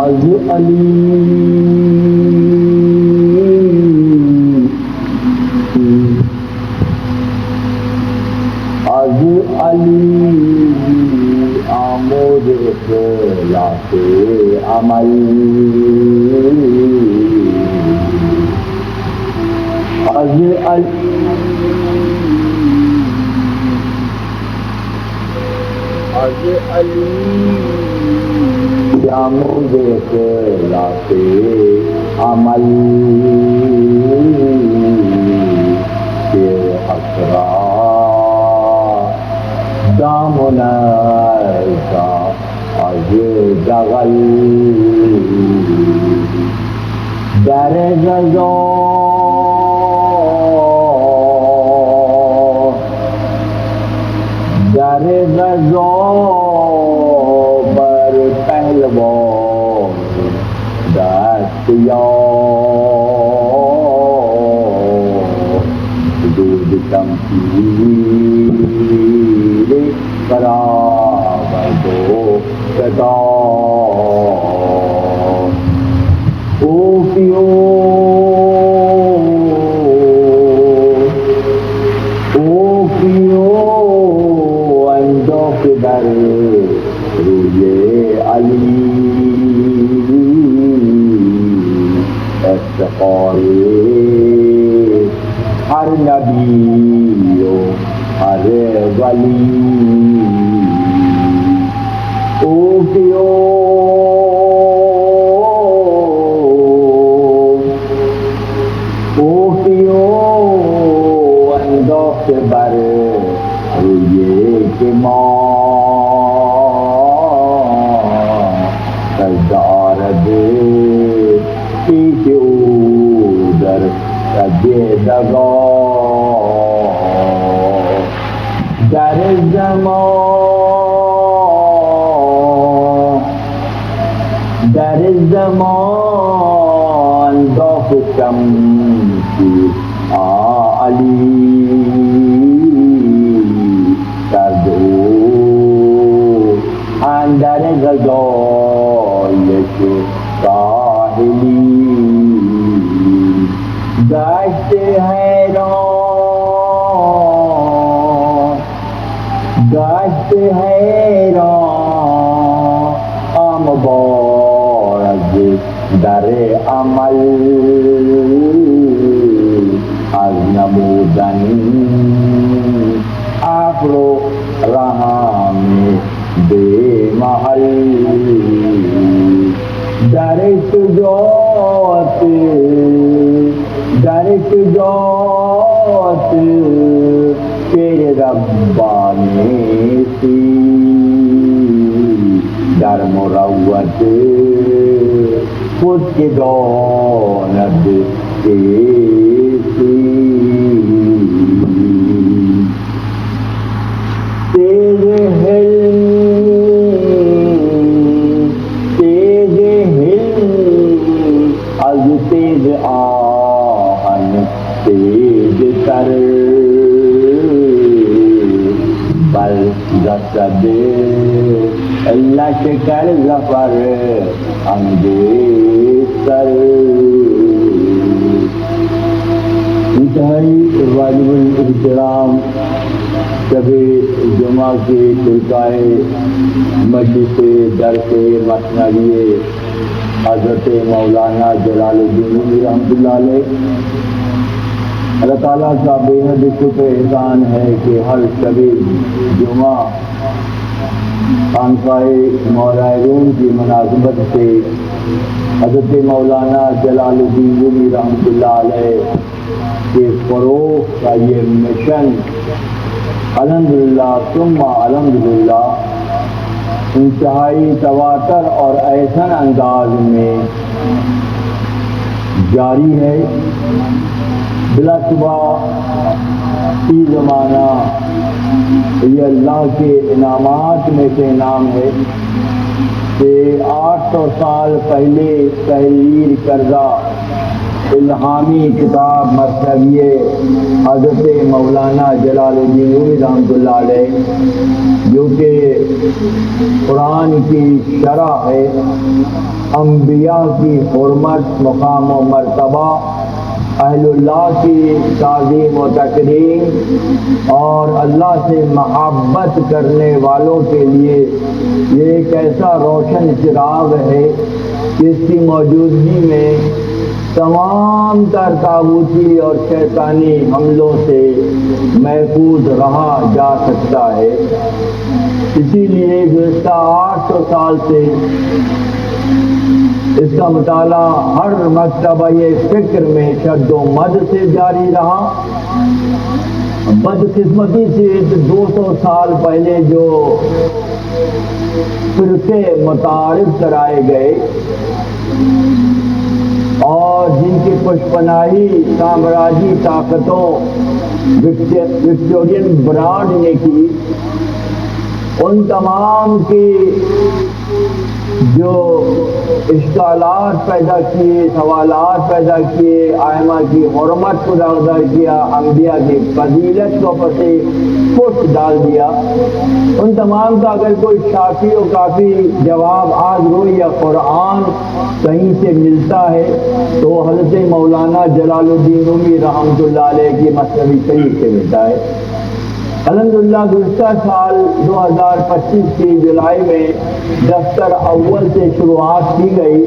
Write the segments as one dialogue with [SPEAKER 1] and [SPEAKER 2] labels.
[SPEAKER 1] از علی آموز اخلاص عمل از علی آموز اخلاص عمل کے اسرار دامن کا از دغل در غزا بر پہلوان دستیار دود شمشیر برآورد و ستار اندوہ در روی علی افتخار ہر نبی و ہر ولی اندوہ بر روی کے سردارد پیش او در سجے دگا در زمان دوخ شمشی علی اندر غزایش ساحلی گشت حیران مبارک در عمل از نمودن عقل و رحم بے محل در شجاعت شیر ربانی سی در مروت خود کے داند کیسی تیز از تیز آہن تیز تر بل رسد لشکر ظفر انگیز تر انتہائی واجب الاحترام شب جمعہ کے تلقائے مجلس درس مثنوی حضرت مولانا جلال الدین رومی رحمۃ اللہ علیہ، اللہ تعالیٰ کا بے حد شکر احسان ہے کہ ہر شب جمعہ خانقاہ مولا روم کی مناسبت سے حضرت مولانا جلال الدین رومی رحمۃ اللہ علیہ کے فروغ کا یہ مشن الحمدللہ ثم الحمدللہ انتہائی تواتر اور ایسن انداز میں جاری ہے۔ بلا شبہ فی زمانہ یہ اللہ کے انعامات میں سے انعام ہے کہ 800 سال پہلے تحریر کردہ الہامی کتاب مرثویہ حضرت مولانا جلال الدین رومی رحمۃ اللہ علیہ، جو کہ قرآن کی شرح ہے، انبیاء کی حرمت، مقام و مرتبہ، اہل اللہ کی تعظیم و تکریم اور اللہ سے محبت کرنے والوں کے لیے یہ ایک ایسا روشن چراغ ہے کہ اس کی موجودگی میں تمام تر طاغوتی اور شیطانی حملوں سے محفوظ رہا جا سکتا ہے۔ اسی لیے گزشتہ 800 سال سے اس کا مطالعہ ہر مکتبہ فکر میں شد و مد سے جاری رہا۔ بدقسمتی سے 200 سال پہلے جو فرقے متعارف کرائے گئے اور جن کی پشپناہی سامراجی طاقتوں وکٹورین برانڈ نے کی، ان تمام کی جو اشکالات پیدا کیے، سوالات پیدا کیے، آئمہ کی حرمت کو داغدار کیا، انبیاء کی فضیلت کو پسے پشت ڈال دیا، ان تمام کا اگر کوئی شافی و کافی جواب آج روز یا قرآن کہیں سے ملتا ہے تو وہ حضرت مولانا جلال الدین رومی رحمۃ اللہ علیہ کی مثنوی شریف سے ملتا ہے۔ الحمدللہ گزشتہ سال 2025 کی جولائی میں دفتر اول سے شروعات کی گئی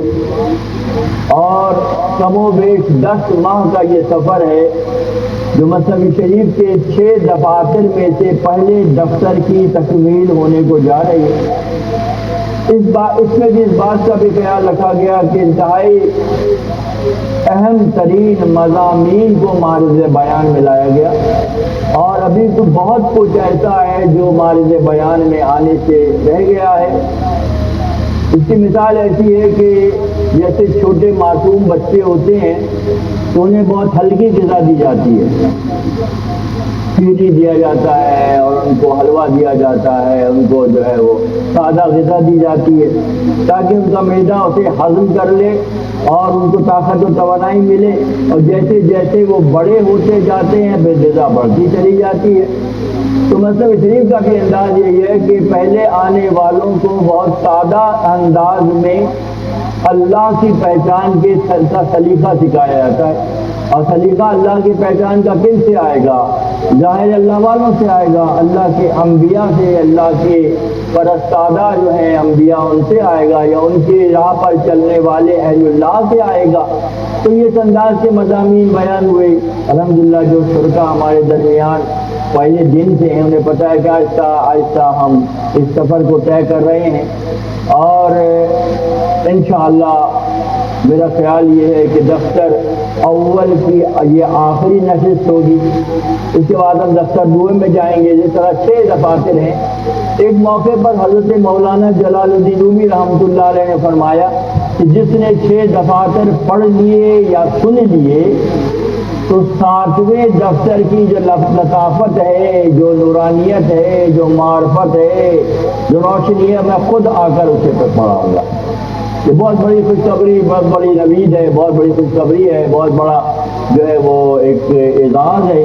[SPEAKER 1] اور کم و بیش 10 ماہ کا یہ سفر ہے جو مثنوی شریف کے 6 دفاتر میں سے پہلے دفتر کی تکمیل ہونے کو جا رہی ہے۔ اس میں بھی اس بات کا بھی خیال رکھا گیا کہ انتہائی اہم ترین مضامین کو معرض بیان میں لایا گیا، اور ابھی تو بہت کچھ ایسا ہے جو معرض بیان میں آنے سے رہ گیا ہے۔ اس کی مثال ایسی ہے کہ جیسے چھوٹے معصوم بچے ہوتے ہیں تو انہیں بہت ہلکی غذا دی جاتی ہے، کھیری دیا جاتا ہے اور ان کو حلوہ دیا جاتا ہے، ان کو جو ہے وہ سادہ غذا دی جاتی ہے تاکہ ان کا معدہ اسے ہضم کر لے اور ان کو طاقت و توانائی ملے، اور جیسے جیسے وہ بڑے ہوتے جاتے ہیں بے غذا بڑھتی چلی جاتی ہے۔ تو مثنوی شریف کا بھی انداز یہی ہے کہ پہلے آنے والوں کو بہت سادہ انداز میں اللہ کی پہچان کے سلیقہ سکھایا جاتا ہے، اور سلیقہ اللہ کی پہچان کا کن سے آئے گا؟ ظاہر اللہ والوں سے آئے گا، اللہ کے انبیاء سے، اللہ کے پرستادہ جو ہیں انبیاء ان سے آئے گا، یا ان کی راہ پر چلنے والے اہل اللہ سے آئے گا۔ تو یہ انداز کے مضامین بیان ہوئے۔ الحمدللہ جو شرکا ہمارے درمیان پہلے دن سے ہیں انہیں پتہ ہے کہ آہستہ آہستہ ہم اس سفر کو طے کر رہے ہیں، اور انشاءاللہ میرا خیال یہ ہے کہ دفتر اول کی یہ آخری نشست ہوگی، اس کے بعد ہم دفتر دوم میں جائیں گے۔ جس طرح 6 دفاتر ہیں، ایک موقع پر حضرت مولانا جلال الدین رومی رحمۃ اللہ علیہ نے فرمایا کہ جس نے 6 دفاتر پڑھ لیے یا سن لیے تو 7ویں دفتر کی جو لطافت ہے، جو نورانیت ہے، جو معرفت ہے، جو روشنی ہے، میں خود آ کر اسے پر پڑھاؤں گا۔ یہ بہت بڑی خوشخبری، بہت بڑی نوید ہے، بہت بڑی خوشخبری ہے، بہت بڑا جو ہے وہ ایک اعزاز ہے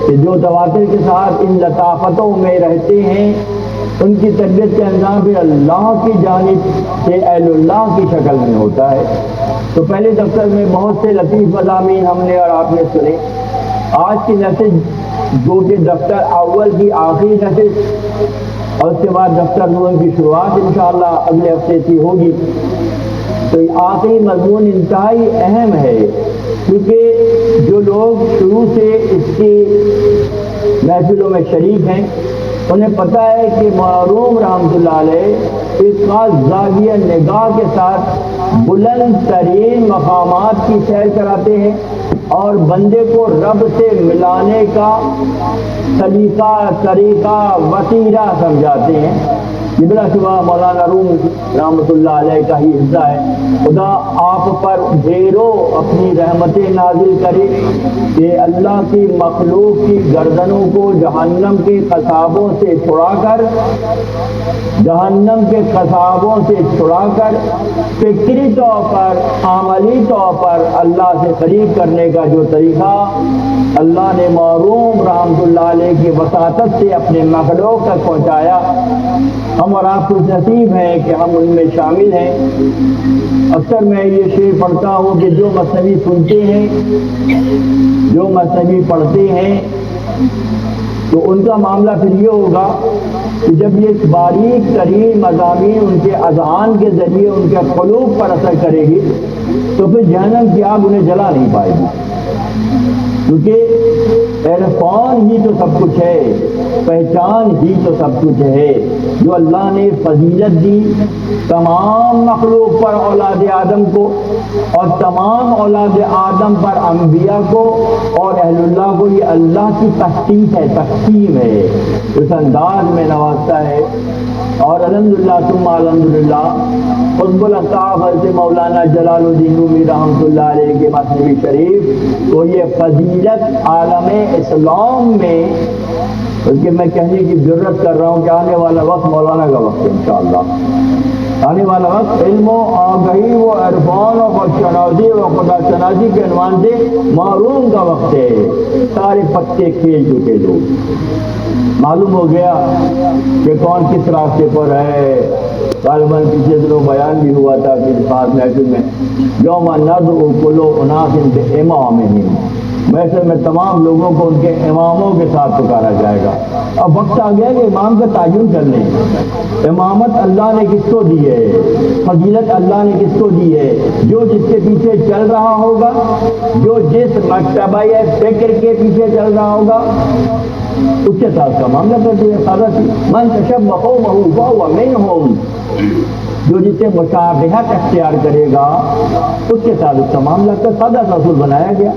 [SPEAKER 1] کہ جو تواتر کے ساتھ ان لطافتوں میں رہتے ہیں ان کی طبیعت کے انجام بھی اللہ کی جانب سے اہل اللہ کی شکل میں ہوتا ہے۔ تو پہلے دفتر میں بہت سے لطیف مضامین ہم نے اور آپ نے سنے۔ آج کی نشست جو کہ دفتر اول کی آخری نشست اور اس کے بعد دفتر دوم کی شروعات انشاءاللہ اگلے ہفتے سے ہوگی، تو آخری مضمون انتہائی اہم ہے، کیونکہ جو لوگ شروع سے اس کی محفلوں میں شریک ہیں انہیں پتہ ہے کہ معروم رحمۃ اللہ علیہ ایک خاص زاویہ نگاہ کے ساتھ بلند ترین مقامات کی سیر کراتے ہیں اور بندے کو رب سے ملانے کا سلیقہ، طریقہ، وسیلہ سمجھاتے ہیں۔ یہ بلا شبہ مولانا روم رحمۃ اللہ علیہ کا ہی حصہ ہے۔ خدا آپ پر ڈھیروں اپنی رحمتیں نازل کرے کہ اللہ کی مخلوق کی گردنوں کو جہنم کے قصابوں سے چھڑا کر فکری طور پر عملی طور پر اللہ سے قریب کرنے کا جو طریقہ اللہ نے مرحوم رحمۃ اللہ علیہ کی وساطت سے اپنے مخلوق تک پہنچایا، ہم اور آپ خوش نصیب ہیں کہ ہم ان میں شامل ہیں۔ اکثر میں یہ شعر پڑھتا ہوں کہ جو مثنوی سنتے ہیں، جو مثنوی پڑھتے ہیں، تو ان کا معاملہ پھر یہ ہوگا کہ جب یہ باریک ترین مضامین ان کے اذہان کے ذریعے ان کے قلوب پر اثر کرے گی تو پھر جہنم کی آگ انہیں جلا نہیں پائے گی، کیونکہ عرفان ہی تو سب کچھ ہے، پہچان ہی تو سب کچھ ہے۔ جو اللہ نے فضیلت دی تمام مخلوق پر اولاد آدم کو، اور تمام اولاد آدم پر انبیاء کو اور اہل اللہ کو، یہ اللہ کی تخصیص ہے، تقسیم ہے، اس انداز میں نوازتا ہے۔ اور الحمدللہ ثم الحمدللہ قطب الاقطاب حضرت مولانا جلال الدین رومی رحمۃ اللہ علیہ کے مثنوی شریف تو یہ فضیلت عالم اسلام میں، بلکہ میں کہنے کی ضرورت کر رہا ہوں کہ آنے والا وقت مولانا کا وقت ہے انشاءاللہ، آنے والا وقت علم و آگہی و عرفان و خودشناسی و خدا شناسی کے عنوان سے معروم کا وقت ہے۔ سارے پتے کھیل چکے لوگ، معلوم ہو گیا کہ کون کس راستے پر ہے۔ غالباً پچھلے دنوں بیان بھی ہوا تھا کہ خاص محفل میں یوم ندعو کل اناس بامامہم، ویسے میں تمام لوگوں کو ان کے اماموں کے ساتھ پکارا جائے گا۔ اب وقت آ گیا کہ امام کا تعین کر لیں، امامت اللہ نے کس کو دی ہے، فضیلت اللہ نے کس کو دی ہے؟ جو جس کے پیچھے چل رہا ہوگا، جو جس مکتبہ فکر کے پیچھے چل رہا ہوگا، اس کے ساتھ کا معاملہ کرتے ہیں۔ سادہ سی من تشبہ قومہ فہو منہم، جو جس سے مشابہت اختیار کرے گا اس کے ساتھ اس کا معاملہ کا سادہ سا اصول بنایا گیا۔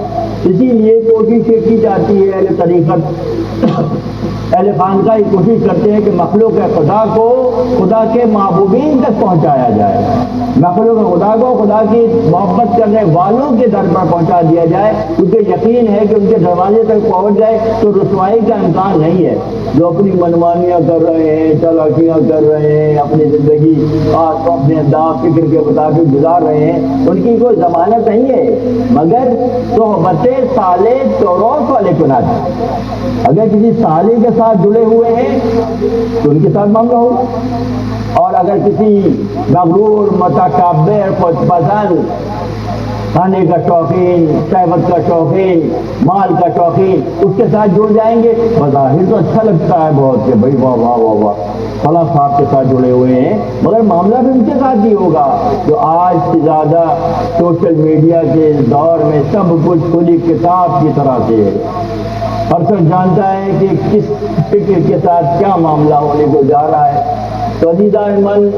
[SPEAKER 1] اسی لیے کوشش یہ کی جاتی ہے، اہل طریقت اہل خانقاہ یہ کوشش کرتے ہیں کہ مخلوق خدا کو خدا کے محبوبین تک پہنچایا جائے، مخلوق خدا کو خدا کی محبت کرنے والوں کے در پر پہنچا دیا جائے، کیونکہ یقین ہے کہ ان کے دروازے تک پہنچ جائے تو رسوائی کا امکان نہیں ہے۔ جو اپنی منمانیاں کر رہے ہیں، چالاکیاں کر رہے ہیں، اپنی زندگی اپنے انداز فکر کے مطابق گزار رہے ہیں، ان کی کوئی ضمانت نہیں ہے مگر صحبت صالح توروث والے کنات۔ اگر کسی صالح کے ساتھ جڑے ہوئے ہیں تو ان کے ساتھ معاملہ ہوگا، اور اگر کسی مغرور متکبر خود پسند کھانے کا شوقین، شہوت کا شوقین، مال کا شوقین اس کے ساتھ جڑ جائیں گے، بظاہر تو اچھا لگتا ہے بہت کہ بھائی واہ واہ واہ واہ فلاں صاحب کے ساتھ جڑے ہوئے ہیں، مگر معاملہ بھی ان کے ساتھ ہی ہوگا۔ جو آج سے زیادہ سوشل میڈیا کے دور میں سب کچھ کھلی کتاب کی طرح سے ہے، ہر شخص جانتا ہے کہ کس فکر کے ساتھ کیا معاملہ ہونے کو جا رہا ہے۔ تو عزیزان من،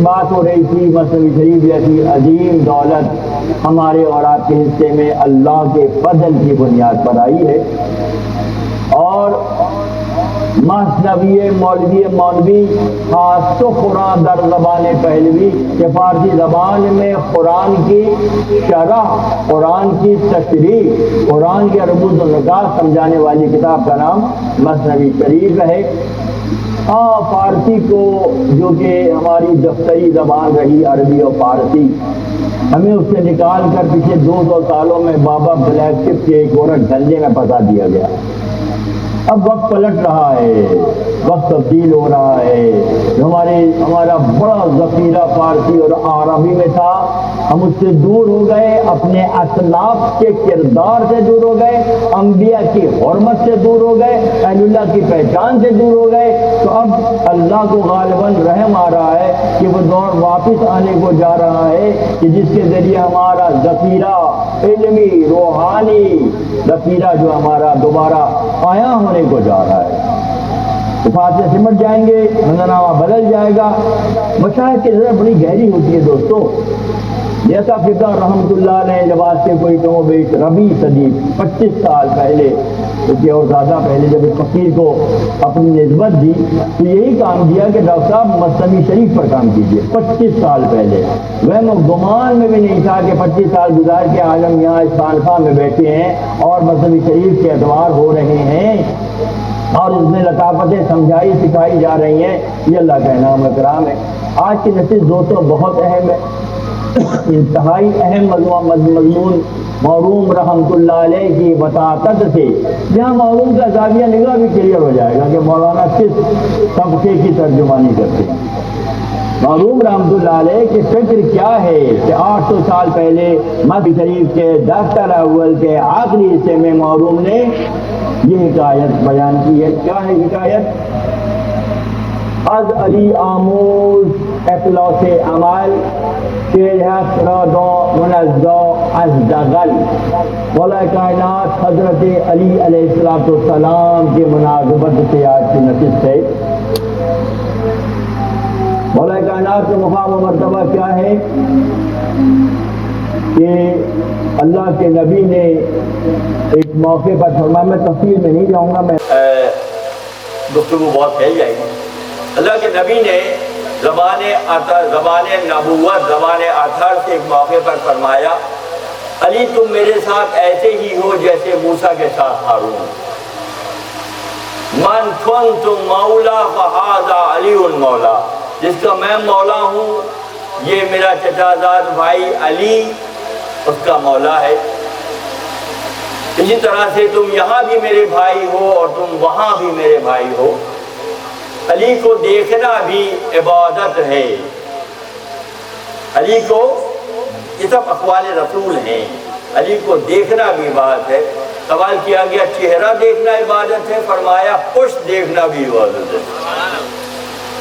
[SPEAKER 1] بات ہو رہی تھی مثنوی شریف جیسی عظیم دولت ہمارے اور آپ کے حصے میں اللہ کے فضل کی بنیاد پر آئی ہے، اور مثنوی مولوی خاص تو قرآن در زبان پہلوی کہ فارسی زبان میں قرآن کی شرح، قرآن کی تشریح، قرآن کے رموز و نکات سمجھانے والی کتاب کا نام مثنوی شریف ہے۔ فارسی کو جو کہ ہماری دفتری زبان رہی، عربی اور فارسی، ہمیں اس سے نکال کر پچھلے 200 سالوں میں بابا بلیک شپ کے ایک اور ڈھنجے میں پھنسا دیا گیا۔ اب وقت پلٹ رہا ہے، وقت تبدیل ہو رہا ہے۔ ہمارا بڑا ذخیرہ فارسی اور عربی میں تھا، ہم اس سے دور ہو گئے، اپنے اسلاف کے کردار سے دور ہو گئے، انبیاء کی حرمت سے دور ہو گئے، اہل اللہ کی پہچان سے دور ہو گئے۔ تو اب اللہ کو غالباً رحم آ رہا ہے کہ وہ دور واپس آنے کو جا رہا ہے کہ جس کے ذریعے ہمارا ذخیرہ علمی روحانی ذخیرہ جو ہمارا دوبارہ آیا ہونے کو جا رہا ہے۔ صفات سے سمٹ جائیں گے، منظرنامہ بدل جائے گا۔ مشاہد کی نظر بڑی گہری ہوتی ہے دوستو۔ جیسا فقہ رحمۃ اللہ نے جب آج سے کوئی کم و بیش ربیع صدی 25 سال پہلے اس کے اور زیادہ پہلے جب اس فقیر کو اپنی نسبت دی تو یہی کام دیا کہ ڈاکٹر صاحب مصنوی شریف پر کام کیجیے 25 سال پہلے۔ وہ گمان میں بھی نہیں تھا کہ 25 سال گزار کے آج ہم یہاں اس خانقاہ میں بیٹھے ہیں اور مصنوی شریف کے ادوار ہو رہے ہیں اور اس میں لطافتیں سمجھائی سکھائی جا رہی ہیں۔ یہ اللہ کا انعام کرام ہے۔ آج کی نشست دوستوں بہت اہم ہے، انتہائی اہم مضمون موروم رحمۃ اللہ علیہ کی وساطت سے، جہاں موروم کا زاویہ نگاہ بھی کلیئر ہو جائے گا کہ مولانا کس طبقے کی ترجمانی کرتے ہیں۔ موروم رحمۃ اللہ علیہ کی فکر کیا ہے کہ 800 سال پہلے مدی شریف کے دفتر اول کے آخری حصے میں موروم نے یہ حکایت بیان کی ہے۔ کیا ہے حکایت؟ از علی آموز اخلاص عمل شیرحت را دا منزا از دغل۔ مولا کائنات حضرت علی علیہ السلام کے مناسبت سے آج کی نشست ہے۔ مولا کائنات کا مقام و مرتبہ کیا ہے کہ اللہ کے نبی نے ایک موقع پر فرمایا، میں تفصیل میں نہیں جاؤں گا، میں گفتگو بہت پھیل جائے گی۔ اللہ کے نبی نے زبان نبوت زبان اطہر سے ایک موقع پر فرمایا، علی تم میرے ساتھ ایسے ہی ہو جیسے موسیٰ کے ساتھ ہارون۔ من کنت مولا فہذا علی المولا، جس کا میں مولا ہوں یہ میرا چچا زاد بھائی علی اس کا مولا ہے۔ اسی طرح سے تم یہاں بھی میرے بھائی ہو اور تم وہاں بھی میرے بھائی ہو۔ علی کو دیکھنا بھی عبادت ہے۔ علی کو، یہ سب اقوال رسول ہیں، علی کو دیکھنا بھی عبادت ہے۔ سوال کیا گیا چہرہ دیکھنا عبادت ہے، فرمایا پشت دیکھنا بھی عبادت ہے۔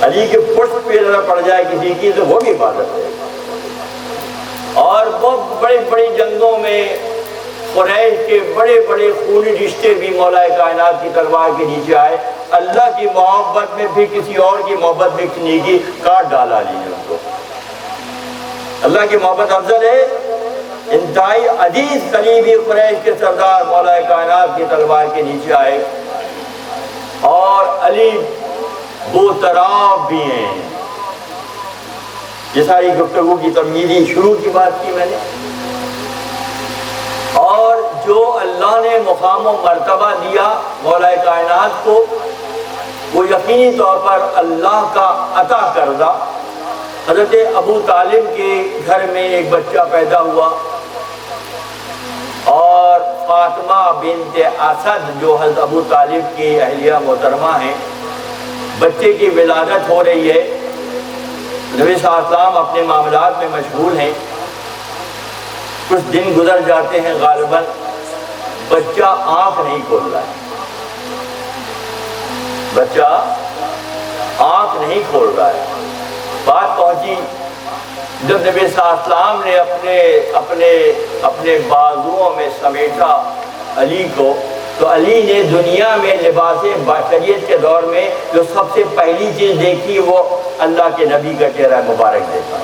[SPEAKER 1] علی کے پشت پہ نظر پڑ جائے کسی کی تو وہ بھی عبادت ہے۔ اور بہت بڑی بڑی جنگوں میں قریش کے بڑے بڑے خونی رشتے بھی مولا کائنات کی تلوار کے نیچے آئے، اللہ کی محبت میں بھی کسی اور کی محبت میں نہیں کی، کاٹ ڈالا علی نے ان کو۔ اللہ کی محبت افضل ہے۔ انتہائی عزیز قریبی قریش کے سردار مولا کائنات کی تلوار کے نیچے آئے اور علی بوتراب بھی ہیں۔ یہ ساری گفتگو کی تمہیدی شروع کی بات کی میں نے، اور جو اللہ نے مقام و مرتبہ دیا مولا کائنات کو وہ یقینی طور پر اللہ کا عطا کردہ۔ حضرت ابو طالب کے گھر میں ایک بچہ پیدا ہوا اور فاطمہ بنت اسد جو حضرت ابو طالب کی اہلیہ محترمہ ہیں، بچے کی ولادت ہو رہی ہے۔ نبی صلی اللہ علیہ وسلم اپنے معاملات میں مشغول ہیں، کچھ دن گزر جاتے ہیں، غالباً بچہ آنکھ نہیں کھول رہا ہے، بچہ آنکھ نہیں کھول رہا ہے۔ بات پہنچی جب نبی صلی اللہ علیہ وسلم نے اپنے بازوؤں میں سمیٹا علی کو، تو علی نے دنیا میں لباس بشریت کے دور میں جو سب سے پہلی چیز دیکھی وہ اللہ کے نبی کا چہرہ مبارک دیکھا۔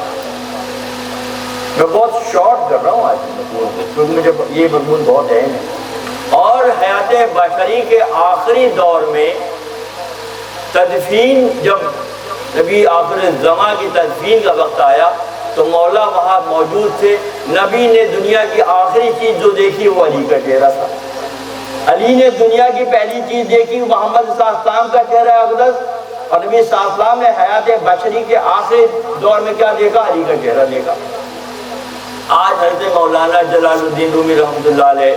[SPEAKER 1] میں بہت شارٹ کر رہا ہوں آج مضمون کو کیونکہ مجھے یہ مضمون بہت اہم ہے۔ اور حیات بشری کے آخری دور میں تدفین، جب نبی آخر الزماں کی تدفین کا وقت آیا تو مولا وہاں موجود تھے۔ نبی نے دنیا کی آخری چیز جو دیکھی وہ علی کا چہرہ تھا۔ علی نے دنیا کی پہلی چیز دیکھی محمد صلی اللہ علیہ وسلم کا چہرہ اقدس، اور نبی صلی اللہ علیہ وسلم نے حیات بشری کے آخری دور میں کیا دیکھا؟ علی کا چہرہ دیکھا۔ آج حضرت مولانا جلال الدین رومی رحمۃ اللہ علیہ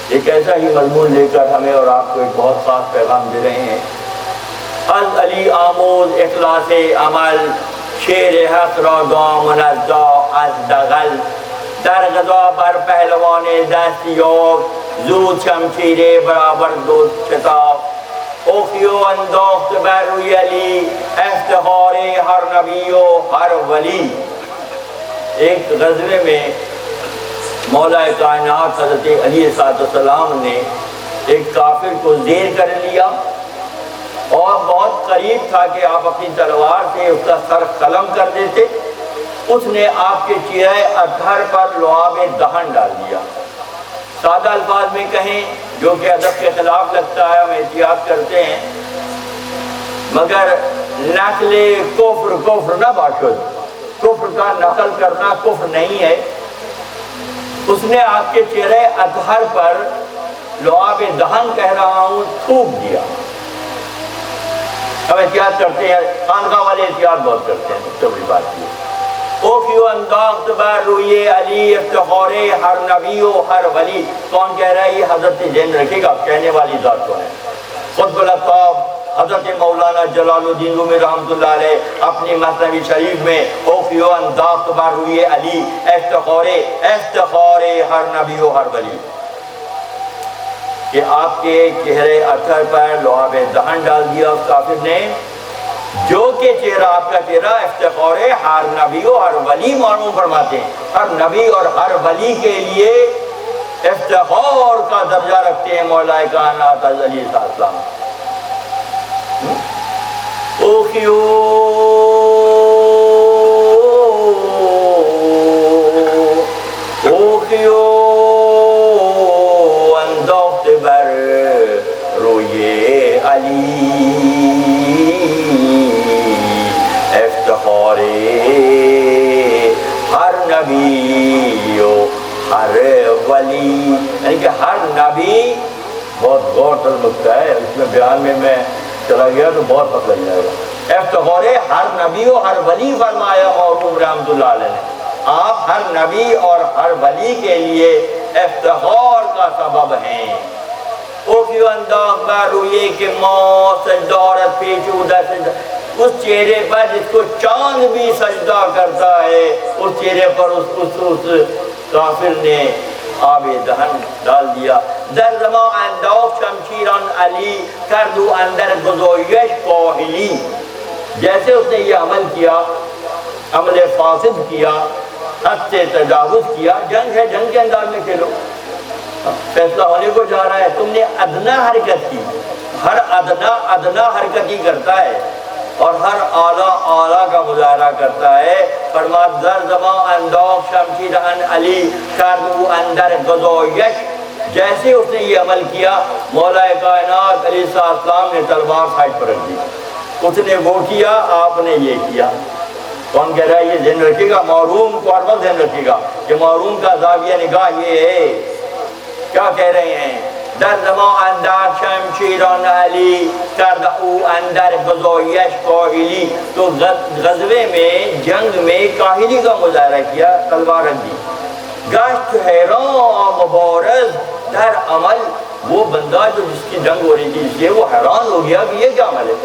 [SPEAKER 1] ایک ایسا ہی مضمون لے کر ہمیں اور آپ کو ایک بہت خاص پیغام دے رہے ہیں۔ از علی آموز اخلاص عمل شیر حق را گام منزا از دغل، در غذا بر پہلوان دست یاب زود شمشیر برابر دوست شتاب، اوخیو انداخت بر روی علی افتخار ہر نبی و ہر ولی۔ ایک غزوے میں مولا کائنات حضرت علی علیہ السلام نے ایک کافر کو زیر کر لیا اور بہت قریب تھا کہ آپ اپنی تلوار سے اس کا سر قلم کر دیتے۔ اس نے آپ کے چہرے اطہر پر لعاب دہن ڈال دیا۔ سادہ الفاظ میں کہیں جو کہ ادب کے خلاف لگتا ہے، ہم احتیاط کرتے ہیں، مگر نقل کفر نہ باشد، کفر کا نقل کرنا کفر نہیں ہے۔ اس نے آپ کے چہرے اطہر پر لعاب دہن کہہ رہا ہوں تھوک دیا۔ ہم احتیاط کرتے ہیں، خانقاہ والے احتیاط بہت کرتے ہیں، سب سے بڑی بات یہ۔ او کیوں انداخت بر روی علی افتخار ہر نبی و ہر ولی۔ کون کہہ رہا ہے؟ یہ حضرت ذہن رکھے گا، کہنے والی ذات کو ہے خطب الطاب حضرت مولانا جلال الدین رومی رحمۃ اللہ علیہ اپنی مثنوی شریف میں او کیوں انداخت بر روی علی افتخار ہر نبی و ہر ولی، کہ آپ کے چہرے اثر پر لعاب دہن ڈال دیا اس کافر نے، جو کہ چہرہ آپ کا چہرہ افتخار ہر نبی و ہر ولی معلوم فرماتے ہیں۔ ہر نبی اور ہر ولی کے لیے افتخار کا درجہ رکھتے ہیں مولا کائنات علی علیہ السلام۔ اوخیو انداخت بر روی علی افتخار ہر نبی و ہر ولی، یعنی کہ ہر نبی بہت غور طلب نکتہ ہے، اس میں بیان میں چلا گیا تو بہت پتہ لگ جائے گا۔ افتخار ہر نبی و ہر ولی فرمایا مرحوم رحمۃ اللہ علیہ نے، آپ ہر نبی اور ہر ولی کے لیے افتخار کا سبب ہیں۔ او کیوں انداخت بر روی کہ ماں سجدارت پیچودہ سجدہ، اس چہرے پر جس کو چاند بھی سجدہ کرتا ہے، اس چہرے پر اس کافر نے آب دہن ڈال دیا۔ در زمان انداخت شمشیران علی کردو اندر گزویش کاہلی، جیسے اس نے یہ عمل کیا، عمل فاسد کیا، حد سے تجاوز کیا، جنگ ہے، جنگ کے انداز میں کھیلو، فیصلہ ہونے کو جا رہا ہے، تم نے ادنا حرکت کی، ہر ادنا حرکت ہی کرتا ہے اور ہر اعلیٰ کا مظاہرہ کرتا ہے۔ فرمایا در زمان انداخت شمشیر ان علی کردو اندر گزویش، جیسے اس نے یہ عمل کیا مولا کائنات علیہ السلام نے تلوار سائٹ پر رکھ دی، اس نے وہ کیا، آپ نے یہ کیا۔ کون کہہ رہا ہے؟ یہ ذہن رکھے گا، محروم کو ہر وقت ذہن رکھے گا کہ محروم کا زاویہ نگاہ یہ ہے۔ کیا کہہ رہے ہیں؟ در زمان اندر شمشیران علی کردو اندر گزویش کاہلی، تو غزوے میں، جنگ میں کاہلی کا مظاہرہ کیا، تلوار رکھ دی۔ گشت حیران مبارز در عمل، وہ بندہ جو جس کی جنگ ہو رہی تھی اس لیے وہ حیران ہو گیا کہ یہ کیا عمل ہے،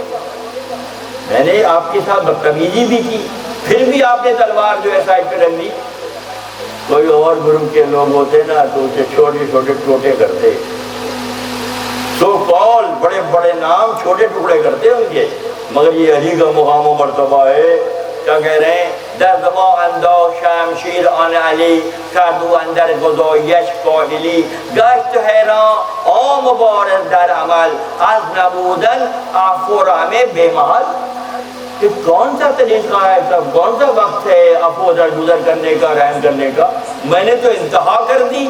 [SPEAKER 1] میں نے آپ کے ساتھ بدتمیزی بھی کی، پھر بھی آپ نے تلوار جو ہے سائڈ پہ رکھ دی۔ کوئی اور گروپ کے لوگ ہوتے نا تو اسے چھوٹے چھوٹے ٹوٹے کرتے، سو کال بڑے بڑے نام چھوٹے ٹکڑے کرتے ان کے، مگر یہ علی کا مقام و مرتبہ ہے۔ کیا کہہ رہے ہیں؟ در زمان انداخت شمشیر آن علی کردو اندر گزویش کاہلی، گشت حیران آ مبارز در عمل از نبودن عفو و رحم بے محل، کہ کون سا طریقہ ہے، کون سا وقت ہے عفو درگزر کرنے کا، رحم کرنے کا؟ میں نے تو انتہا کر دی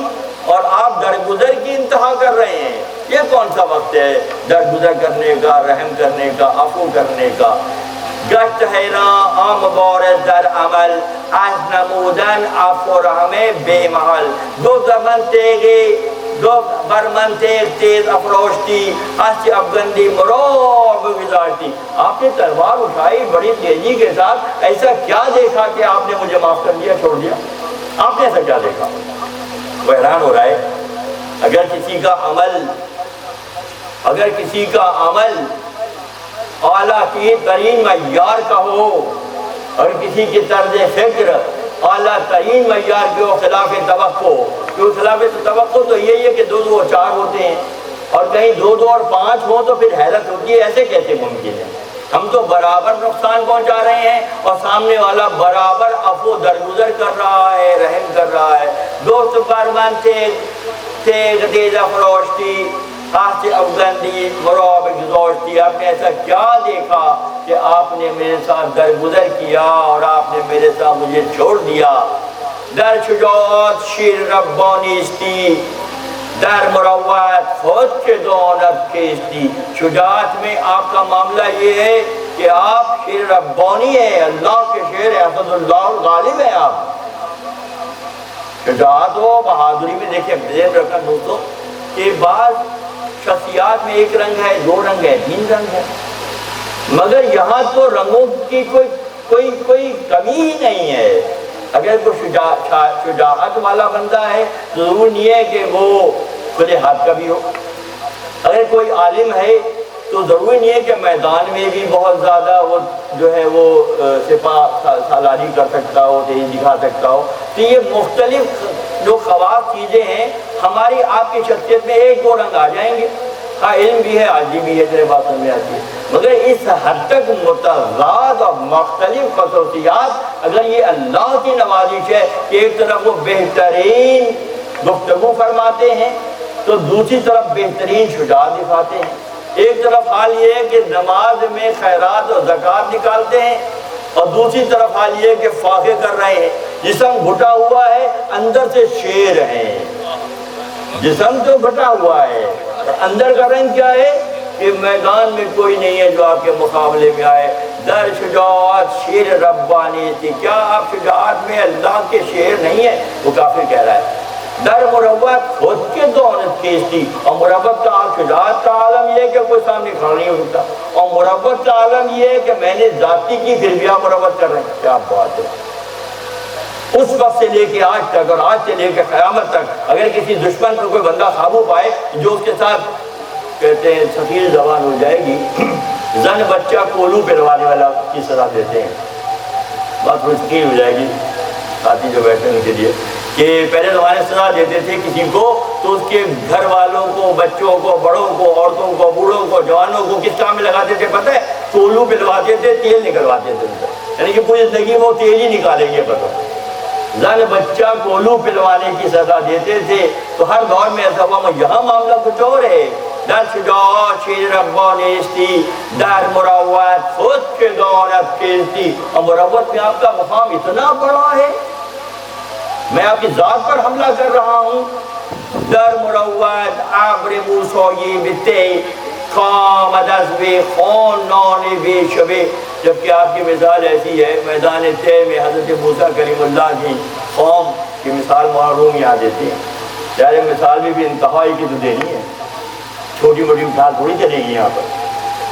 [SPEAKER 1] اور آپ درگزر کی انتہا کر رہے ہیں، یہ کون سا وقت ہے درگزر کرنے کا، رحم کرنے کا، عفو کرنے کا؟ گشت حیران آ مبارز در عمل از نمودن عفو رحم بے محل، دو زمن تیغی دو برمن تیز افروشتی ہنسی افغندی مرعب گزارتی۔ آپ نے تلوار اٹھائی بڑی تیزی کے ساتھ، ایسا کیا دیکھا کہ آپ نے مجھے معاف کر دیا، چھوڑ دیا؟ آپ نے ایسا کیا دیکھا؟ وہ حیران ہو رہا ہے۔ اگر کسی کا عمل اعلیٰ کی ترین معیار کا ہو اور کسی کی طرز فکر اعلیٰ ترین معیار کے ہو، خلاف توقع، کیوں خلاف توقع تو یہی ہے کہ 2 2 اور 4 ہوتے ہیں، اور کہیں 2 2 اور 5 ہوں تو پھر حیرت ہوتی ہے ایسے کیسے ممکن ہے؟ ہم تو برابر نقصان پہنچا رہے ہیں اور سامنے والا برابر عفو درگزر کر رہا ہے، رحم کر رہا ہے۔ دوست برمن تیز افروشتی ہنسی افغندی مرعب گزارتی، آپ نے ایسا کیا دیکھا کہ آپ نے میرے ساتھ درگزر کیا اور آپ نے میرے ساتھ مجھے چھوڑ دیا؟ در شجاعت شیر ربانی استی در مروت خود کے دونت کیستی، شجاعت میں آپ کا معاملہ یہ ہے کہ آپ شیر ربانی ہیں، اللہ کے شیر ہیں، اسد اللہ غالب ہیں آپ۔ شجاعت و بہادری میں دیکھیں ذہن رکھنا دوستو کہ بعض شخصیات میں ایک رنگ ہے، دو رنگ ہے، تین رنگ ہے، مگر یہاں تو رنگوں کی کوئی کمی ہی نہیں ہے۔ اگر کوئی شجاعت والا بندہ ہے تو ضرور نہیں ہے کہ وہ کھلے ہاتھ کا بھی ہو، اگر کوئی عالم ہے تو ضروری نہیں ہے کہ میدان میں بھی بہت زیادہ وہ جو ہے وہ سپاہ سالاری کر سکتا ہو، تیز دکھا سکتا ہو۔ تو یہ مختلف جو خواص چیزیں ہیں ہماری آپ کی شخصیت میں ایک دو رنگ آ جائیں گے، ہاں علم بھی ہے، عاجزی بھی ہے، تیرے بات سمجھ آتی ہے، مگر اس حد تک متضاد اور مختلف خصوصیات اگر یہ اللہ کی نوازش ہے کہ ایک طرف وہ بہترین گفتگو فرماتے ہیں تو دوسری طرف بہترین شجاعت دکھاتے ہیں، ایک طرف حال یہ ہے کہ نماز میں خیرات اور زکوٰۃ نکالتے ہیں اور دوسری طرف حال یہ ہے کہ فاقے کر رہے ہیں، جسم گھٹا ہوا ہے اندر سے شیر ہیں، جسم تو گھٹا ہوا ہے اندر کا رنگ کیا ہے کہ میدان میں کوئی نہیں ہے جو آپ کے مقابلے میں آئے۔ در شجاعت شیر ربانی تھی، کیا آپ شجاعت میں اللہ کے شیر نہیں ہیں؟ وہ کافر کہہ رہا ہے۔ در مروت خود کے دونت کیستی، اور مروت کا شجاعت کا عالم یہ ہے کہ کوئی سامنے کھڑا نہیں ہو سکتا، اور مروت کا عالم یہ ہے کہ میں نے ذاتی کی پھر بھی آپ مروت کر رہے ہیں، کیا بات ہے۔ اس وقت سے لے کے آج تک اور آج سے لے کے قیامت تک اگر کسی دشمن کو کوئی بندہ قابو پائے جو اس کے ساتھ کہتے ہیں ثقیل زبان ہو جائے گی، زن بچہ کولو پہلوانے والا کی سزا دیتے ہیں، بات تھوڑی ثقیل ہو جائے گی ساتھی جو بیٹھے ان کے لیے، کہ پہلے زمانے سزا دیتے تھے کسی کو تو اس کے گھر والوں کو، بچوں کو، بڑوں کو، عورتوں کو، بوڑھوں کو، جوانوں کو کس کام میں لگاتے تھے پتہ ہے؟ کولو پہلواتے تھے، تیل نکلواتے تھے، یعنی کہ پوری زندگی وہ تیل ہی نکالیں گے پتہ۔ زن بچہ کولو پلوانے کی سزا دیتے تھے، تو ہر دور میں ایسا ہوا، یہاں معاملہ کچھ اور ہے۔ در شجاعت شیر ربانیستی، در مروت خود کے دونت کیستی، اور مروت میں آپ کا مقام اتنا بڑا ہے، میں آپ کی ذات پر حملہ کر رہا ہوں۔ در مروت ابر موسوی بتے قامت از بے خون نان بے شبے، جبکہ آپ کی مثال ایسی ہے، میدان طے میں حضرت موسیٰ کلیم اللہ کی قوم کی مثال معروم یاد دیتی ہے، چاہے مثال بھی انتہائی کی تو دینی ہے، چھوٹی موٹی مثال تھوڑی چلے گی یہاں پر۔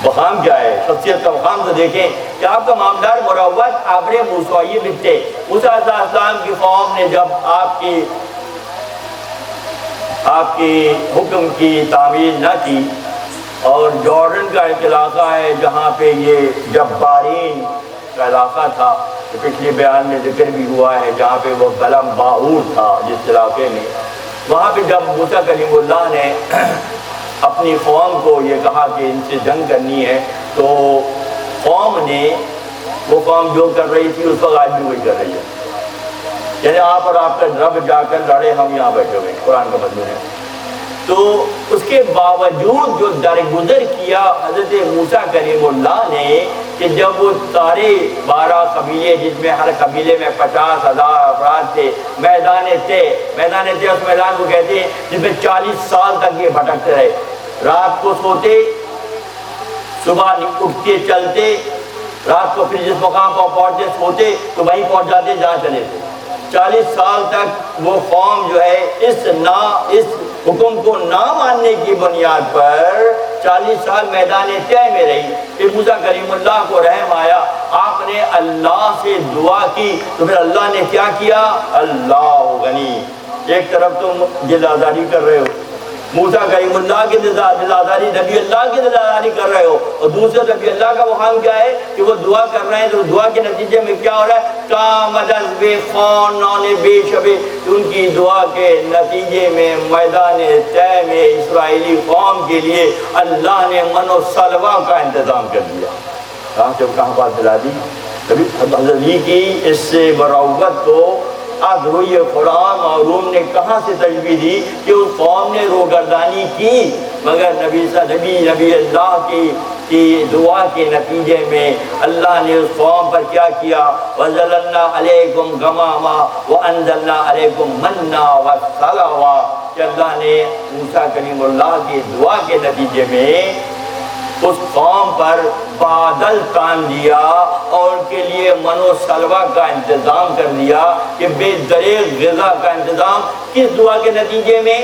[SPEAKER 1] مقام کیا ہے؟ شخصیت کا مقام تو دیکھیں کہ آپ کا معاملہ مروت ابر موسوی بتے، موسیٰ علیہ السلام کی قوم نے جب آپ کی حکم کی تعمیل نہ کی، اور جارڈن کا ایک علاقہ ہے جہاں پہ یہ جبارین کا علاقہ تھا، پچھلے بیان میں ذکر بھی ہوا ہے، جہاں پہ وہ قلم باعور تھا جس علاقے میں، وہاں پہ جب موسیٰ کلیم اللہ نے اپنی قوم کو یہ کہا کہ ان سے جنگ کرنی ہے، تو قوم نے وہ قوم جو کر رہی تھی اس وقت آج بھی وہی کر رہی ہے، یعنی آپ اور آپ کا رب جا کر لڑے، ہم یہاں بیٹھے ہوئے، قرآن کا مضمون ہے۔ تو اس کے باوجود جو درگزر کیا حضرت موسیٰ کلیم اللہ نے کہ جب وہ سارے 12 قبیلے جس میں ہر قبیلے میں 50,000 افراد تھے، میدان طے اس میدان کو کہتے ہیں جس میں 40 سال تک یہ بھٹکتے رہے، رات کو سوتے، صبح اٹھتے چلتے، رات کو پھر جس مقام پر پہنچتے سوتے تو وہیں پہنچ جاتے جہاں چلے تھے۔ 40 سال تک وہ قوم جو ہے اس حکم کو نہ ماننے کی بنیاد پر 40 سال میدان طے میں رہی، پھر موسیٰ کلیم اللہ کو رحم آیا، آپ نے اللہ سے دعا کی تو پھر اللہ نے کیا کیا؟ اللہ غنی، ایک طرف تم دل آزاری کر رہے ہو، موسیٰ کلیم اللہ کی دل آزاری، نبی اللہ کی دل آزاری کر رہے ہو، اور دوسرے نبی اللہ کا مقام کیا ہے کہ وہ دعا کر رہے ہیں، تو دعا کے نتیجے میں کیا ہو رہا ہے؟ قامت از بے خون نان بے شبے، ان کی دعا کے نتیجے میں میدان طے میں اسرائیلی قوم کے لیے اللہ نے من و سلوہ کا انتظام کر دیا۔ کہاں بات دلا دی؟ کبھی حضرت کی اس سے مروت کو روئے قرآن معروم نے کہاں سے تجویز دی کہ اس قوم نے روگردانی کی، مگر نبی اللہ کی دعا کے نتیجے میں اللہ نے اس قوم پر کیا کیا؟ وَظَلَلْنَا عَلَيْكُمْ غَمَامًا وَأَنزَلْنَا عَلَيْكُمْ مَنَّا وَالسَّلْوَىٰ، کہ اللہ نے موسیٰ کلیم اللہ کی دعا کے نتیجے میں اس قوم پر بادل تان دیا اور ان کے لیے من و سلوہ کا انتظام کر دیا کہ بے دریغ غذا کا انتظام کس دعا کے نتیجے میں؟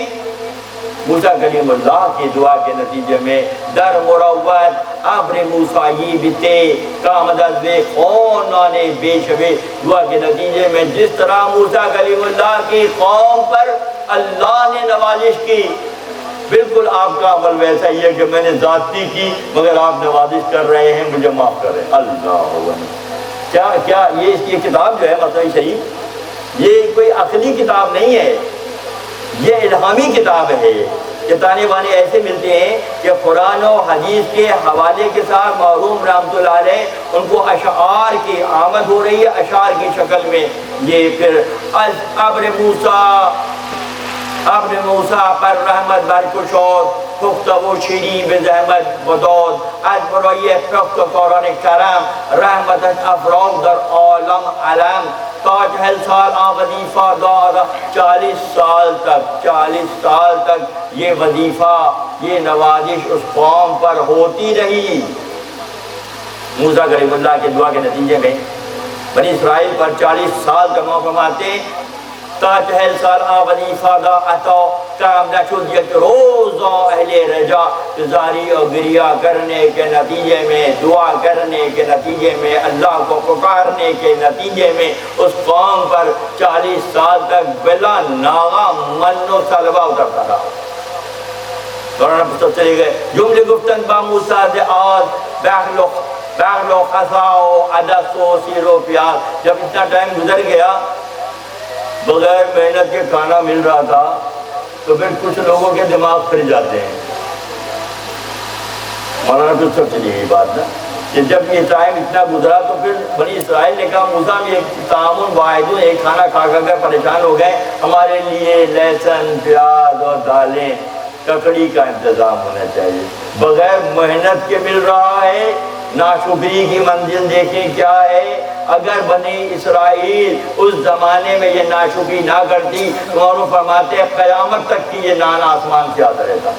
[SPEAKER 1] موسیٰ کلیم اللہ کی دعا کے نتیجے میں در مروت ابر موسیٰ بتے کامد از بے خونانے بے شبے دعا کے نتیجے میں جس طرح موسیٰ کلیم اللہ کی قوم پر اللہ نے نوازش کی، بالکل آپ کا عمل ویسا ہی ہے کہ میں نے ذاتی کی مگر آپ نوازش کر رہے ہیں، مجھے معاف کریں۔ اللہ کیا یہ اس کی کتاب جو ہے مصنوی شریف یہ کوئی عقلی کتاب نہیں ہے، یہ الہامی کتاب ہے۔ یہ تانے بانے ایسے ملتے ہیں کہ قرآن و حدیث کے حوالے کے ساتھ محروم رحمۃ اللہ علیہ ان کو اشعار کی آمد ہو رہی ہے، اشعار کی شکل میں۔ یہ پھر ابر موسیٰ پر رحمت برکشاد پختہ و شیرین به زحمت بداد از برای پخت کاران کرم رحمتش افراغ در عالم علم تا 40 سال آن وظیفہ داد 40 سال تک یہ وظیفہ یہ نوازش اس قوم پر ہوتی رہی۔ موسیٰ کلیم اللہ کے دعا کے نتیجے میں بنی اسرائیل پر 40 سال کا موقع آتے تا 40 سال آن وظیفہ دا عطا کام نشد یک روز اہل رجا زاری اور گریہ کرنے کے نتیجے میں، دعا کرنے کے نتیجے میں، اللہ کو پکارنے کے نتیجے میں اس قوم پر 40 سال تک بلا ناغا من و سلوہ اترتا رہا۔ قرآن پسند چلے گئے جملے گفتن با موسیٰ دے آز بغل و خسا و عدس و سیر و پیاز۔ جب اتنا ٹائم گزر گیا بغیر محنت کے کھانا مل رہا تھا تو پھر کچھ لوگوں کے دماغ پھر جاتے ہیں۔ مولانا تو سب چلی گئی بات نا کہ جب یہ ٹائم اتنا گزرا تو پھر بنی اسرائیل نے کہا موسیٰ بھی ایک تعاون واحد ایک کھانا کھا کر پریشان ہو گئے، ہمارے لیے لہسن پیاز اور دالیں ککڑی کا انتظام ہونا چاہیے۔ بغیر محنت کے مل رہا ہے، ناشکری کی منزل دیکھیں کیا ہے۔ اگر بنی اسرائیل اس زمانے میں یہ ناشکری نہ کرتی تو انہوں فرماتے ہیں قیامت تک کی یہ نان آسمان سے آتا رہتا،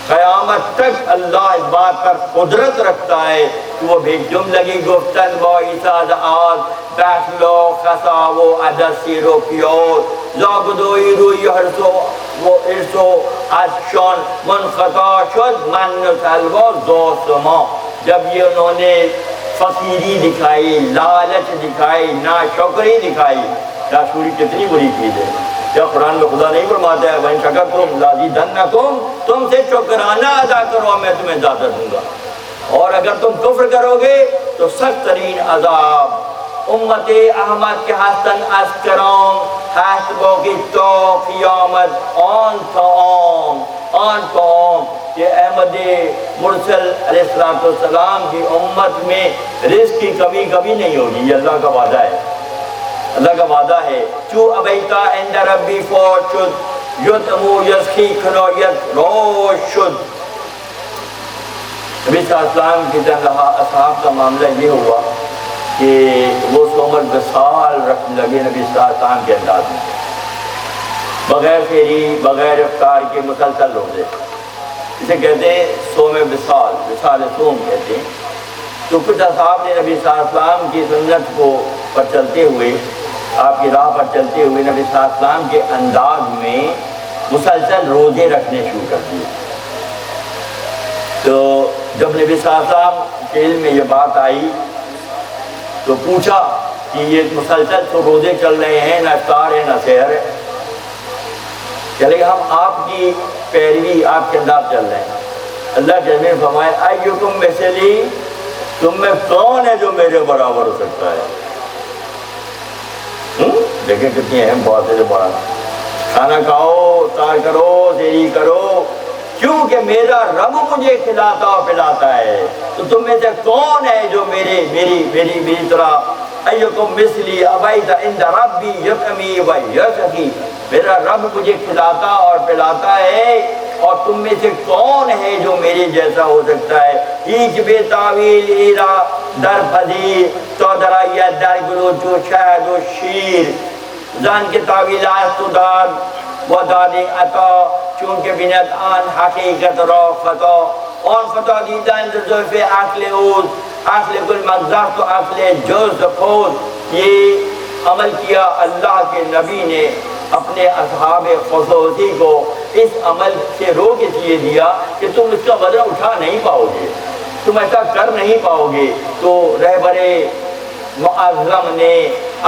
[SPEAKER 1] قیامت تک اللہ اس بات پر قدرت رکھتا ہے کہ وہ بھیجم لگی گفتن با عیسیٰ آز بخل و خسا و عدس سیر و پیاز زاگدوی روی حرسو و ارسو از شان منقطع شد من و سلوہ زاسما۔ جب یہ انہوں نے فقیری دکھائی، لالچ دکھائی، ناشکری دکھائی، ناشکری کتنی بری چیز ہے۔ کیا قرآن میں خدا نہیں فرماتا ہے وَإِن شَكَرْتُمْ لَأَزِيدَنَّكُمْ تم سے شکرانہ ادا کرو میں تمہیں زیادہ دوں گا، اور اگر تم کفر کرو گے تو سخت ترین عذاب۔ امت احمد کے حسن از کرام ہست باقی تا قیامت آن قوم کہ احمد مرسل علیہ السلام کی امت میں رزق کی کمی کبھی نہیں ہوگی، یہ اللہ کا وعدہ ہے، اللہ کا وعدہ ہے۔ چو ابیتا عند ربی فوت شد یتمو یسخی کنویت روش شد۔ نبی صلی اللہ علیہ وسلم کی طرح اصحاب کا معاملہ یہ ہوا کہ وہ صومت بسال رکھنے لگے نبی صلی اللہ علیہ وسلم کے انداز میں، بغیر فیری بغیر افطار کے مسلسل روزے، اسے کہتے ہیں صوم بسال، بسال صوم کہتے ہیں۔ تو کچھ اصحاب نے نبی صلی اللہ علیہ وسلم کی سنت کو پر چلتے ہوئے، آپ کی راہ پر چلتے ہوئے نبی صلی اللہ علیہ وسلم کے انداز میں مسلسل روزے رکھنے شروع کر دیے۔ تو جب نبی صلی اللہ علیہ وسلم کے علم میں یہ بات آئی تو پوچھا کہ یہ مسلسل تو روزے چل رہے ہیں، نہ افطار ہے نہ سحر ہے، چلے ہم آپ کی پیروی آپ کے انداز چل رہے ہیں۔ اللہ کے نبی فرمائے ایکم مثلی، تم میں کون ہے جو میرے برابر ہو سکتا ہے؟ دیکھیں کتنی اہم بات ہے جو بڑا کھانا کھاؤ، افطار کرو، سحری کرو، کیونکہ میرا رب مجھے کھلاتا اور پلاتا ہے، تو تم میں سے کون ہے جو میری طرح ایکم مثلی ابیت عند ربی یطعمی و یسقی، میرا رب مجھے کھلاتا اور پلاتا ہے، اور تم میں سے کون ہے جو میرے جیسا ہو سکتا ہے؟ ہیچ بے تعویل ایرا در پذیر تو درائیت در گلو جو شہد و شیر، زن کے تعویل آست و دار
[SPEAKER 2] و داد عطا چونکه بیند آن حقیقت را خطا آن خطا دیدن ضعف عقل اوز عقل کل مغزرت و عقل جز پوز یہ عمل کیا اللہ کے نبی نے اپنے اصحاب خصوصی کو اس عمل سے روک اس لیے دیا کہ تم اس کا وزن اٹھا نہیں پاؤ گے، تم ایسا کر نہیں پاؤ گے۔ تو رہبر معظم نے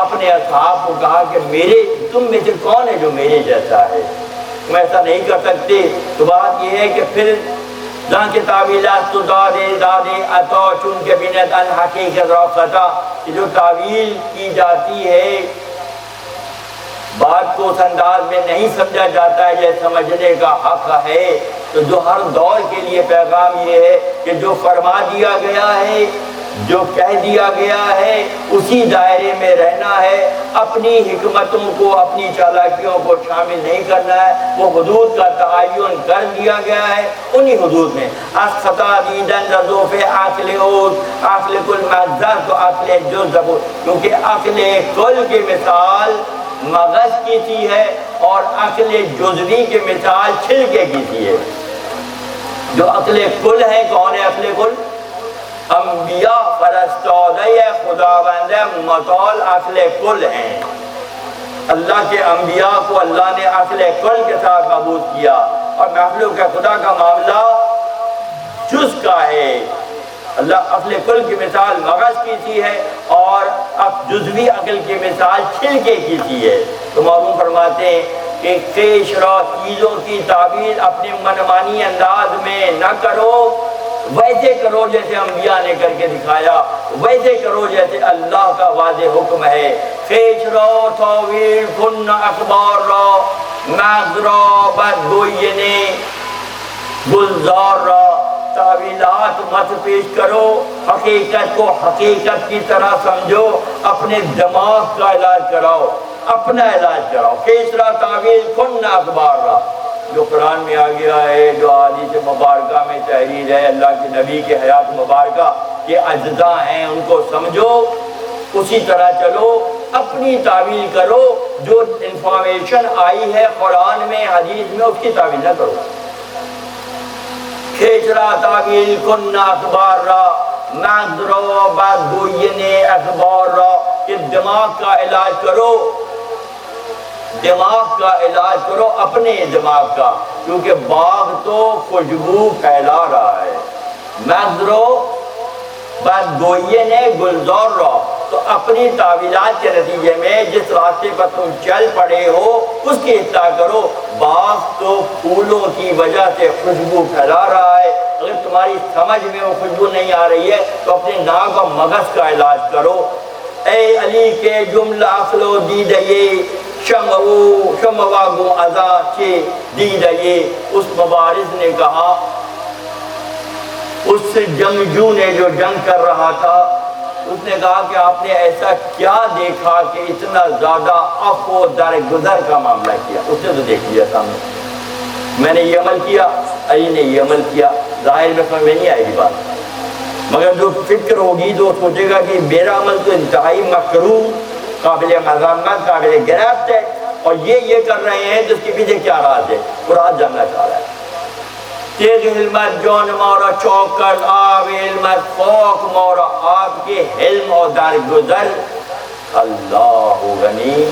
[SPEAKER 2] اپنے اصحاب کو کہا کہ تم میں سے کون ہے جو میرے جیسا ہے، تم ایسا نہیں کر سکتے۔ تو بات یہ ہے کہ پھر جہاں کے تعویلات تو دادے عطا چون کے بنت ان حقیقت را خطا، جو تعویل کی جاتی ہے بات کو اس انداز میں نہیں سمجھا جاتا ہے یہ سمجھنے کا حق ہے۔ تو جو ہر دور کے لیے پیغام یہ ہے کہ جو فرما دیا گیا ہے، جو کہہ دیا گیا ہے اسی دائرے میں رہنا ہے، اپنی حکمتوں کو اپنی چالاکیوں کو شامل نہیں کرنا ہے۔ وہ حدود کا تعین کر دیا گیا ہے، انہی حدود میں خطا دیدن رضوف عقل اوز عقل کل مغزر تو عقل جز زبور، کیونکہ عقل کل کی مثال مغز کی سی ہے اور عقل جزوی کی مثال چھلکے کی سی ہے۔ جو عقل کل ہے، کون ہے عقل کل؟ انبیاء فرستادہ خداوند مطال عقل کل ہیں۔ اللہ کے انبیاء کو اللہ نے عقل کل کے ساتھ مبعوث کیا، اور مخلوق خدا کا معاملہ جز کا ہے۔ اللہ عقل کل کی مثال مغز کی سی ہے اور جزوی عقل کی مثال چھلکے کی سی ہے۔ تو معلوم فرماتے ہیں کہ پیش را چیزوں کی تعبیر اپنے منمانی انداز میں نہ کرو، ویسے کرو جیسے انبیاء نے کر کے دکھایا، ویسے کرو جیسے اللہ کا واضح حکم ہے۔ پیش را تعویل کن اخبار را مغز را بدگوینے گلزار را، تعویلات مت پیش کرو، حقیقت کو حقیقت کی طرح سمجھو، اپنے دماغ کا علاج کراؤ، اپنا علاج کراؤ۔ تیسرا تعویل کن اخبار را، جو قرآن میں آ گیا ہے، جو حدیث مبارکہ میں تحریر ہے اللہ کے نبی کے حیات مبارکہ کے اجزاء ہیں، ان کو سمجھو، اسی طرح چلو، اپنی تعویل کرو۔ جو انفارمیشن آئی ہے قرآن میں حدیث میں اس کی تعویل نہ کرو۔ کھیچرا تعویل کن اخبار را مغز را بدگوین اخبار را، کہ دماغ کا علاج کرو، دماغ کا علاج کرو، اپنے دماغ کا، کیونکہ باغ تو خوشبو پھیلا رہا ہے۔ مغز را بدگوین گلزار را، تو اپنی تعویلات کے نتیجے میں جس راستے پر تم چل پڑے ہو اس کی اصلاح کرو۔ باغ تو پھولوں کی وجہ سے خوشبو پھیلا رہا ہے، اگر تمہاری سمجھ میں وہ خوشبو نہیں آ رہی ہے تو اپنے ناک اور مغز کا علاج کرو۔ اے علی کے جملہ عقل و دیدئے شمع گو ازا کے دیدئے، اس مبارز نے کہا، اس جنگجو نے جو جنگ کر رہا تھا، اس نے کہا کہ آپ نے ایسا کیا دیکھا کہ اتنا زیادہ افو درگزر کا معاملہ کیا؟ اس نے تو دیکھ لیا سامنے، میں نے یہ عمل کیا، علی نے یہ عمل کیا، ظاہر میں سمجھ میں نہیں آئے گی بات، مگر جو فکر ہوگی تو سوچے گا کہ میرا عمل تو انتہائی مکروہ، قابل مذمت، قابل گرفت ہے، اور یہ کر رہے ہیں تو اس کے پیچھے کیا راز ہے؟ قرآن جاننا چاہ رہا ہے۔ تیغ حلمت جان مارا چوک کر آب علمت فوق مارا، آپ کے حلم اور درگزر، اللہ غنی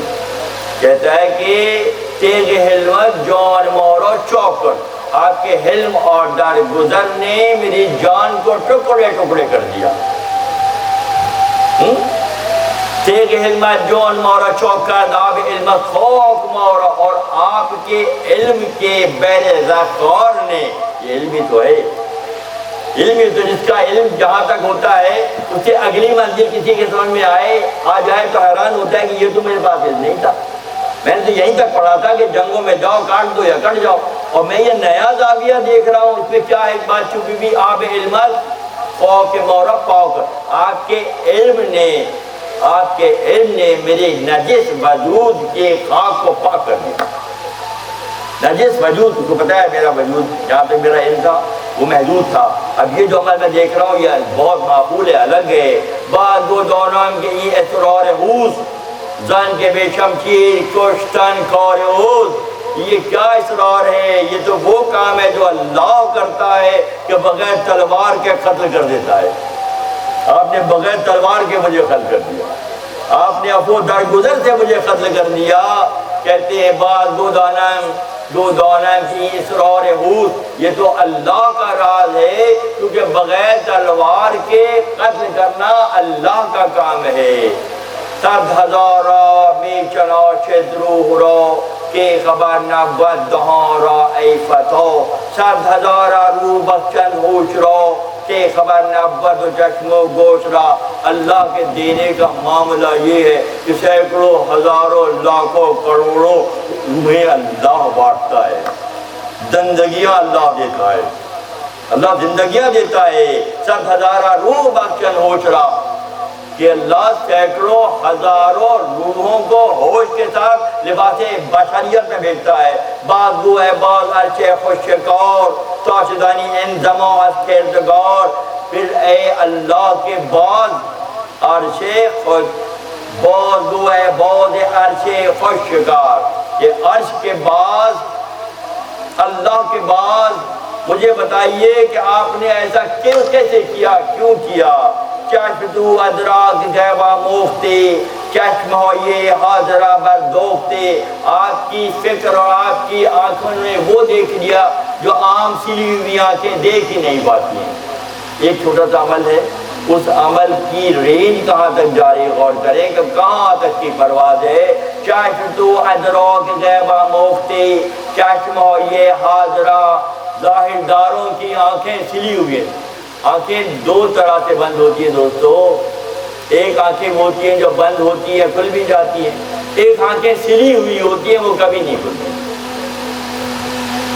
[SPEAKER 2] کہتا ہے کہ تیغ حلمت جان مارا چوک کر، آپ کے حلم اور درگزر نے میری جان کو ٹکڑے ٹکڑے کر دیا۔ تیغ حلمت جان مارا چوک کر آب علمت فوق مارا، اور آپ کے علم کے بیر ذخار نے، یہ علمی تو ہے، علمی تو جس کا علم جہاں تک ہوتا ہے اس سے اگلی منزل کسی کے سمجھ میں آ جائے تو حیران ہوتا ہے کہ یہ تو میرے پاس علم نہیں تھا، میں نے تو یہیں تک پڑھا تھا کہ جنگوں میں جاؤ کاٹ دو یا کٹ جاؤ، اور میں یہ نیا زاویہ دیکھ رہا ہوں، اس میں کیا ایک بات چھپی بھی، آب علمت فوق مورا فوق، آپ کے علم نے میرے نجس وجود کے خاک کو پاک کر دیا۔ نجس وجود کو پتہ ہے، میرا وجود جہاں پہ میرا علم تھا وہ محدود تھا، اب یہ جو عمل میں دیکھ رہا ہوں یہ بہت معقول ہے، الگ ہے۔ بعد وہ دونوں کے یہ اسرار حوز زن کے بے شمشیر کشتن کار اوز، یہ کیا اسرار ہے؟ یہ تو وہ کام ہے جو اللہ کرتا ہے کہ بغیر تلوار کے قتل کر دیتا ہے۔ آپ نے بغیر تلوار کے مجھے قتل کر دیا، آپ نے افو درگزر سے مجھے قتل کر دیا۔ کہتے ہیں بعض دو دانم کی اسرار حوت، یہ تو اللہ کا راز ہے، کیونکہ بغیر تلوار کے قتل کرنا اللہ کا کام ہے۔ صد ہزارا می چلا چدروہ را کہ خبر نبود دہاں را ای فتح، صد ہزارا رو بخشن ہوش را کہ خبر نبود و چشم و گوش را۔ اللہ کے دینے کا معاملہ یہ ہے کہ سینکڑوں ہزاروں لاکھوں کروڑوں روحیں اللہ بانٹتا ہے، زندگیاں اللہ دیتا ہے، اللہ زندگیاں دیتا ہے۔ صد ہزارہ روح بخشن ہوش را کہ اللہ سینکڑوں ہزاروں روحوں کو ہوش کے ساتھ لباس بشریت میں بھیجتا ہے۔ بعض گو ہے بعض عرش خوشگوار، تاشدانی انزما از کردگار۔ پھر اے اللہ کے بعض عرش خوش، بعض گو ہے بعض عرش خوشگوار، یہ عرش کے بعض، اللہ کے بعض مجھے بتائیے کہ آپ نے ایسا کیسے کیا، کیوں کیا؟ چشم تو ادراک غیبہ موختے، چشم ہو یہ حاضرہ بردوختے۔ آپ کی فکر اور آپ کی آنکھوں نے وہ دیکھ لیا جو عام سلی ہوئی آنکھیں دیکھ ہی نہیں پاتی ہیں۔ ایک چھوٹا سا عمل ہے، اس عمل کی رینج کہاں تک جاری، غور کریں کہ کہاں تک کی پرواز ہے۔ چشم تو ادراک غیبہ موختے، چشم ہو یہ حاضرہ، ظاہر داروں کی آنکھیں سلی ہوئی ہیں۔ آنکھیں دو طرح سے بند ہوتی ہیں دوستو، ایک آنکھیں ہوتی ہیں جو بند ہوتی ہیں کھل بھی جاتی ہیں، ایک آنکھیں سلی ہوئی ہوتی ہیں وہ کبھی نہیں کھلتی۔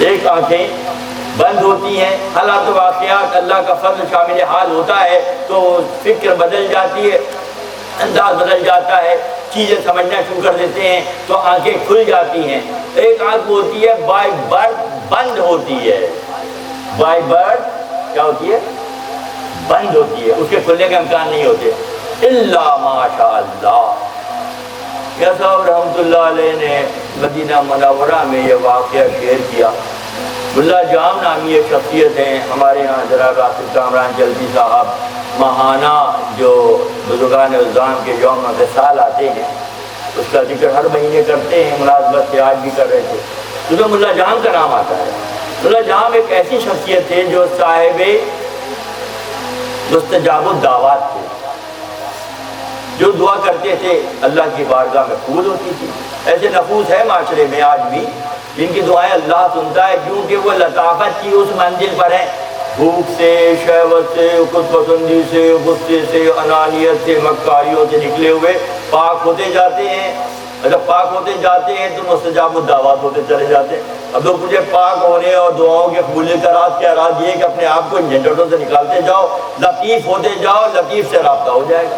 [SPEAKER 2] ایک آنکھیں بند ہوتی ہیں، حالات و واقعات اللہ کا فضل شامل حال ہوتا ہے تو فکر بدل جاتی ہے، انداز بدل جاتا ہے، چیزیں سمجھنا شروع کر دیتے ہیں تو آنکھیں کھل جاتی ہیں۔ ایک آنکھ ہوتی ہے بائی برتھ بند ہوتی ہے، بائی برتھ کیا ہوتی ہے؟ بند ہوتی ہے، اس کے کھلنے کا امکان نہیں ہوتے الا ماشاء اللہ۔ یا صاحب رحمۃ اللہ علیہ نے مدینہ منورہ میں یہ واقعہ شیئر کیا۔ ملا جام نامی ایک شخصیت ہیں ہمارے یہاں، جناب راشد کامران جلدی صاحب ماہانہ جو بزرگان الزام کے یوم وصال آتے ہیں اس کا ذکر ہر مہینے کرتے ہیں، مناسبت سے آج بھی کر رہے تھے، اس میں ملا جام کا نام آتا ہے۔ ملا جام ایک ایسی شخصیت تھے جو صاحب مستجاب الدعوات تھے، جو دعا کرتے تھے اللہ کی بارگاہ میں قبول ہوتی تھی۔ ایسے نفوس ہے معاشرے میں آج بھی جن کی دعائیں اللہ سنتا ہے، کیونکہ وہ لطافت کی اس منزل پر ہیں، بھوک سے، شہوت سے، خود پسندی سے، غصے سے، انانیت سے، مکاریوں سے نکلے ہوئے پاک ہوتے جاتے ہیں۔ جب پاک ہوتے جاتے ہیں تو مستجاب الدعوات ہوتے چلے جاتے ہیں۔ اب تو مجھے پاک ہونے اور دعاؤں کے قبولیت کا راز کیا؟ راز یہ کہ اپنے آپ کو جھنجھٹوں سے نکالتے جاؤ، لطیف ہوتے جاؤ، لطیف سے رابطہ ہو جائے گا،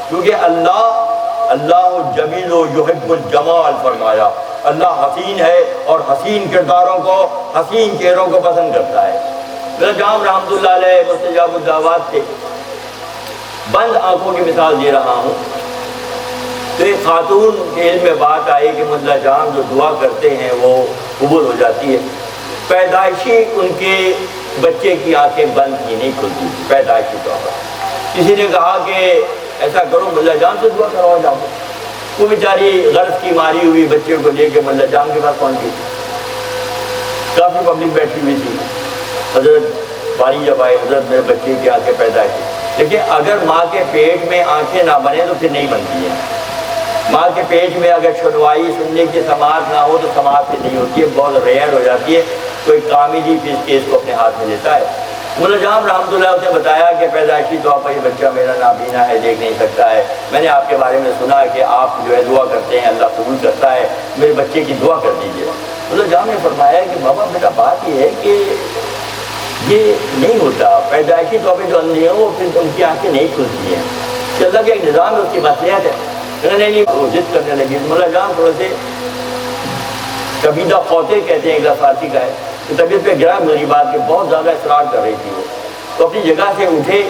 [SPEAKER 2] کیونکہ اللہ جمیل و یحب الجمال فرمایا، اللہ حسین ہے اور حسین کرداروں کو، حسین چہروں کو پسند کرتا ہے۔ میرا جام رحمۃ اللہ علیہ مستجاب الدعوات سے بند آنکھوں کی مثال دے رہا ہوں۔ تو ایک خاتون کے علم میں بات آئی کہ ملا جام جو دعا کرتے ہیں وہ قبول ہو جاتی ہے۔ پیدائشی ان کے بچے کی آنکھیں بند ہی نہیں کھلتی پیدائشی طور پر۔ کسی نے کہا کہ ایسا کرو ملا جام سے دعا کروا جاؤ۔ وہ بیچاری غرض کی ماری ہوئی بچے کو لے کے ملا جام کے پاس پہنچی، کافی پبلک بیٹھی ہوئی تھی۔ حضرت باری جب آئے، حضرت میرے بچے کی آنکھیں پیدائشی، لیکن اگر ماں کے پیٹ میں آنکھیں نہ بنے تو پھر نہیں بنتی ہیں۔ ماں کے پیٹ میں اگر سنوائی سننے کی سماعت نہ ہو تو سماعت نہیں ہوتی ہے، بہت ریئر ہو جاتی ہے۔ کوئی کامیڈی پھر کیس کو اپنے ہاتھ میں لیتا ہے۔ مولا جام رحمۃ اللہ نے بتایا کہ پیدائشی طور پر یہ بچہ میرا نابینا ہے، دیکھ نہیں سکتا ہے، میں نے آپ کے بارے میں سنا کہ آپ جو ہے دعا کرتے ہیں اللہ قبول کرتا ہے، میرے بچے کی دعا کر دیجیے۔ مولا جام نے فرمایا کہ بابا بیٹا بات یہ ہے کہ یہ نہیں ہوتا، پیدائشی طور پہ جو اندھے ہیں وہ پھر ان کی آنکھیں نہیں کھلتی ہیں، کہ اللہ کا ایک نظام ہے، اس کی مصلحت ہے۔ نہیں وہ ضد کرنے لگی۔ مولا جام تھوڑے سے کبیدہ خوتے کہتے ہیں، ایک فارسی کا ہے، تو طبیعت پہ گرا میری بات کہ بہت زیادہ اصرار کر رہی تھی وہ، تو اپنی جگہ سے اٹھے،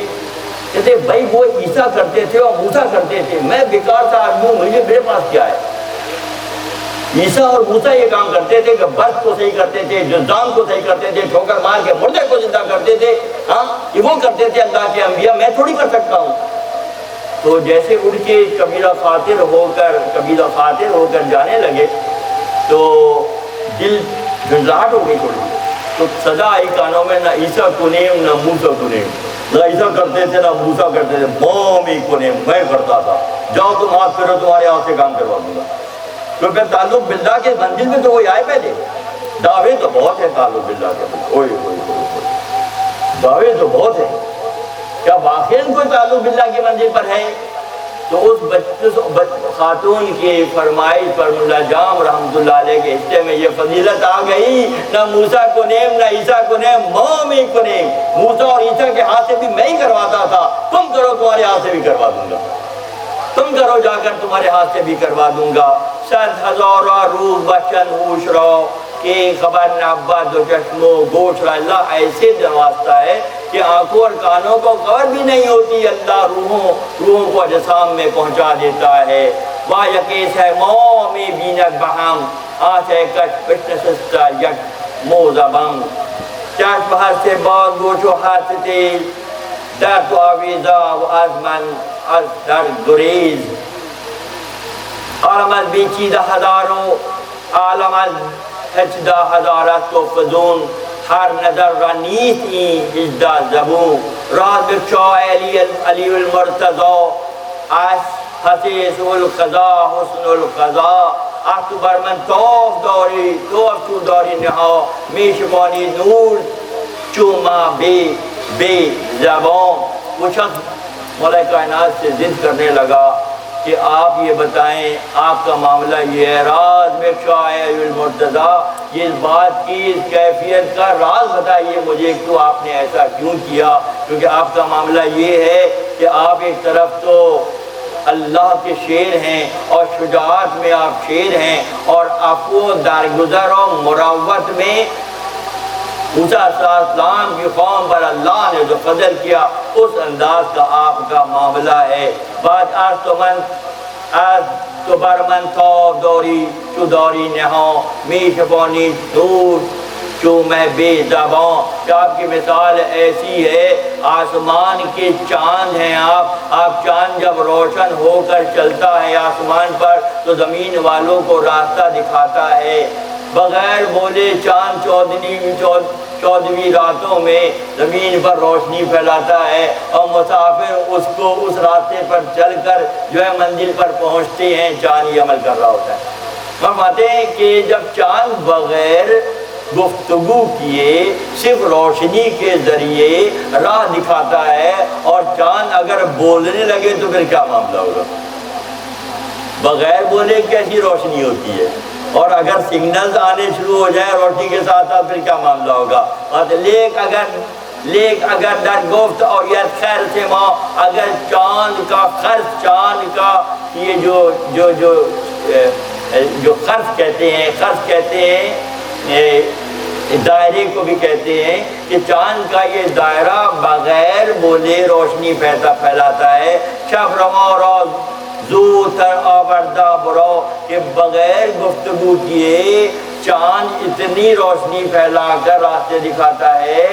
[SPEAKER 2] کہتے بھائی وہ عیسیٰ کرتے تھے اور موسیٰ کرتے تھے، میں بیکار سا آدمی ہوں، مجھے میرے پاس کیا ہے؟ عیسیٰ اور موسیٰ یہ کام کرتے تھے کہ برف کو صحیح کرتے تھے، جزام کو صحیح کرتے تھے، ٹھوکر مار کے مردے کو زندہ کرتے تھے، ہاں یہ وہ کرتے تھے اللہ کے انبیاء، میں تھوڑی کر سکتا ہوں۔ تو جیسے اڑ کے قبیلہ خاطر ہو کر جانے لگے تو دل گھنجلاہٹ ہو گئی تھوڑی، تو صدا آئی کانوں میں، نہ عیسیٰ کنیم نہ موسیٰ کنیم، نہ عیسیٰ کرتے تھے نہ موسیٰ کرتے تھے، مومی کنیم، میں کرتا تھا، جاؤ تم ہاتھ پھرو تمہارے ہاتھ سے کام کروا دوں گا۔ تو پھر تعلق باللہ کے منزل میں تو وہی آئے پہلے، دعوے تو بہت ہیں تعلق باللہ کے، دعوے تو بہت ہیں، کیا واقعاً کوئی تعلق باللہ کی منزل پر ہے؟ تو اس خاتون کی فرمائش پر ملا جام رحمۃ اللہ علیہ کے حصے میں یہ فضیلت آ گئی، نہ موسیٰ کو نیم نہ عیسیٰ کو نیم، مومی کو نیم، موسیٰ اور عیسیٰ کے ہاتھ سے بھی میں ہی کرواتا تھا، تم کرو تمہارے ہاتھ سے بھی کروا دوں گا، تم کرو جا کر تمہارے ہاتھ سے بھی کروا دوں گا۔ 100,000 روز بچن ہوش رو کہ خبر نبا دو چشم و گوش را، اللہ ایسے نوازتا ہے کہ آنکھوں اور کانوں کو خبر بھی نہیں ہوتی، اللہ روحوں کو اجسام میں پہنچا دیتا ہے۔ وا یکیس ہے مومی بینک بہم، آنچ ہے کش پشن سستا یک موزبم، چشم ہر سے باز گوش و ہاتھ تیز، در تو آویزا و از من از در گریز، عالم از بیچیدہ ہزاروں، عالم از ہچدہ ہزارت تو فضون، ہر نظر را نیست این ہجدہ زبون، راز بکشا علی المرتضی، اس حسیس القضا حسن القضا، تو بر من توف داری توف تو داری نها، میشبانی نور چوما بے زبان۔ وہ شخص مولا کائنات سے ضد کرنے لگا کہ آپ یہ بتائیں آپ کا معاملہ یہ ہے، راز میں شاہ المرتضی، یہ اس بات کی اس کیفیت کا راز بتائیے مجھے، تو آپ نے ایسا کیوں کیا؟ کیونکہ آپ کا معاملہ یہ ہے کہ آپ ایک طرف تو اللہ کے شیر ہیں اور شجاعت میں آپ شیر ہیں، اور عفو درگزر اور مروت میں موسیٰ علیہ السلام کی قوم پر اللہ نے جو فضل کیا اس انداز کا آپ کا معاملہ ہے۔ بات از تو بر من تاب داری چو داری نہاں، میشبانی دور چو میں بے زبان، کہ آپ کی مثال ایسی ہے آسمان کے چاند ہیں آپ چاند جب روشن ہو کر چلتا ہے آسمان پر تو زمین والوں کو راستہ دکھاتا ہے، بغیر بولے چاند 14ویں راتوں میں زمین پر روشنی پھیلاتا ہے، اور مسافر اس کو اس راستے پر چل کر جو ہے منزل پر پہنچتے ہیں، چاند یہ عمل کر رہا ہوتا ہے۔ فرماتے ہیں کہ جب چاند بغیر گفتگو کیے صرف روشنی کے ذریعے راہ دکھاتا ہے، اور چاند اگر بولنے لگے تو پھر کیا معاملہ ہوگا؟ بغیر بولے کیسی روشنی ہوتی ہے، اور اگر سگنلز آنے شروع ہو جائے روشنی کے ساتھ ساتھ پھر کیا معاملہ ہوگا؟ لیک اگر در گفت اور یہ خیر سے ماں، اگر چاند کا خرف، چاند کا یہ جو خرف کہتے ہیں دائرے کو بھی کہتے ہیں کہ چاند کا یہ دائرہ بغیر بولے روشنی پھیلاتا ہے، شب رواں روز زو تر آوردہ برو، کہ بغیر گفتگو کیے چاند اتنی روشنی پھیلا کر راستے دکھاتا ہے،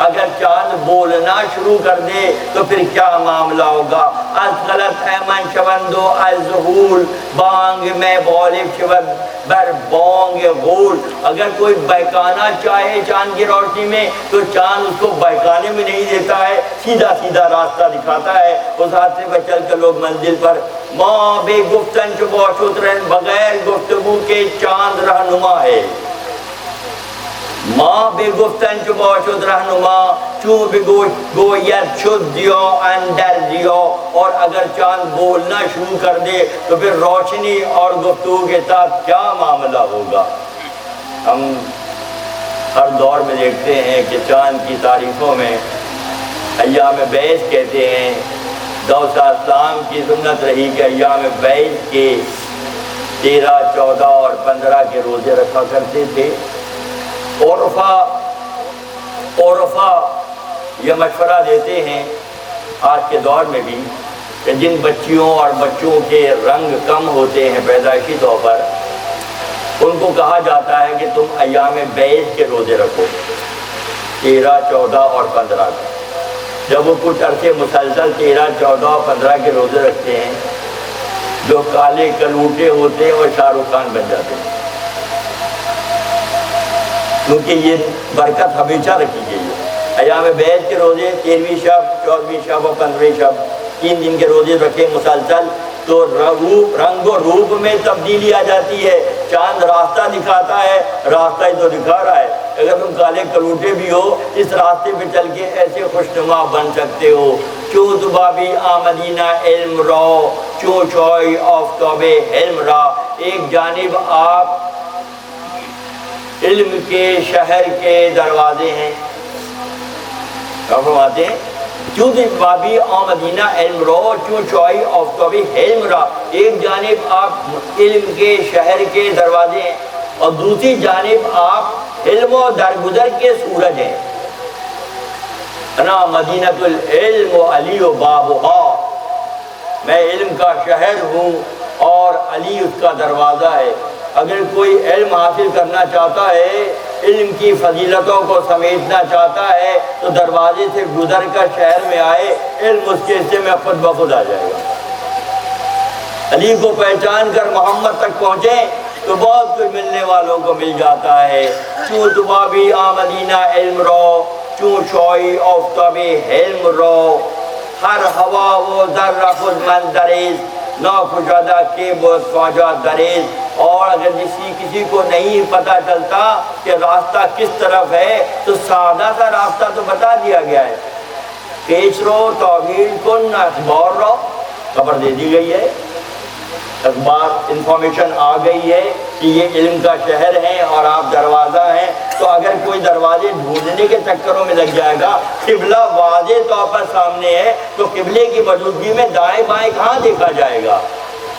[SPEAKER 2] اگر چاند بولنا شروع کر دے تو پھر کیا معاملہ ہوگا؟ از غلط ایمن شوندو از ظہول، بانگ میں غالب شود بر بانگ غول، اگر کوئی بہکانا چاہے چاند کی روشنی میں تو چاند اس کو بہکانے میں نہیں دیتا ہے، سیدھا سیدھا راستہ دکھاتا ہے، اس راستے پر چل کر لوگ منزل پر۔ ماں بے گفتن چبو شترن، بغیر گفتگو کے چاند رہنما ہے، ماں بے گفتن چبو شد رہنما، چون بے گویت شد دیو اندر دیو، اور اگر چاند بولنا شروع کر دے تو پھر روشنی اور گفتگو کے ساتھ کیا معاملہ ہوگا؟ ہم ہر دور میں دیکھتے ہیں کہ چاند کی تعریفوں میں ایام بیس کہتے ہیں، داؤد علیہ السلام کی سنت رہی کہ ایام بیس کے 13، 14 اور 15 کے روزے رکھا کرتے تھے۔ عرفا یہ مشورہ دیتے ہیں آج کے دور میں بھی کہ جن بچیوں اور بچوں کے رنگ کم ہوتے ہیں پیدائشی طور پر، ان کو کہا جاتا ہے کہ تم ایام بیض کے روزے رکھو، 13، 14 اور 15 کا۔ جب وہ کچھ عرصے مسلسل 13، 14 اور 15 کے روزے رکھتے ہیں، جو کالے کلوٹے ہوتے ہیں اور شاہ رخ خان بن جاتے ہیں، کیونکہ یہ برکت ہمیشہ رکھی گئی ہے۔ ایام بیض کے روزے 13ویں شب، 14ویں شب اور 15ویں شب، 3 دن کے روزے رکھے مسلسل تو رنگ و روپ میں تبدیلی آ جاتی ہے۔ چاند راستہ دکھاتا ہے، راستہ ہی تو دکھا رہا ہے۔ اگر تم کالے کلوٹے بھی ہو، اس راستے پہ چل کے ایسے خوشنما بن سکتے ہو۔ چوں دبابی آمدینہ علم رو، چوں چوئی آفتاب علم را، ایک جانب آپ علم کے شہر کے دروازے ہیں، کیا فرماتے ہیں؟ چوں بابی آمدینہ علم رو، چوں چوئی آفتاب علم را، ایک جانب آپ علم کے شہر کے دروازے ہیں اور دوسری جانب آپ علم و درگزر کے سورج ہیں۔ انا مدینۃ العلم و علی و بابھا، میں علم کا شہر ہوں اور علی اس کا دروازہ ہے۔ اگر کوئی علم حاصل کرنا چاہتا ہے، علم کی فضیلتوں کو سمیٹنا چاہتا ہے، تو دروازے سے گزر کر شہر میں آئے، علم اس کے حصے میں خود بخود آ جائے گا۔ علی کو پہچان کر محمد تک پہنچیں تو بہت کچھ ملنے والوں کو مل جاتا ہے۔ چوں دبابی آمدینہ علم رو، چوں شوئی آفتاب علم رو، ہر ہوا و ذرہ خود من دریز، نہ کشادہ کے بہت خواجہ دریز۔ اور اگر کسی کو نہیں پتہ چلتا کہ راستہ کس طرف ہے تو سادہ سا راستہ تو بتا دیا گیا ہے، پیش رو توحید کن اخبار رو، خبر دے دی گئی ہے، اخبار انفارمیشن آ گئی ہے کہ یہ علم کا شہر ہے اور آپ دروازہ ہیں۔ تو اگر کوئی دروازے ڈھونڈنے کے چکروں میں لگ جائے گا، قبلہ واضح طور پر سامنے ہے، تو قبلے کی موجودگی میں دائیں بائیں کہاں دیکھا جائے گا؟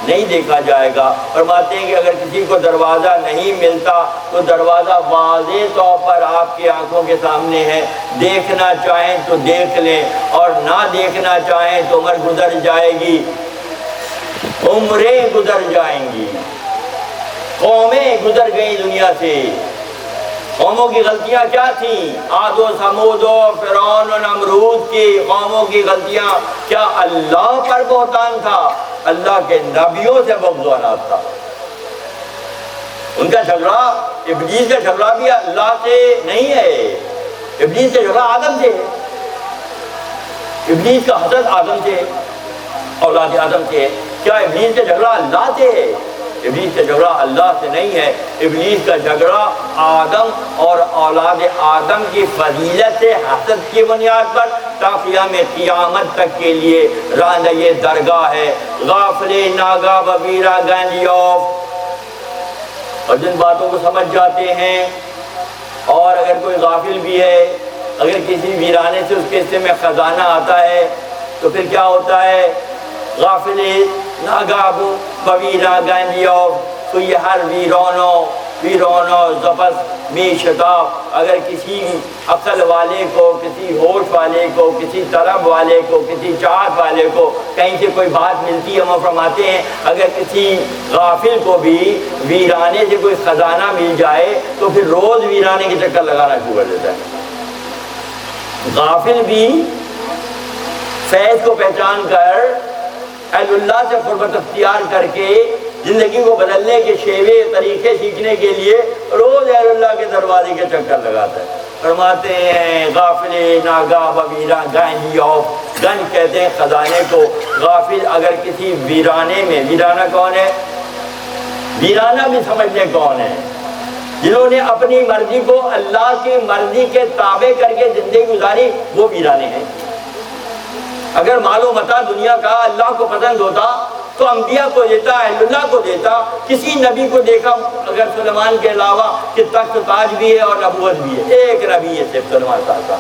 [SPEAKER 2] نہیں دیکھا جائے گا۔ فرماتے ہیں کہ اگر کسی کو دروازہ نہیں ملتا تو دروازہ واضح طور پر آپ کی آنکھوں کے سامنے ہے، دیکھنا چاہیں تو دیکھ لیں اور نہ دیکھنا چاہیں تو عمر گزر جائے گی، عمریں گزر جائیں گی، قومیں گزر گئی دنیا سے۔ قوموں کی غلطیاں کیا تھیں؟ عاد و ثمود و فرعون و نمرود کی قوموں کی غلطیاں کیا؟ اللہ پر بہتان تھا، اللہ کے نبیوں سے بغض و عناد تھا۔ ان کا جھگڑا، ابلیس کا جھگڑا بھی اللہ سے نہیں ہے، ابلیس کا جھگڑا آدم سے ہے، ابلیس کا حسد آدم سے، اولاد آدم سے۔ کیا ابلیس کا جھگڑا اللہ سے ہے؟ ابلیس کا جھگڑا اللہ سے نہیں ہے، ابلیس کا جھگڑا آدم اور اولاد آدم کی فضیلت حسد کی بنیاد پر تا قیام قیامت تک کے لیے راندہ یہ درگاہ ہے۔ غافل ناگا ببیرا گنجیوف، اور جن باتوں کو سمجھ جاتے ہیں، اور اگر کوئی غافل بھی ہے، اگر کسی ویرانے سے اس کے حصے میں خزانہ آتا ہے تو پھر کیا ہوتا ہے؟ غافل ناگاب بویرا گنجیوف، تو یہ ہر ویرونو زبس می شتاب، اگر کسی عقل والے کو، کسی ہوش والے کو، کسی طلب والے کو، کسی چاہت والے کو کہیں سے کوئی بات ملتی ہے، ہم فرماتے ہیں اگر کسی غافل کو بھی ویرانے سے کوئی خزانہ مل جائے تو پھر روز ویرانے کے چکر لگانا شروع کر دیتا ہے۔ غافل بھی فیض کو پہچان کر، اہل اللہ سے قربت اختیار کر کے زندگی کو بدلنے کے شیوے طریقے سیکھنے کے لیے روز اہل اللہ کے دروازے کے چکر لگاتا ہے۔ فرماتے ہیں غافل ناگاہ بویرا گنجیوف، گنج کہتے ہیں خزانے کو۔ غافل اگر کسی ویرانے میں، ویرانہ کون ہے؟ ویرانہ بھی سمجھنے کون ہے؟ جنہوں نے اپنی مرضی کو اللہ کی مرضی کے تابع کر کے زندگی گزاری، وہ ویرانے ہیں۔ اگر مال و متاع دنیا کا اللہ کو پسند ہوتا تو انبیاء کو دیتا، اہل اللہ کو دیتا۔ کسی نبی کو دیکھا اگر سلیمان کے علاوہ کہ تخت تاج بھی ہے اور نبوت بھی ہے، ایک نبی ہے صرف سلیمان کا،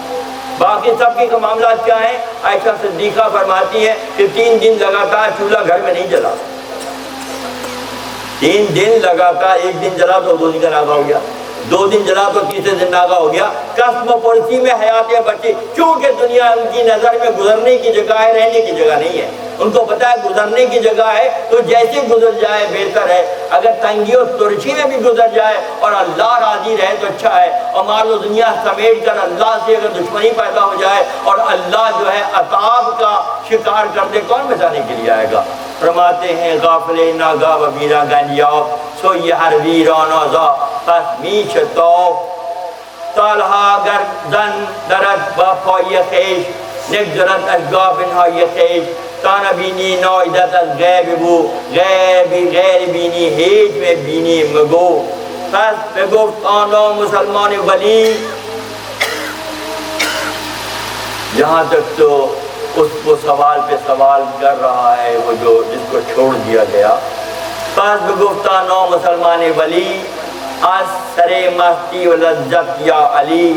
[SPEAKER 2] باقی سب کے معاملات کیا ہیں؟ عائشہ صدیقہ فرماتی ہے کہ 3 دن لگاتار چولہا گھر میں نہیں جلا، 3 دن لگاتار، 1 دن جلا تو 2 دن کا ناغہ ہو گیا، 2 دن جلا تو 3 دن ناغہ ہو گیا۔ قسم پرسی میں حیاتیں بچی، چونکہ دنیا ان کی نظر میں گزرنے کی جگہ ہے، رہنے کی جگہ نہیں ہے۔ ان کو پتہ ہے گزرنے کی جگہ ہے تو جیسے گزر جائے بہتر ہے، اگر تنگی اور ترچھی میں بھی گزر جائے اور اللہ راضی رہے تو اچھا ہے، اور مال و دنیا سمیٹ کر اللہ سے اگر دشمنی پیدا ہو جائے اور اللہ جو ہے عذاب کا شکار کر دے، کون بچانے کے لیے آئے گا؟ فرماتے ہیں غافل ناگا و بیرا گنیا سو یہ ہر ویران آزا پس میش تو سالها گردن درد با پای خیش نگذرد از گاب انهای خیش تا نبینی نایدت از غیب بو غیبی غیر بینی هیچ میں بینی مگو پس بگفت آنا مسلمان ولی یہاں تک تو اس کو سوال پہ سوال کر رہا ہے وہ جو جس کو چھوڑ دیا گیا. پس بگفت آنا مسلمان ولی از سر مستی و لذت یا علی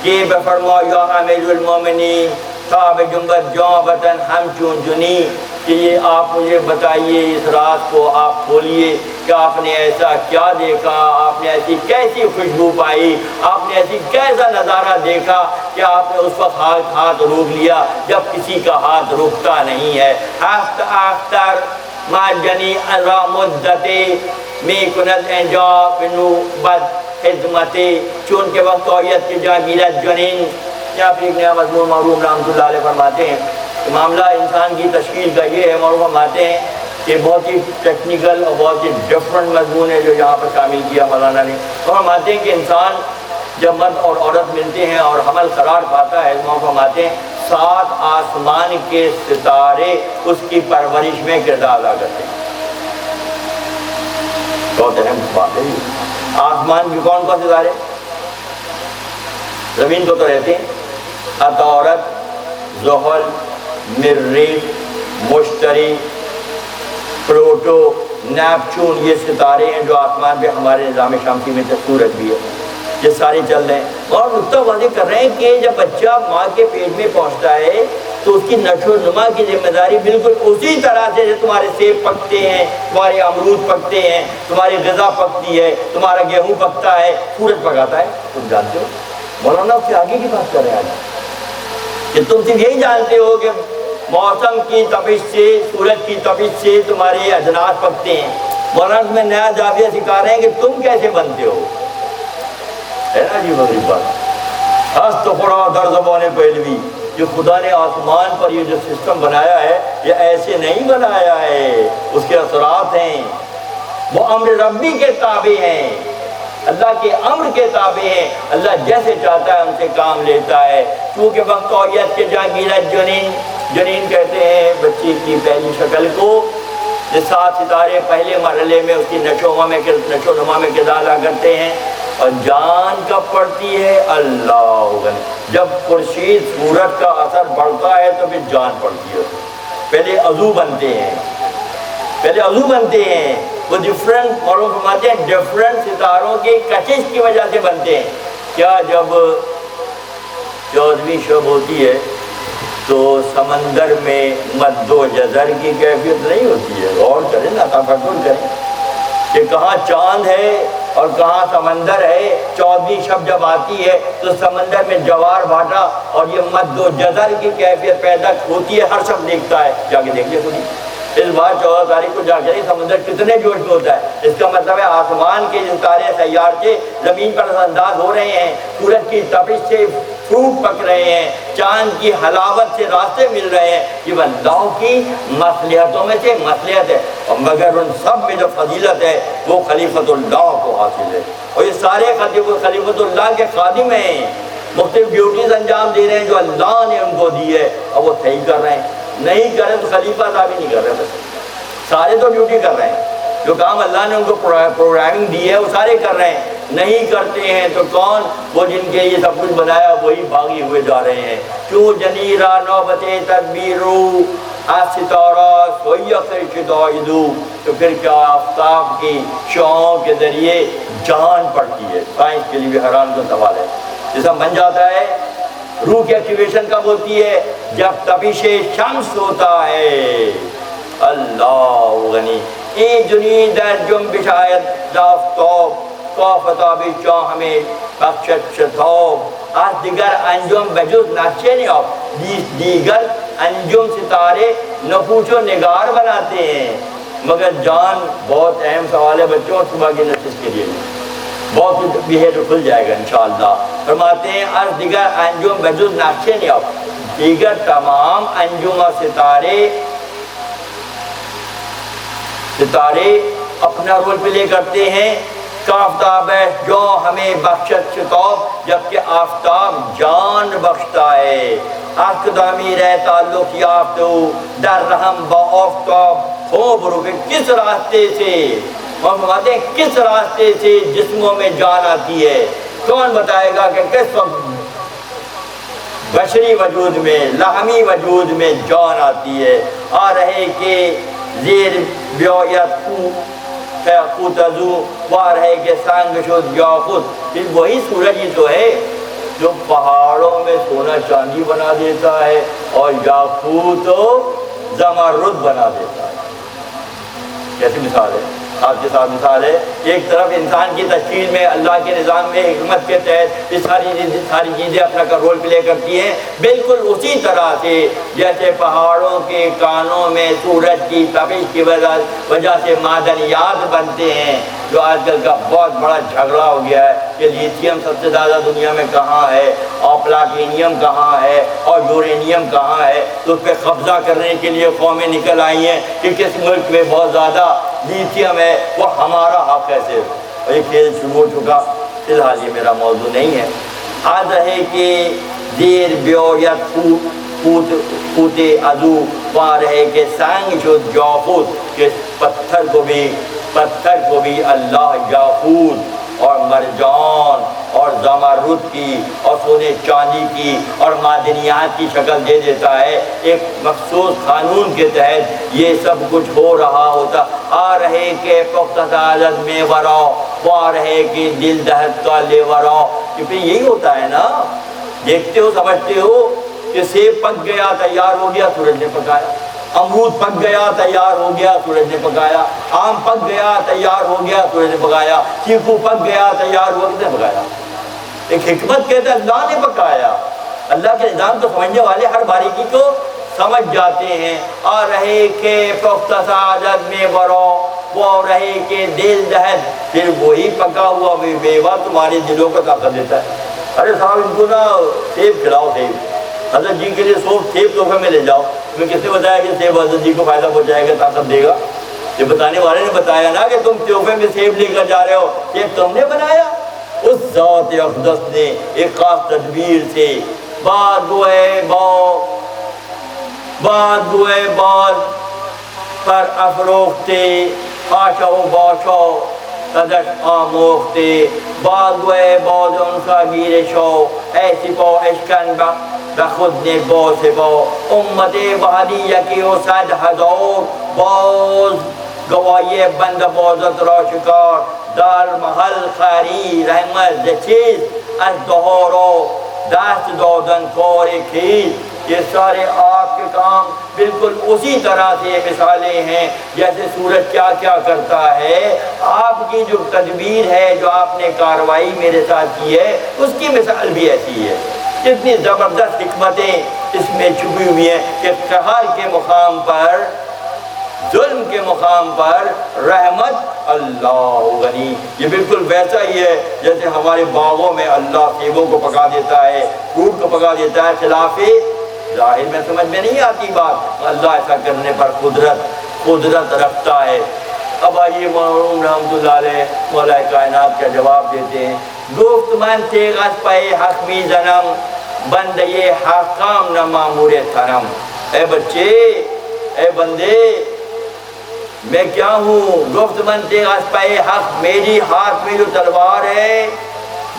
[SPEAKER 2] کہ بفرما یا امیر المومنین صاحب جنبت جان وطن ہم چون جنی کہ یہ آپ مجھے بتائیے اس رات کو آپ کھولیے کہ آپ نے ایسا کیا دیکھا، آپ نے ایسی کیسی خوشبو پائی، آپ نے ایسی کیسا نظارہ دیکھا کہ آپ نے اس وقت ہاتھ روک لیا جب کسی کا ہاتھ روکتا نہیں ہے. ہفت آفتر ما جنی ازا مدتی می کند انجا بنو بد خدمتی چون کے وقت تویت کی جاگیرت جنین. یہاں پر ایک نیا مضمون معروف رحمۃ اللہ علیہ فرماتے ہیں کہ معاملہ انسان کی تشکیل کا یہ ہے. معروف فرماتے ہیں کہ بہت ہی ٹیکنیکل اور بہت ہی ڈفرنٹ مضمون ہے جو یہاں پر شامل کیا مولانا نے. فرماتے ہیں کہ انسان جب مرد اور عورت ملتے ہیں اور حمل قرار پاتا ہے، فرماتے ہیں 7 آسمان کے ستارے اس کی پرورش میں کردار ادا کرتے ہیں. بہت اہم بات ہے. آسمان کے کون کون ستارے؟ زمین کو تو رہتے ہیں عطارد، زحل، مریخ، مشتری، پلوٹو، نیپچون، یہ ستارے ہیں جو آسمان پہ ہمارے نظام شمسی میں سورج بھی ہے، یہ سارے چل رہے ہیں. اور نقطہ واضح کر رہے ہیں کہ جب بچہ ماں کے پیٹ میں پہنچتا ہے تو اس کی نشو و نما کی ذمہ داری بالکل اسی طرح سے جیسے تمہارے سیب پکتے ہیں، تمہارے امرود پکتے ہیں، تمہاری غذا پکتی ہے، تمہارا گیہوں پکتا ہے، سورج پکاتا ہے. تم جانتے ہو مولانا اس سے آگے کی بات کر رہے ہیں آج کہ تم صرف یہی جانتے ہو کہ موسم کی تپش سے، سورج کی تپش سے تمہارے اجناس پکتے ہیں. مولانا میں نیا جاویہ سکھا رہے ہیں کہ تم کیسے بنتے ہو. ہے نا جی غریب بات. ہست پڑا در زبان پہلوی، جو خدا نے آسمان پر یہ جو سسٹم بنایا ہے یہ ایسے نہیں بنایا ہے، اس کے اثرات ہیں، وہ امر ربی کے تابع ہیں، اللہ کے امر کے تابع ہیں. اللہ جیسے چاہتا ہے ان سے کام لیتا ہے. کیونکہ وقتویت کے جاگیرت جنین، جنین کہتے ہیں بچے کی پہلی شکل کو. یہ 7 ستارے پہلے مرحلے میں اس کی نشو و نما میں کردار ادا کرتے ہیں. اور جان کب پڑتی ہے؟ اللہ جب خورشید سورج کا اثر بڑھتا ہے تو پھر جان پڑتی ہے. پہلے عضو بنتے ہیں، وہ ڈفرنٹ معلوم فرماتے ہیں ڈفرنٹ ستاروں کے کشش کی وجہ سے بنتے ہیں. کیا جب 14ویں شب ہوتی ہے تو سمندر میں مد و جزر کی کیفیت نہیں ہوتی ہے؟ غور کریں نا، تفکر کریں کہ کہاں چاند ہے اور کہاں سمندر ہے. 14ویں شب جب آتی ہے تو سمندر میں جوار بھاٹا اور یہ مد و جزر کی کیفیت پیدا ہوتی ہے. ہر شخص دیکھتا ہے، جا کے دیکھ لے خود ہی. اس بار 14 تاریخ کو جا کے سمندر کتنے جوش میں ہوتا ہے. اس کا مطلب ہے آسمان کے ستارے سیارے زمین پر اثر انداز ہو رہے ہیں، سورج کی تپش سے فروٹ پک رہے ہیں، چاند کی حلاوت سے راستے مل رہے ہیں. یہ اللہ کی مصلحتوں میں سے مصلحت ہے. اور مگر ان سب میں جو فضیلت ہے وہ خلیفۃ اللہ کو حاصل ہے. اور یہ سارے خلیفۃ اللہ کے خادم ہیں، مختلف ڈیوٹیز انجام دے رہے ہیں جو اللہ نے ان کو دی ہے اور وہ صحیح کر رہے ہیں. نہیں کریں تو خلیفہ صاحب ہی نہیں کر رہے، بس سارے تو ڈیوٹی کر رہے ہیں. جو کام اللہ نے ان کو پروگرامنگ دی ہے وہ سارے کر رہے ہیں. نہیں کرتے ہیں تو کون؟ وہ جن کے یہ سب کچھ بنایا وہی بھاگی ہوئے جا رہے ہیں. کیوں جنیرا نوبت تدبیرو ستارہ سویت شدائدو. تو پھر کیا آفتاب کی شعاؤں کے ذریعے جان پڑتی ہے. سائنس کے لیے بھی حیران کن سوال ہے. جیسا بن جاتا ہے روح کی ایکٹیویشن کب ہوتی ہے؟ جب تپش شمس ہوتا ہے. اللہ غنی ای جنی در جنبش آید دافتاب فتابی چاں ہمیں بخشت شتاب از دیگر انجم بجز نقشے نہیں آپ دیگر انجم ستارے نپوچ و نگار بناتے ہیں مگر جان بہت اہم سوال ہے بچوں صبح کی نشست کے لیے بہت کچھ بھی ہے تو کھل جائے گا انشاءاللہ فرماتے ہیں از دیگر انجم بجز نقشے نہیں آپ دیگر تمام انجم و ستارے اپنا رول پلے کرتے ہیں کافتاب ہے جو ہمیں بخشت شتاب جبکہ آفتاب جان بخشتا ہے اقدامی رہ تعلق یافتو در رحم با آفتاب خوب رو کہ کس راستے سے فرماتے ہیں کس راستے سے جسموں میں جان آتی ہے کون بتائے گا کہ کس وقت بشری وجود میں لحمی وجود میں جان آتی ہے آ رہے کہ زیر بیایت خود ازو وار ہے کہ سنگ شد یا خود پھر وہی سورج ہی تو ہے جو پہاڑوں میں سونا چاندی بنا دیتا ہے اور یاقوت و زمرد بنا دیتا ہے کیسی مثال ہے آپ کے ساتھ مثال ہے ایک طرف انسان کی تشکیل میں اللہ کے نظام میں حکمت کے تحت یہ ساری چیزیں اپنا رول پلے کرتی ہیں بالکل اسی طرح سے جیسے پہاڑوں کے کانوں میں سورج کی تپش کی وجہ سے معدنیات بنتے ہیں جو آج کل کا بہت بڑا جھگڑا ہو گیا ہے کہ لیتھیم سب سے زیادہ دنیا میں کہاں ہے اور پلاٹینیم کہاں ہے اور یورینیم کہاں ہے تو اس پہ قبضہ کرنے کے لیے قومیں نکل آئی ہیں کہ کس ملک میں بہت زیادہ لیتھیم ہے وہ ہمارا حق ہے صرف اور یہ کھیل شروع ہو چکا فی الحال یہ میرا موضوع نہیں ہے آج رہے کہ دیر بیویت پوت ادو وہاں رہے کہ سنگ شد یاقوت کہ پتھر کو بھی اللہ یاقوت اور مرجان اور زمرد کی اور سونے چاندی کی اور معدنیات کی شکل دے دیتا ہے ایک مخصوص قانون کے تحت یہ سب کچھ ہو رہا ہوتا آ رہے کہ پختہ عادت میں ورا وہ آ رہے کہ دل دہت کا لے ورا کیونکہ یہی ہوتا ہے نا دیکھتے ہو سمجھتے ہو کہ سیب پک گیا تیار ہو گیا سورج نے پکایا امرود پک گیا تیار ہو گیا سورج نے پکایا آم پک گیا تیار ہو گیا سورج نے پکایا چیکو پک گیا تیار ہوا کس نے پکایا ایک حکمت کہتا ہے اللہ نے پکایا اللہ کے نظام کو سمجھنے والے ہر باریکی کو سمجھ جاتے ہیں اور رہے کہ پختہ سعادت میں برو وہ رہے کہ دل دہد پھر وہی پکا ہوا میوہ تمہارے دلوں کو طاقت دیتا ہے ارے صاحب ان کو نا سیب کھلاؤ سیب حضرت جی کے لیے سیب تحفے میں لے جاؤ تمہیں کس نے بتایا کہ سیب حضرت جی کو فائدہ پہنچائے گا طاقت دے گا یہ بتانے والے نے بتایا نا کہ تم تحفے میں سیب لے کر جا رہے ہو سیب تم نے بنایا اس ذات اقدس نے ایک خاص تدبیر سے بعد پر افروختے آشا و باشا تدش آموختے بعد ان کا گیر شو ایسی پا اشکن بخود نے باز با امت وحدی یکی و صد ہزار باز گواہی بند بازت را شکار در محل خیری رحمت چیز از دهارا دست دادن کار کیز یہ سارے آپ کے کام بالکل اسی طرح سے مثالیں ہیں جیسے سورج کیا کیا کرتا ہے آپ کی جو تدبیر ہے جو آپ نے کاروائی میرے ساتھ کی ہے اس کی مثال بھی ایسی ہے اتنی زبردست حکمتیں اس میں چھپی ہوئی ہیں کہ قہر کے مقام پر ظلم کے مقام پر رحمت اللہ غنی یہ بالکل ویسا ہی ہے جیسے ہمارے باغوں میں اللہ سیبوں کو پکا دیتا ہے فروٹ کو پکا دیتا ہے خلاف ظاہر میں سمجھ میں نہیں آتی بات اللہ ایسا کرنے پر قدرت رکھتا ہے اب آئیے معلوم رحمت اللہ علیہ مولا کائنات کا جواب دیتے ہیں گفت من تیغت پہ حق می زنم بندے حقام نہ معمور تھرم اے بچے اے بندے میں کیا ہوں گفت من تیغت پہ حق میری ہاتھ میں جو تلوار ہے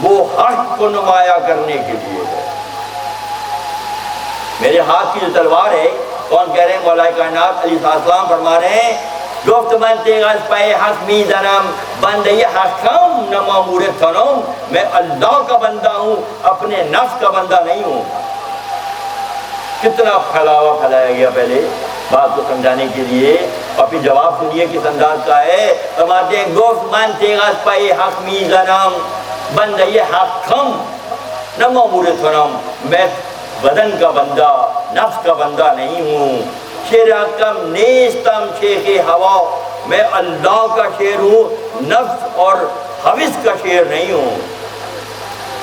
[SPEAKER 2] وہ حق کو نمایاں کرنے کے لیے ہے میرے ہاتھ کی جو تلوار ہے کون کہہ رہے ہیں مولا کائنات علیہ السلام فرما رہے ہیں گفت من تیغت پہ حق می زنم بندے حقام نہ معمور تھرم میں اللہ کا بندہ ہوں اپنے نفس کا بندہ نہیں ہوں کتنا پھیلاوا پھیلایا گیا پہلے بات کو سمجھانے کے لیے اور پھر جواب سنیے کس انداز کا ہے، فرماتے ہیں گفت من تیغت پای حق میزنم بندہ یہ حق کم نہ معمور تھنم، میں بدن کا بندہ نفس کا بندہ نہیں ہوں، شیر حکم نیستم شیخ ہوا، میں اللہ کا شیر ہوں، نفس اور حوث کا شیر نہیں ہوں،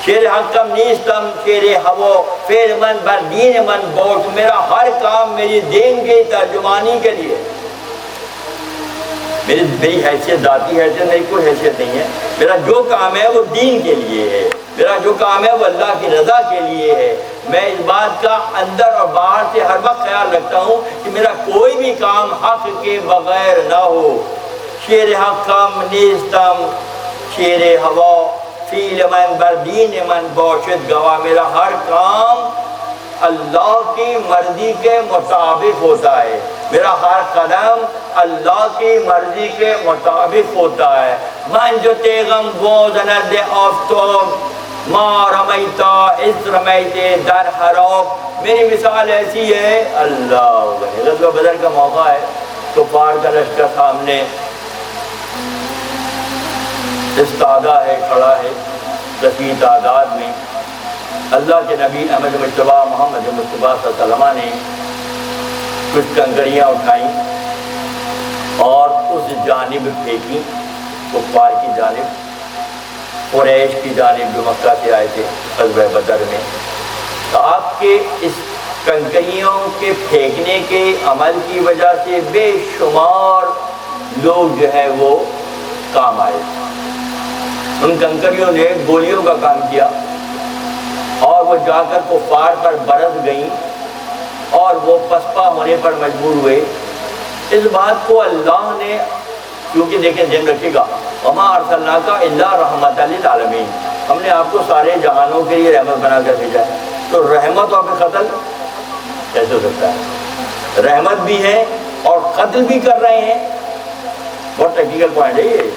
[SPEAKER 2] شیر حکم نیستم شیر ہوا فعل من بر دین من بوٹ، میرا ہر کام میری دین کی ترجمانی کے لیے، میری حیثیت ذاتی حیثیت نہیں، کوئی حیثیت نہیں ہے، میرا جو کام ہے وہ دین کے لیے ہے، میرا جو کام ہے وہ اللہ کی رضا کے لیے ہے، میں اس بات کا اندر اور باہر سے ہر وقت خیال رکھتا ہوں کہ میرا کوئی بھی کام حق کے بغیر نہ ہو، شیر حکم نیستم شیر ہوا فیل من بر دین من باشد گواہ، میرا ہر کام اللہ کی مرضی کے مطابق ہوتا ہے، میرا ہر قدم اللہ کی مرضی کے مطابق ہوتا ہے، من جو تیغم بوزند آفتاب ما رمیتا اس رمیتے در حراب، میری مثال ایسی ہے، اللہ غزوہ بدر کا موقع ہے، تو پار کا لشکر سامنے استادہ ہے، کھڑا ہے کثیر تعداد میں، اللہ کے نبی احمد مصطفیٰ محمد مصطفیٰ صلی اللہ علیہ وسلم نے کچھ کنکریاں اٹھائیں اور اس جانب پھینکی، کفار کی جانب، قریش کی جانب جو مکہ سے آئے تھے غزوہ بدر میں، تو آپ کے اس کنکریوں کے پھینکنے کے عمل کی وجہ سے بے شمار لوگ جو ہے وہ کام آئے، ان کنکریوں نے گولیوں کا کام کیا اور وہ جا کر کفار پر برس گئیں اور وہ پسپا ہونے پر مجبور ہوئے۔ اس بات کو اللہ نے، کیونکہ دیکھیں ذہن رکھیے گا، وما ارسلناک الا رحمۃ للعالمین، ہم نے آپ کو سارے جہانوں کے لیے رحمت بنا کر بھیجا ہے، تو رحمت اور قتل کیسے ہو سکتا ہے؟ رحمت بھی ہے اور قتل بھی کر رہے ہیں، بہت ٹیکنیکل پوائنٹ ہے یہ۔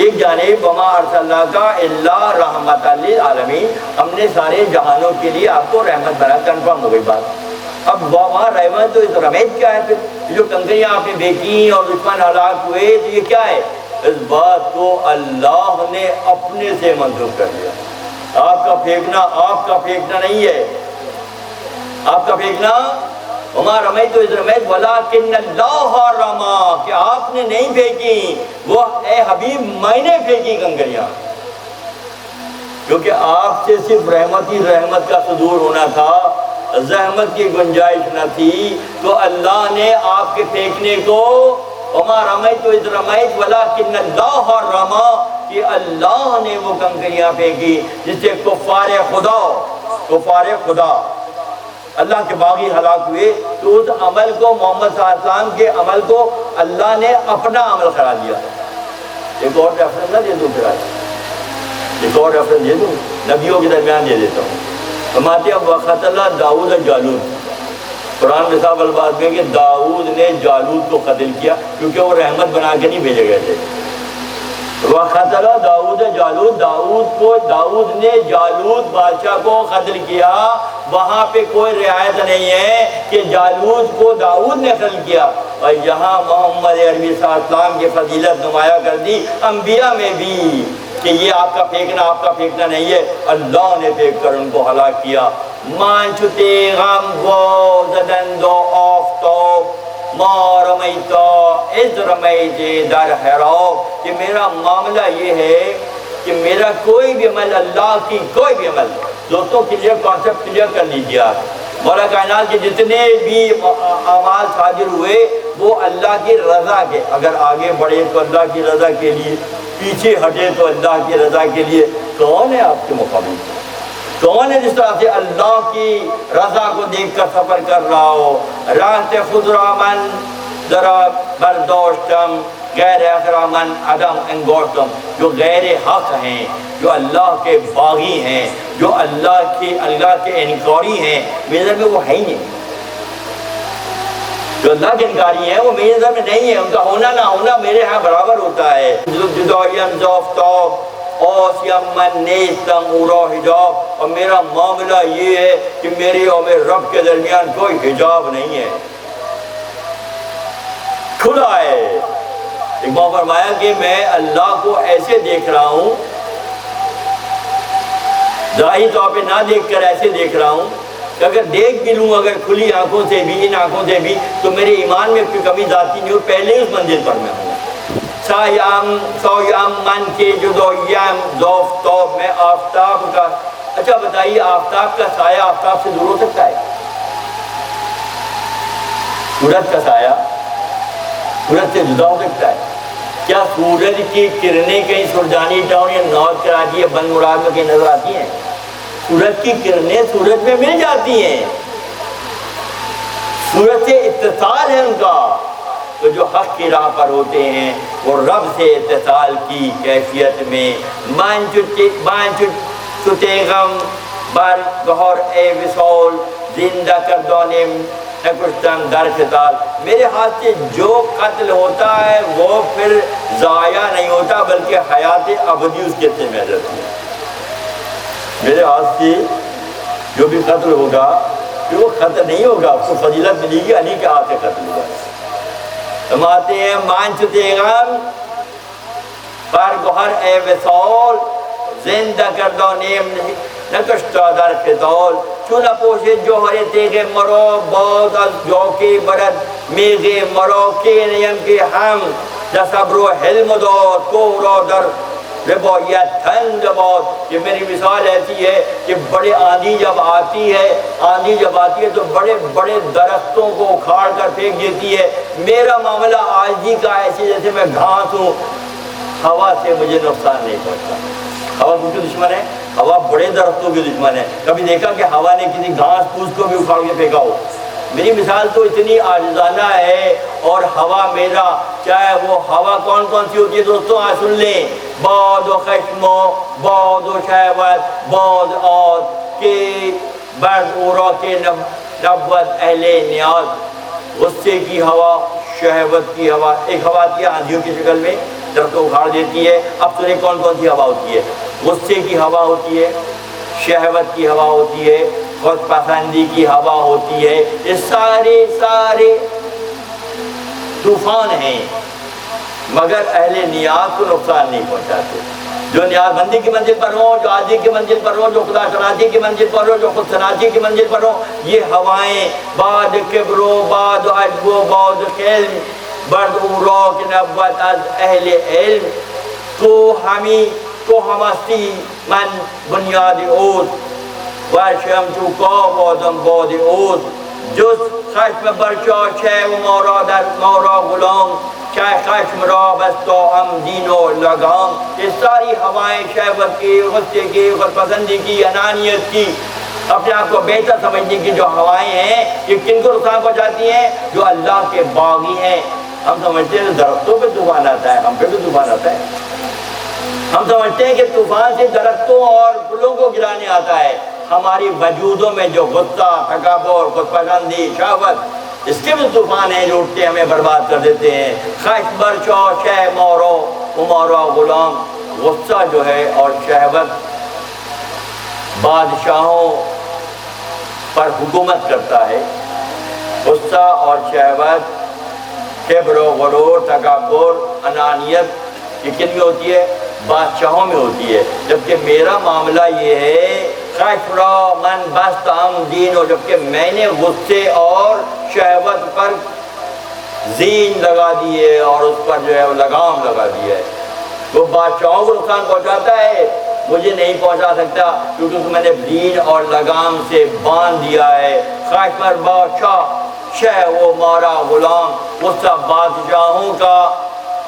[SPEAKER 2] ایک جانب وما ارسلناک الا رحمۃ للعالمین، ہم نے سارے جہانوں کے لیے آپ کو رحمت بنا، کنفرم ہو گئی بات۔ اب وہاں رحمت تو اس رحمت کیا ہے؟ پھر جو کنکریاں آپ نے دیکھی اور دشمن ہلاک ہوئے، تو یہ کیا ہے؟ اس بات کو اللہ نے اپنے سے منسوخ کر دیا۔ آپ کا پھینکنا نہیں ہے، آپ کا پھینکنا وما رمیت اذ رمیت ولکن اللہ رما، کہ آپ نے نہیں پھینکی، وہ اے حبیب میں نے پھینکی کنکریاں، کیونکہ آپ سے صرف رحمت ہی رحمت کا صدور ہونا تھا، زحمت کی گنجائش نہ تھی، تو اللہ نے آپ کے پھینکنے کو وما رمیت اذ رمیت ولکن اللہ رما، کہ اللہ نے وہ کنکریاں پھینکی جس سے کفار خدا اللہ کے باغی ہلاک ہوئے، تو اس عمل کو محمد صلی اللہ علیہ وسلم کے عمل کو اللہ نے اپنا عمل قرار دیا۔ ایک اور ریفرنس نہ دے دوں، ایک اور ریفرنس دے دوں، نبیوں کے درمیان دے دیتا ہوں۔ فرماتے ہیں وقت اللہ داؤد جالوت، قرآن میں صاحب الباز میں کہ داؤد نے جالوت کو قتل کیا، کیونکہ وہ رحمت بنا کے نہیں بھیجے گئے تھے۔ وقتل داؤد جالوت، داؤد نے جالوت بادشاہ کو قتل کیا، وہاں پہ کوئی رعایت نہیں ہے کہ جالوت کو داؤد نے قتل کیا، اور یہاں محمد عربی صلی اللہ علیہ وسلم کی فضیلت نمایاں کر دی انبیاء میں بھی، کہ یہ آپ کا پھینکنا نہیں ہے، اللہ نے پھینک کر ان کو ہلاک کیا۔ مان چھتے غم و زدن دو آفتاب ما رمیتا اذ رمیت در حراب، کہ میرا معاملہ یہ ہے کہ میرا کوئی بھی عمل، اللہ کی کوئی بھی عمل، دوستوں کلیئر کانسیپٹ کلیئر کر لیجیے آپ، مولا کائنات کے جتنے بھی اعمال صادر ہوئے وہ اللہ کی رضا کے، اگر آگے بڑھے تو اللہ کی رضا کے لیے، پیچھے ہٹے تو اللہ کی رضا کے لیے۔ کون ہے آپ کے مقابل؟ کون ہے جس طرح سے اللہ کی رضا کو دیکھ کر سفر کر رہا ہو؟ راست خضرامن ذرا برداشتم غیر اخرامن عدم انگوشتم، جو غیر حق ہیں، جو اللہ کے باغی ہیں، جو اللہ کے انکاری ہیں، میرے نظر میں وہ ہے ہی نہیں۔ جو اللہ کے انکاری ہیں وہ میرے نظر میں نہیں ہے، ان کا ہونا نہ ہونا میرے ہاں برابر ہوتا ہے۔ اور میرا معاملہ یہ ہے کہ میرے اور میرے رب کے درمیان کوئی حجاب نہیں ہے، کھلا ہے۔ ایک بار فرمایا کہ میں اللہ کو ایسے دیکھ رہا ہوں، ظاہری طور پہ نہ دیکھ کر ایسے دیکھ رہا ہوں کہ اگر دیکھ بھی لوں اگر کھلی آنکھوں سے بھی، ان آنکھوں سے بھی، تو میرے ایمان میں کوئی کمی ذاتی نہیں ہو، پہلے ہی اس منزل پر میں ہوں۔ سایام من کے جدویم زوفتاب، میں آفتاب کا، اچھا بتائیے آفتاب کا سایہ آفتاب سے دور ہو سکتا ہے؟ سورج کا سایہ سورج سے جدا ہو سکتا ہے؟ کیا سورج کی کرنیں کہیں سرجانی ٹاؤن یا نارتھ کراچی یا بند مراد میں کہیں نظر آتی ہیں؟ سورج کی کرنیں سورج میں مل جاتی ہیں، سورج سے اتصال ہے ان کا۔ تو جو حق کی راہ پر ہوتے ہیں وہ رب سے اتصال کی کیفیت میں مان چتے غم بر گہر اے وصول زندہ کردونیم نکشتم در قتال، میرے ہاتھ سے جو قتل ہوتا ہے وہ پھر ضائع نہیں ہوتا بلکہ حیات ابدی اس کے میں رہتی ہے۔ میرے ہاتھ سے جو بھی قتل ہوگا پھر وہ قتل نہیں ہوگا، اس کو فضیلت ملے گی علی کے ہاتھ سے قتل ہوگا۔ فرماتے ہیں مان چتے غم پر گہر اے وصول زندہ کردو نیم نکشتا در قتال، چون پوشید جوہر تیغ مرو بود از جوکی برد میغ مرو که نیم که هم صبر و حلم داد کو را در ربایت تنگ باد۔ یہ میری مثال ایسی ہے کہ بڑے آندھی جب آتی ہے تو بڑے بڑے درختوں کو اکھاڑ کر پھینک دیتی ہے۔ میرا معاملہ آجزی کا ایسے جیسے میں گھاس ہوں، ہوا سے مجھے نقصان نہیں پہنچتا۔ ہوا کیوں دشمن ہے؟ ہوا بڑے درختوں کی دشمن ہے۔ کبھی دیکھا کہ ہوا نے کسی گھاس پھوس کو بھی اکھاڑ کے پھینکا ہو؟ میری مثال تو اتنی عاجزانہ ہے، اور ہوا میرا، چاہے وہ ہوا کون کون سی ہوتی ہے دوستوں آج سن لیں، باد و خشم و باد و شہوت باد آد کے برد اورا کے نبوت اہل نیاز، غصے کی ہوا، شہوت کی ہوا، ایک ہوا آتی ہے آندھیوں کی شکل میں درختوں اکھاڑ دیتی ہے۔ اب سنیں کون کون سی ہوا ہوتی ہے؟ غصے کی ہوا ہوتی ہے، شہوت کی ہوا ہوتی ہے، خود پسندی کی ہوا ہوتی ہے۔ یہ سارے طوفان ہیں، مگر اہل نیاز کو نقصان نہیں پہنچاتے۔ جو نیاز بندی کی منزل پر ہوں، جو عاجزی کی منزل پر ہوں، جو خدا شناسی کی منزل پر ہوں، جو خود شناسی کی منزل پر ہوں، یہ ہوائیں باد کبر و باد عجب و باد خلم برد اوراق نبوت از اہل علم، تو ہمستی من بنیاد اوز ورشم تو کاب آدم باد اوز، جز خشم برچا چه و مارا غلام چه خشم را بستا ہم دین و لگام۔ یہ ساری ہوائیں شہوت کی، غصے کی، خود پسندی کی، انانیت کی، اپنے آپ کو بہتر سمجھنے کی جو ہوائیں ہیں، یہ کن کو نقصان پہنچاتی ہیں؟ جو اللہ کے باغی ہیں۔ ہم سمجھتے ہیں درختوں پہ طوفان آتا ہے، ہم پہ بھی طوفان آتا ہے۔ ہم سمجھتے ہیں کہ طوفان سے درختوں اور پھولوں کو گرانے آتا ہے، ہماری وجودوں میں جو غصہ، تکبر، خود پسندی، شہوت، اس کے بھی طوفان ہیں جو اٹھتے ہمیں برباد کر دیتے ہیں۔ خشم برچا شہ مارا غلام، غصہ جو ہے اور شہوت بادشاہوں پر حکومت کرتا ہے۔ غصہ اور شہوت، کبر و غرور، تکبر، انانیت، یہ کن میں ہوتی ہے؟ بادشاہوں میں ہوتی ہے۔ جبکہ میرا معاملہ یہ ہے خشم من بست ہم دین، اور جبکہ میں نے غصے اور شہوت پر زین لگا دی ہے اور اس پر جو ہے لگام لگا دی ہے۔ وہ بادشاہوں کو نقصان پہنچاتا ہے، مجھے نہیں پہنچا سکتا، کیونکہ اس میں نے دین اور لگام سے باندھ دیا ہے۔ خشم پر بادشاہ شہ وہ مارا غلام، غصہ بادشاہوں کا،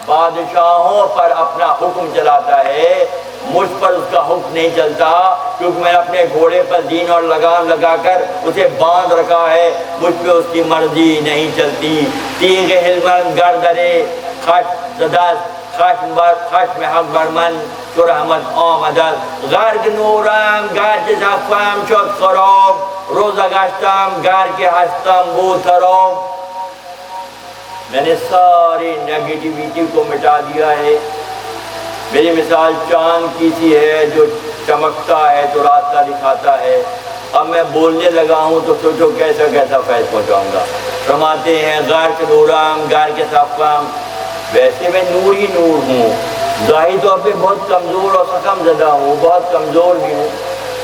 [SPEAKER 2] بادشاہوں پر اپنا حکم چلاتا ہے، مجھ پر اس کا حکم نہیں چلتا، کیونکہ میں اپنے گھوڑے پر دین اور لگام لگا کر اسے باندھ رکھا ہے، مجھ پہ اس کی مرضی نہیں چلتی۔ تیغ حلمن گردرے خشم حق برمن چو رحمت آمدد، غرق نورم گرچه سقفم شد خراب، روزه گشتم گر که هستم بود خراب۔ میں نے ساری نیگیٹیویٹی کو مٹا دیا ہے۔ میری مثال چاند کی سی ہے جو چمکتا ہے تو راستہ دکھاتا ہے۔ اب میں بولنے لگا ہوں تو سوچو کیسا کیسا فیض پہنچاؤں گا۔ فرماتے ہیں غار کے نورام غار کے صفام، ویسے میں نور ہی نور ہوں، ظاہری طور پہ بہت کمزور اور سخم زدہ ہوں، بہت کمزور بھی ہوں،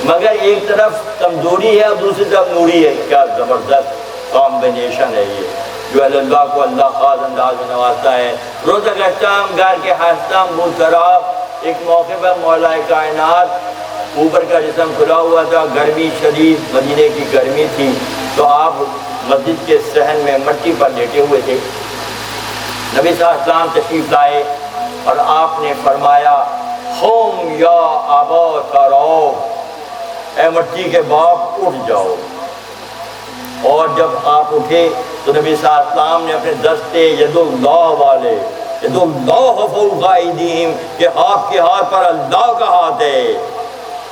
[SPEAKER 2] مگر ایک طرف کمزوری ہے اور دوسری طرف نوری ہے۔ کیا زبردست کامبینیشن ہے یہ، جو اللہ کو اللہ خاص انداز میں نوازتا ہے۔ روز گشتام گھر کے ہستام بود خراب، ایک موقع پر مولا کائنات اوپر کا جسم کھلا ہوا تھا، گرمی شدید، مدینے کی گرمی تھی، تو آپ مسجد کے صحن میں مٹی پر لیٹے ہوئے تھے۔ نبی صلی اللہ علیہ وسلم تشریف لائے اور آپ نے فرمایا قم یا ابا تراب، اے مٹی کے باپ اٹھ جاؤ۔ اور جب آپ اٹھے تو نبی صلی اللہ علیہ وسلم نے اپنے دستے ید اللہ والے، ید اللہ فوق ایدیہم، کہ آپ کے ہاتھ پر اللہ کا ہاتھ ہے،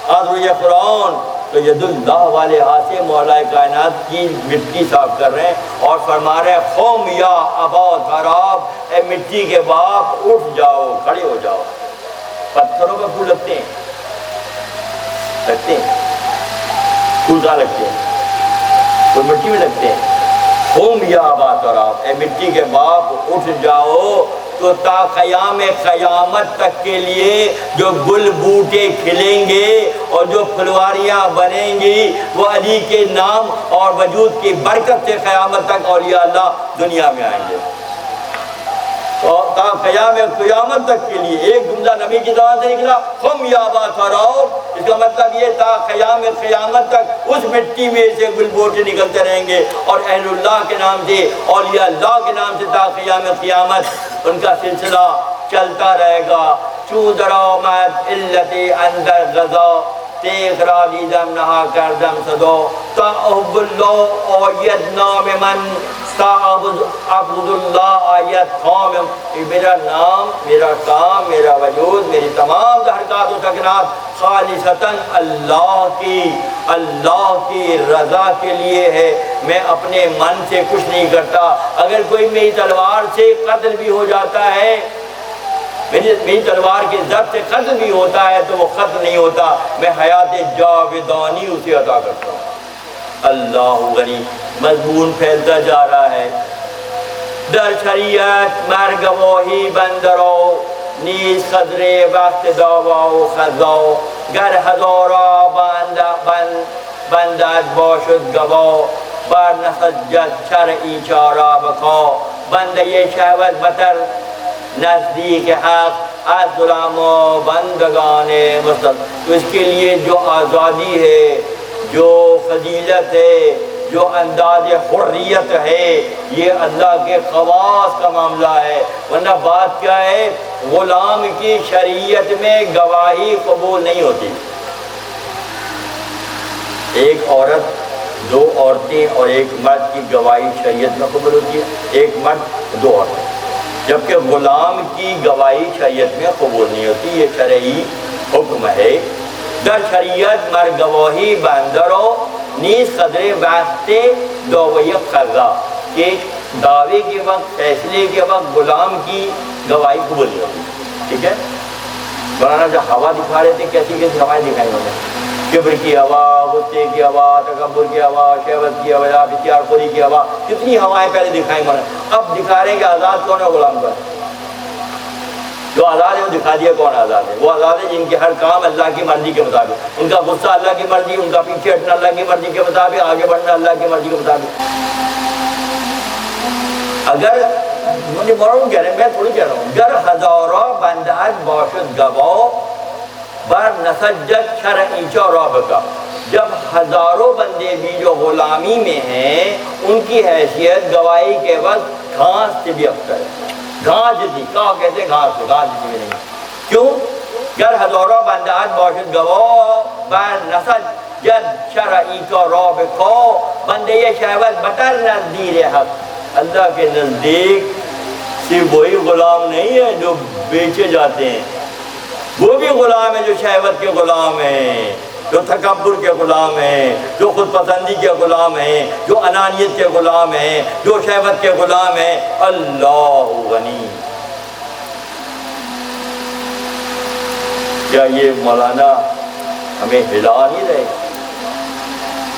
[SPEAKER 2] آدھر یہ قرآن، تو ید اللہ والے ہاتھ سے مولا کائنات کی مٹی صاف کر رہے ہیں اور فرما رہے ہیں قم یا ابا تراب، اے مٹی کے باپ اٹھ جاؤ، کھڑے ہو جاؤ۔ پتھروں پر پھول لگتے ہیں، پھول کہاں لگتے ہیں؟ تو مٹی میں لگتے ہیں۔ قم یا ابا تراب، اے مٹی کے باپ اٹھ جاؤ، تو تا قیام قیامت تک کے لیے جو گل بوٹے کھلیں گے اور جو پھلواریاں بنیں گی وہ علی کے نام اور وجود کی برکت سے قیامت تک اولیاء اللہ دنیا میں آئیں گے۔ اور تا قیام قیامت تک کے لیے ایک جملہ نبی کی زبان سے نکلا قم یا ابا تراب، اس کا مطلب یہ تا قیام قیامت تک اس مٹی میں سے گل بوٹے نکلتے رہیں گے، اور اہل اللہ کے نام سے، اولیاء اللہ کے نام سے تا قیام قیامت ان کا سلسلہ چلتا رہے گا۔ چوں درآمد علت اندر غذا، تیغ را دیدم نہا کردم صدا، تا احب اللہ آید نام من، تا عبد اللہ آیت کام، میرا نام، میرا کام، میرا وجود، میری تمام حرکات و سکنات خالصتاً اللہ کی رضا کے لیے ہے، میں اپنے من سے کچھ نہیں کرتا۔ اگر کوئی میری تلوار سے قتل بھی ہو جاتا ہے، میری تلوار کے ضرب سے قتل بھی ہوتا ہے تو وہ قتل نہیں ہوتا، میں حیات جاودانی اسے عطا کرتا ہوں۔ اللہ غنی، مضمون پھیلتا جا رہا ہے۔ در شریعت مر گواہی بندرو، نیز خضر وقت داوا و خضا، گر هزارا بندد باشد گوا، بر نسجد شرعی چارا بکا، بنده شهوت بتر نزدیک حق از غلام و بندگان مستقیم۔ تو اس کے لیے جو آزادی ہے، جو فضیلت ہے، جو انداز حریت ہے، یہ اللہ کے خواص کا معاملہ ہے، ورنہ بات کیا ہے، غلام کی شریعت میں گواہی قبول نہیں ہوتی۔ ایک عورت، دو عورتیں اور ایک مرد کی گواہی شریعت میں قبول ہوتی ہے، ایک مرد دو عورتیں، جبکہ غلام کی گواہی شریعت میں قبول نہیں ہوتی، یہ شرعی حکم ہے۔ در شریعت مر گواہی بندرو، نیز قدر واسطے دعوی قضا، کہ دعوے کے وقت، فیصلے کے وقت غلام کی گواہی قبول نہیں ہوتی۔ ٹھیک ہے، مولانا جو ہوا دکھا رہے تھے، کیسی کیسی ہوائیں دکھائی انہوں نے، کبر کی ہوا، غصے کی ہوا، تکبر کی ہوا، شہوت کی ہوا، اختیار خوری کی ہوا، کتنی ہوائیں پہلے دکھائی مولانا۔ اب دکھا رہے ہیں کہ آزاد کون ہے غلام کا، جو آزاد ہے وہ دکھا دیا کون آزاد ہے۔ وہ آزاد ہے جن کے ہر کام اللہ کی مرضی کے مطابق، ان کا غصہ اللہ کی مرضی، ان کا پیچھے ہٹنا اللہ کی مرضی کے مطابق، آگے بڑھنا اللہ کی مرضی کے مطابق۔ اگر مجھے مولانا کہہ رہے ہیں، میں تھوڑی کہہ رہا ہوں، گر ہزارہ بندد باشد گواہ، بر نسجد شرعی چاراب کا، جب ہزاروں بندے بھی جو غلامی میں ہیں ان کی حیثیت گواہی کے وقت گھاس سے بھی افضل ہے۔ گھاس جتنی، کہاں کہتے ہیں گھاس کو، گھاس جتنی بھی نہیں۔ کیوں؟ گر ہزاروں بندد باشد گواہ، بر نسجد شرعی چاراب کا، بندے شہوت بتر نزدیک حق، اللہ کے نزدیک صرف وہی غلام نہیں ہے جو بیچے جاتے ہیں، وہ بھی غلام ہیں جو شہوت کے غلام ہیں، جو تکبر کے غلام ہیں، جو خود پسندی کے غلام ہیں، جو انانیت کے غلام ہیں، جو شہوت کے غلام ہیں۔ اللہ غنی۔ کیا یہ مولانا ہمیں ہلا نہیں رہے؟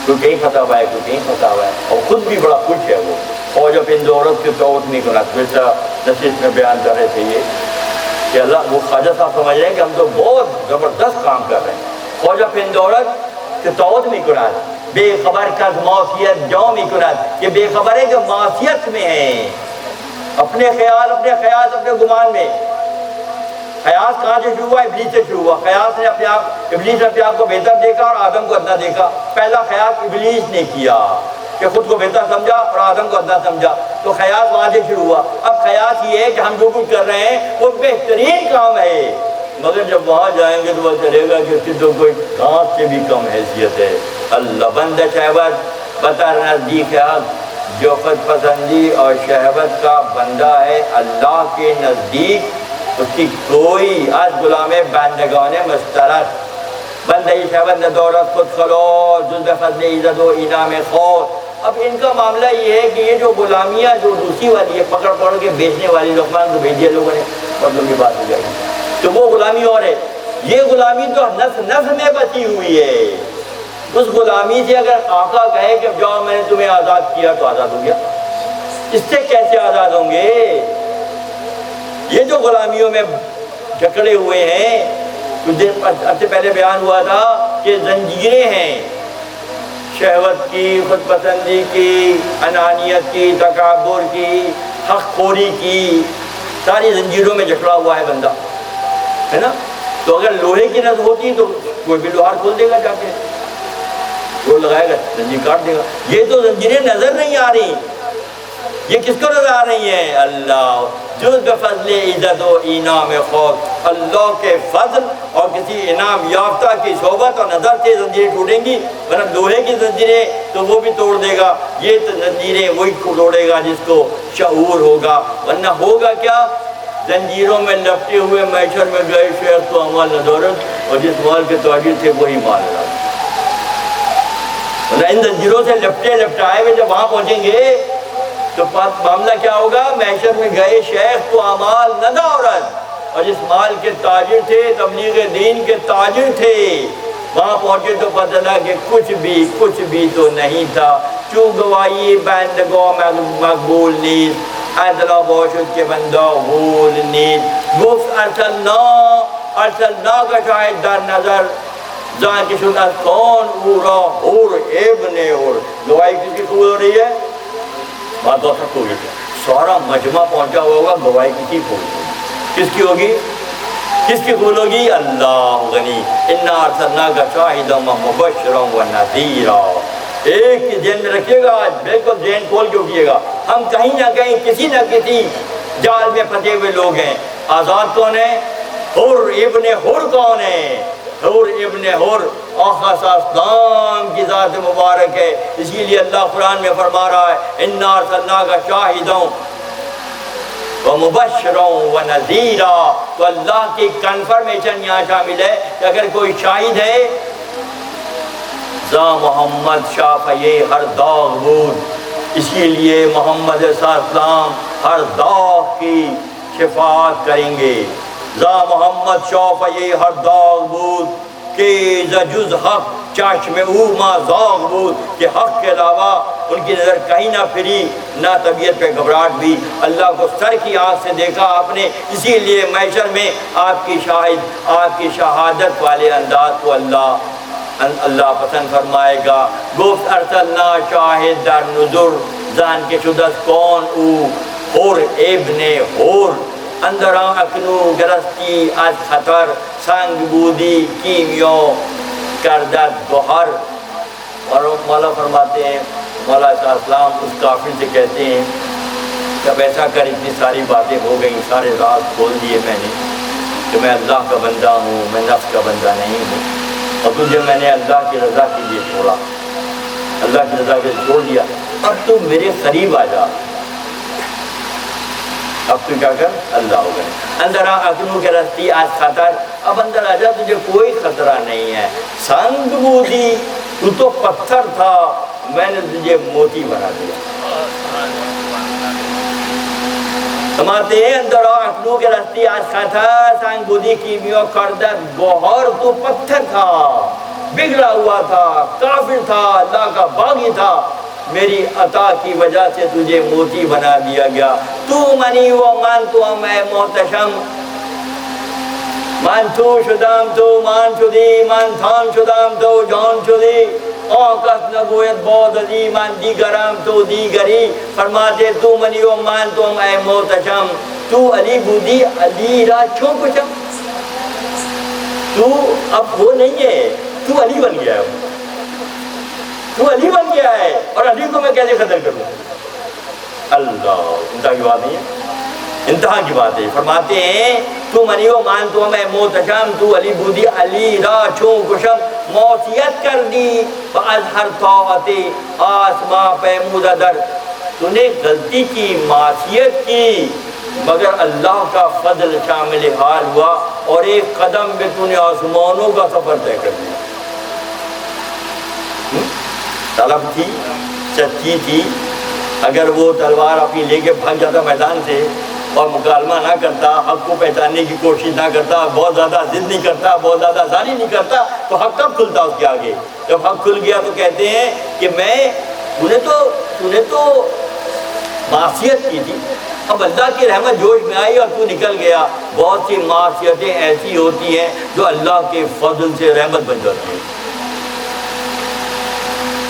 [SPEAKER 2] کوئی کہیں پھنسا ہوا ہے، کوئی کہیں پھنسا ہوا ہے، اور خود بھی بڑا خوش ہے وہ۔ اور جب ان عورت کے توت نہیں کرا بیٹا نصیحت میں بیان کر رہے تھے یہ کہ اللہ وہ خواجہ صاحب سمجھ رہے ہیں کہ ہم تو بہت زبردست کام کر رہے ہیں. اور جب ان عورت کے توت نہیں کرا بے خبر کا معصیت جو نہیں کرا یہ بے خبر ہے کہ معصیت میں ہے اپنے خیال اپنے گمان میں. خیال کہاں سے شروع ہوا؟ ابلیس سے شروع ہوا. خیال نے ابلیس نے اپنے آپ کو بہتر دیکھا اور آدم کو ادنا دیکھا. پہلا خیال ابلیس نے کیا کہ خود کو بہتر سمجھا اور آدم کو ادنا سمجھا. تو خیال وہاں سے شروع ہوا. اب خیال یہ ہے کہ ہم جو کچھ کر رہے ہیں وہ بہترین کام ہے، مگر جب وہاں جائیں گے تو وہ چلے گا کہ اس کی تو کوئی کانٹ سے بھی کم حیثیت ہے. اللہ بند شہوت بطر نزدیک جو خود پسندی اور شہوت کا بندہ ہے اللہ کے نزدیک اس کی کوئی آج غلام بندگان مشترک بندہ شہوت نہ دولت خود خلو جز فضل عزت و انعام خود. اب ان کا معاملہ یہ ہے کہ یہ جو غلامیاں جو دوسری والی ہے پکڑ پکڑ کے بیچنے والی لقمان کو بھیج دیا لوگوں نے بہت لمبی بات ہو جائے گی تو وہ غلامی اور ہے. یہ غلامی تو نفس میں بچی ہوئی ہے. اس غلامی سے اگر آقا کہے کہ جاؤ میں نے تمہیں آزاد کیا تو آزاد ہو گیا. اس سے کیسے آزاد ہوں گے؟ یہ جو غلامیوں میں جکڑے ہوئے ہیں کچھ دن سے پہلے بیان ہوا تھا کہ زنجیریں ہیں شہوت کی، خود پسندی کی، انانیت کی، تکبر کی، حق خوری کی، ساری زنجیروں میں جکڑا ہوا ہے بندہ ہے نا. تو اگر لوہے کی نس ہوتی تو کوئی بھی لوہار کھول دے گا جا کے وہ لگائے گا زنجیر کاٹ دے گا. یہ تو زنجیریں نظر نہیں آ رہی. یہ کس کو نظر آ رہی ہیں؟ اللہ جز بفضل عزت و انعام خود اللہ کے فضل اور کسی انعام یافتہ کی صحبت اور نظر سے زنجیریں ٹوٹیں گی. ورنہ لوہے کی زنجیریں تو وہ بھی توڑ دے گا. یہ تو زنجیریں وہی توڑے گا جس کو شعور ہوگا. ورنہ ہوگا کیا؟ زنجیروں میں لپٹے ہوئے محشر میں گئے شیخ تو امال ندورت اور جس مال کے تاجر تھے وہی مال رہا. ان زنجیروں سے لپٹے لپٹائے ہوئے جب وہاں پہنچیں گے تو معاملہ کیا ہوگا؟ محشر میں گئے شیخ تو امال ندورت اور جس مال کے تاجر تھے تبلیغ دین کے تاجر تھے وہاں پہنچے تو پتہ لگا کہ کچھ بھی تو نہیں تھا. چوں گواہی بندگو مقبول نیست ادلا باشد کے بندہ بول نیست. گفت ارسلنا کا شاید در نظر جان کی شد از کون او را حور ابن حور. گواہی کس کی قبول ہو رہی ہے؟ بات بہت سخت ہوگی. سارا مجمع پہنچا ہوگا گواہی کسی قبول ہوگی. کس کی ہوگی؟ کس کی قبول ہوگی؟ اللہ غنی انا ارسلناک شاہدا و مبشرا و نذیرا. ایک کی ذہن میں رکھیے گا، آج بالکل ذہن کھول کے اٹھیے گا. ہم کہیں نہ کہیں کسی نہ کسی جال میں پھنسے ہوئے لوگ ہیں. آزاد کون ہے؟ حر ابن حر کون ہے؟ حر ابن حر آقا اسلام کی ذات مبارک ہے. اسی لیے اللہ قرآن میں فرما رہا ہے انا ارسلناک شاہدا و مبشرا و نذیرا. تو اللہ کی کنفرمیشن یہاں شامل ہے کہ اگر کوئی شاہد ہے محمد شافعی ہر داغ بود. اسی لیے محمد صلی اللہ علیہ وسلم ہر داغ کی شفاعت کریں گے. محمد شافعی ہر داغ بود کہ جز حق چشم او ما زاغ بود کہ حق کے علاوہ ان کی نظر کہیں نہ پھری نہ طبیعت پہ گھبراہٹ بھی. اللہ کو سر کی آنکھ سے دیکھا آپ نے. اسی لیے محشر میں آپ کی شہادت والے انداز کو اللہ پسند فرمائے گا. گفت ارسلنا شاہد در نظر زان کے شدت کون او حور ابن حور. اندرا اکنو گرستی از خطر سنگ بودی کیمیو کردت گوہر. اور مولا فرماتے ہیں مولا علیہ السلام اس کافر سے کہتے ہیں جب ایسا کر اتنی ساری باتیں ہو گئیں سارے راز کھول دیے میں نے کہ میں اللہ کا بندہ ہوں میں نفس کا بندہ نہیں ہوں اور تجھے میں نے اللہ کی رضا کے لیے چھوڑا اللہ کی رضا کے لیے چھوڑ دیا. اب تو میرے قریب آ جا. اب تو کیا کر اللہ ہو گئے. اندر اکنو کے رستی آج خطر. اب اندر آ جا تجھے کوئی خطرہ نہیں ہے. سنگ بودی تو تو پتھر تھا میں نے تجھے موتی بنا دیا. سماتے ہیں اندر اکنو کے رستی آج خطر سنگ بودی کیمیو کردت گوہر. تو پتھر تھا بگڑا ہوا تھا کافر تھا اللہ کا باغی تھا میری عطا کی وجہ سے تجھے موتی بنا دیا گیا. تو منی و من تو اے محتشم، من تو شدم تو من شدی، من تان شدم تو جان شدی. آکس نگوید باد ازی من دیگرم تو دیگری. فرماتے تو منی و من تو اے محتشم، تو علی بودی علی را چون کچم. تو اب وہ نہیں ہے، تو علی بن گیا ہے، تو علی بن گیا ہے، اور علی کو میں کیسے قتل کروں؟ اللہ، انتہا کی بات نہیں ہے، انتہا کی بات ہے. فرماتے ہیں تو منی و مان تو میں محتشم، تو علی بودی علی را چون کشم. معصیت کر دی بعض ہر طاعتی آسماں پیمودہ در. تو نے غلطی کی، معصیت کی، مگر اللہ کا فضل شامل حال ہوا اور ایک قدم میں تو نے آسمانوں کا سفر طے کر دیا. طلب تھی، سچی تھی. اگر وہ تلوار اپنی لے کے بھاگ جاتا میدان سے اور مکالمہ نہ کرتا، حق کو پہچاننے کی کوشش نہ کرتا، بہت زیادہ ضد نہیں کرتا، بہت زیادہ زاری نہیں کرتا، تو حق کب کھلتا اس کے آگے؟ جب حق کھل گیا تو کہتے ہیں کہ تو نے تو معصیت کی تھی، اب اللہ کی رحمت جوش میں آئی اور تو نکل گیا. بہت سی معصیتیں ایسی ہوتی ہیں جو اللہ کے فضل سے رحمت بن جاتی ہیں.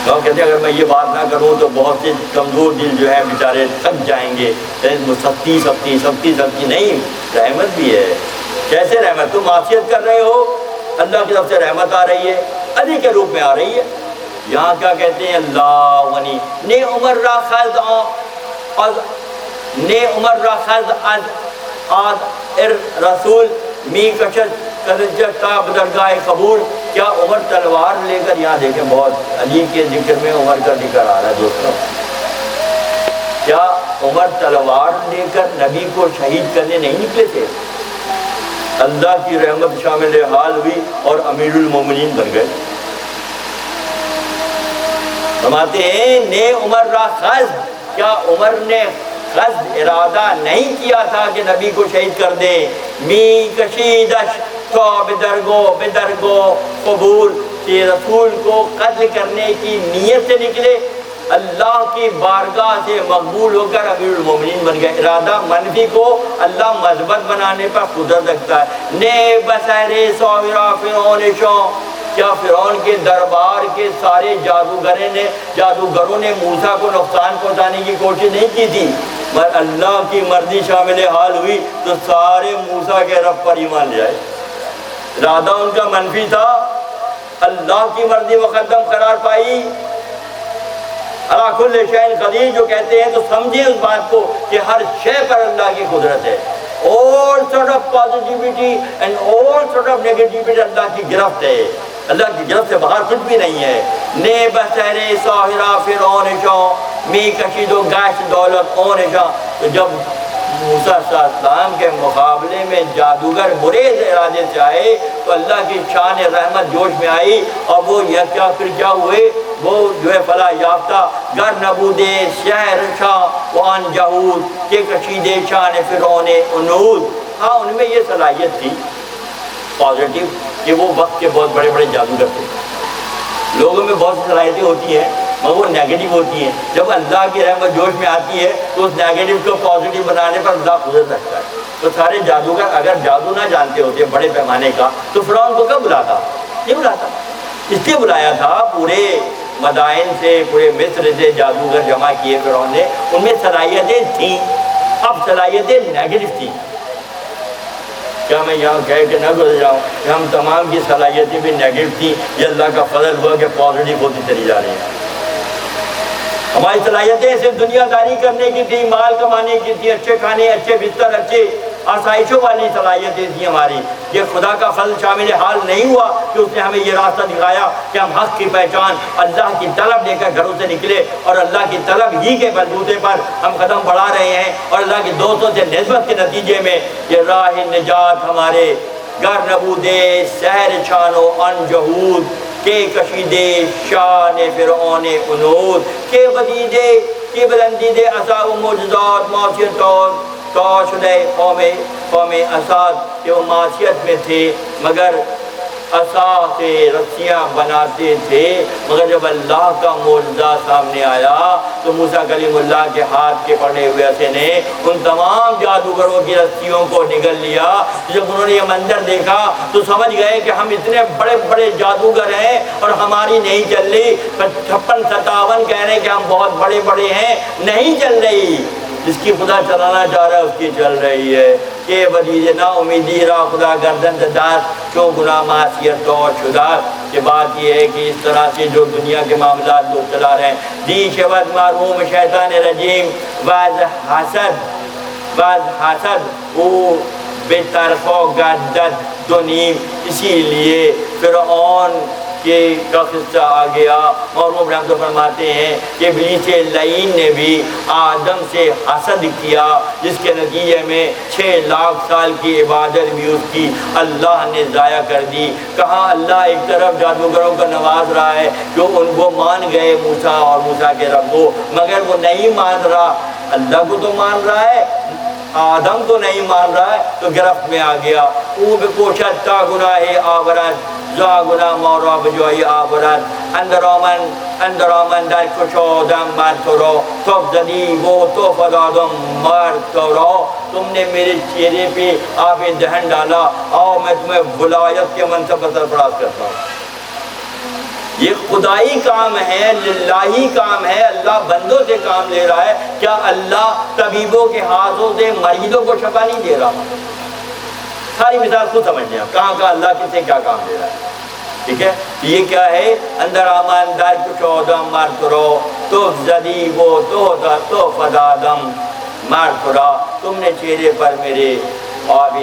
[SPEAKER 2] وہ کہتے ہیں اگر میں یہ بات نہ کروں تو بہت سے کمزور دل جو ہیں بیچارے تھک جائیں گے. سختی نہیں، رحمت بھی ہے. کیسے رحمت؟ تم معصیت کر رہے ہو، اللہ کی طرف سے رحمت آ رہی ہے، علی کے روپ میں آ رہی ہے. یہاں کیا کہتے ہیں؟ اللہ ونی نے عمر را خز نے عمر را خز آد ار رسول می کشت تاب درگاہ قبول. کیا عمر تلوار لے کر، یہاں دیکھیں بہت علی کے ذکر میں عمر کا ذکر آ رہا ہے دوستوں. کیا عمر تلوار لے کر نبی کو شہید کرنے نہیں نکلے تھے؟ اللہ کی رحمت شامل حال ہوئی اور امیر المومنین بن گئے. فرماتے ہیں نے عمر را خز، کیا عمر نے قصد ارادہ نہیں کیا تھا کہ نبی کو شہید کر دیں؟ می کشیدش تو بدرگو قبول، کہ رسول کو قتل کرنے کی نیت سے نکلے، اللہ کی بارگاہ سے مقبول ہو کر امیر المومنین بن گئے. ارادہ منفی کو اللہ مثبت بنانے پر قدرت رکھتا ہے. نے بسہر ساحرہ فرعون شاں، کیا فرعون کے دربار کے سارے جادوگروں نے موسیٰ کو نقصان پہنچانے کی کوشش نہیں کی تھی؟ مگر اللہ کی مرضی شامل حال ہوئی تو سارے موسیٰ کے رب پر ایمان لے آئے. ارادہ ان کا منفی تھا، اللہ کی مرضی مقدم قرار پائی. علی کل شیء قدیر جو کہتے ہیں تو سمجھیں اس بات کو کہ ہر شے پر اللہ کی قدرت ہے. all sort of positivity and all sort of negativity اللہ کی گرفت ہے. اللہ کی گرفت سے باہر کچھ بھی نہیں ہے. نے بسہر ساحرہ فرعون شاں می کشید و گشت دولت اون شاں. تو جب موسیٰ علیہ السلام کے مقابلے میں جادوگر برے ارادے سے آئے تو اللہ کی شان رحمت جوش میں آئی اور وہ پھر کیا ہوئے؟ وہ جو ہے فلاح یافتہ گر نبود شہر شاہ وان جہود کے کشید شان فرعون انود. ہاں ان میں یہ صلاحیت تھی پازیٹیو کہ وہ وقت کے بہت بڑے بڑے جادوگر تھے. لوگوں میں بہت سی صلاحیتیں ہوتی ہیں مگر وہ نیگیٹو ہوتی ہیں. جب اللہ کی رحمت جوش میں آتی ہے تو اس نیگیٹو کو پازیٹیو بنانے پر اللہ قدرت رکھتا ہے. تو سارے جادوگر اگر جادو نہ جانتے ہوتے بڑے پیمانے کا تو فرعون کو کب بلاتا؟ نہیں بلاتا. اس لیے بلایا تھا پورے مدائن سے، پورے مصر سے جادوگر جمع کیے فرعون نے. ان میں صلاحیتیں تھیں، اب صلاحیتیں نیگیٹو تھیں. کیا میں یہاں کہہ کے نہ گزر جاؤں کہ ہم تمام کی صلاحیتیں بھی نیگیٹو تھیں؟ یہ اللہ کا فضل ہوا کہ پازیٹیو ہوتی چلی جا رہی ہیں. ہماری صلاحیتیں صرف دنیا داری کرنے کی تھی، مال کمانے کی تھی، اچھے کھانے، اچھے بستر، اچھے آسائشوں والی صلاحیتیں تھیں ہماری. یہ خدا کا فضل شامل حال نہیں ہوا کہ اس نے ہمیں یہ راستہ دکھایا کہ ہم حق کی پہچان، اللہ کی طلب لے کر گھروں سے نکلے اور اللہ کی طلب ہی کے بلبوتے پر ہم قدم بڑھا رہے ہیں اور اللہ کے دوستوں سے نسبت کے نتیجے میں یہ راہ نجات ہمارے گر نبود سحر شانو ان جہود کے کشیدے شان فرعون انود کے بدیدے کے بلندیدے عصا و معجزات معصیت تو شدہ قوم اساد کہ وہ معصیت میں تھے مگر عصا سے رسیاں بناتے تھے، مگر جب اللہ کا معجزہ سامنے آیا تو موسیٰ کلیم اللہ کے ہاتھ کے پڑے ہوئے عصے نے ان تمام جادوگروں کی رسیوں کو نگل لیا۔ جب انہوں نے یہ منظر دیکھا تو سمجھ گئے کہ ہم اتنے بڑے بڑے جادوگر ہیں اور ہماری نہیں چل رہی، 56-57 کہہ رہے ہیں کہ ہم بہت بڑے بڑے ہیں، نہیں چل رہی۔ جس کی خدا چلانا چاہ رہا ہے اس کی چل رہی ہے۔ کہ بدیج نا امیدی را خدا گردن دار کیوں گناہ معصیت تو شدہ۔ کہ بات یہ ہے کہ اس طرح سے جو دنیا کے معاملات لوگ چلا رہے ہیں، دی شبت مرحوم شیطان رجیم بعض حسد او بے طرف و گردد دونیم۔ اسی لیے فرعون کا قصہ آ گیا۔ مرحوم رحمت فرماتے ہیں کہ ابلیس لعین نے بھی آدم سے حسد کیا، جس کے نتیجے میں 6 لاکھ سال کی عبادت بھی اس کی اللہ نے ضائع کر دی۔ کہاں اللہ ایک طرف جادوگروں کو نواز رہا ہے کہ ان کو مان گئے موسیٰ اور موسیٰ کے رب کو، مگر وہ نہیں مان رہا، اللہ کو تو مان رہا ہے، آدم تو نہیں مان رہا ہے، تو گرفت میں آ گیا۔ او بے کوشت تا گناہ آورد زا گناہ مورا بجوئی آورد اندرامن در کشادم مر تو رو تو زدی وہ تو فدادم مر تو رو۔ تم نے میرے چہرے پہ آب دہن ڈالا، آؤ میں تمہیں ولایت کے منصب پر سرفراز کرتا ہوں۔ یہ خدائی کام ہے، للہی کام ہے، اللہ بندوں سے کام لے رہا ہے۔ کیا اللہ طبیبوں کے ہاتھوں سے مریضوں کو شفا نہیں دے رہا؟ ساری مثال خود سمجھ لیں کہاں کہاں اللہ کس سے کیا کام دے رہا ہے، ٹھیک ہے؟ یہ کیا ہے؟ اندر آمان در کشودم مر کرو تو زدی وہ تو فدادم مر کرا۔ تم نے چہرے پر میرے آب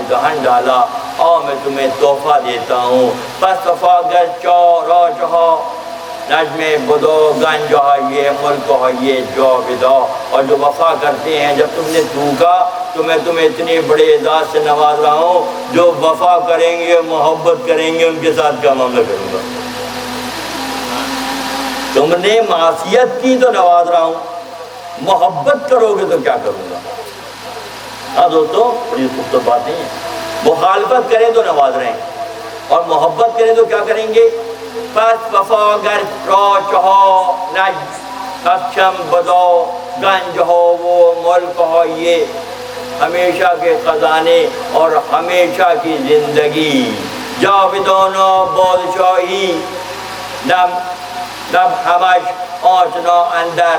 [SPEAKER 2] دہن ڈالا، اور میں تمہیں تحفہ دیتا ہوں۔ پس وفا گر چورا جہا نجم بدو گنج یہ ملک یہ جو بدا۔ اور جو وفا کرتے ہیں، جب تم نے تھوکا تو میں تمہیں اتنے بڑے اعزاز سے نواز رہا ہوں، جو وفا کریں گے محبت کریں گے ان کے ساتھ کیا معاملہ کروں گا۔ تم نے معصیت کی تو نواز رہا ہوں، محبت کرو گے تو کیا کروں گا۔ ہاں دوستو، بڑی خوبصورت بات نہیں ہے۔ مخالفت کریں تو نواز رہے ہیں اور محبت کریں تو کیا کریں گے؟ پس وفا گر راچ ہو نج اکشم بدو گنج ہو وہ ملک ہو یہ ہمیشہ کے خزانے اور ہمیشہ کی زندگی جاودان بادشاہی نب ہمش آنچنا اندر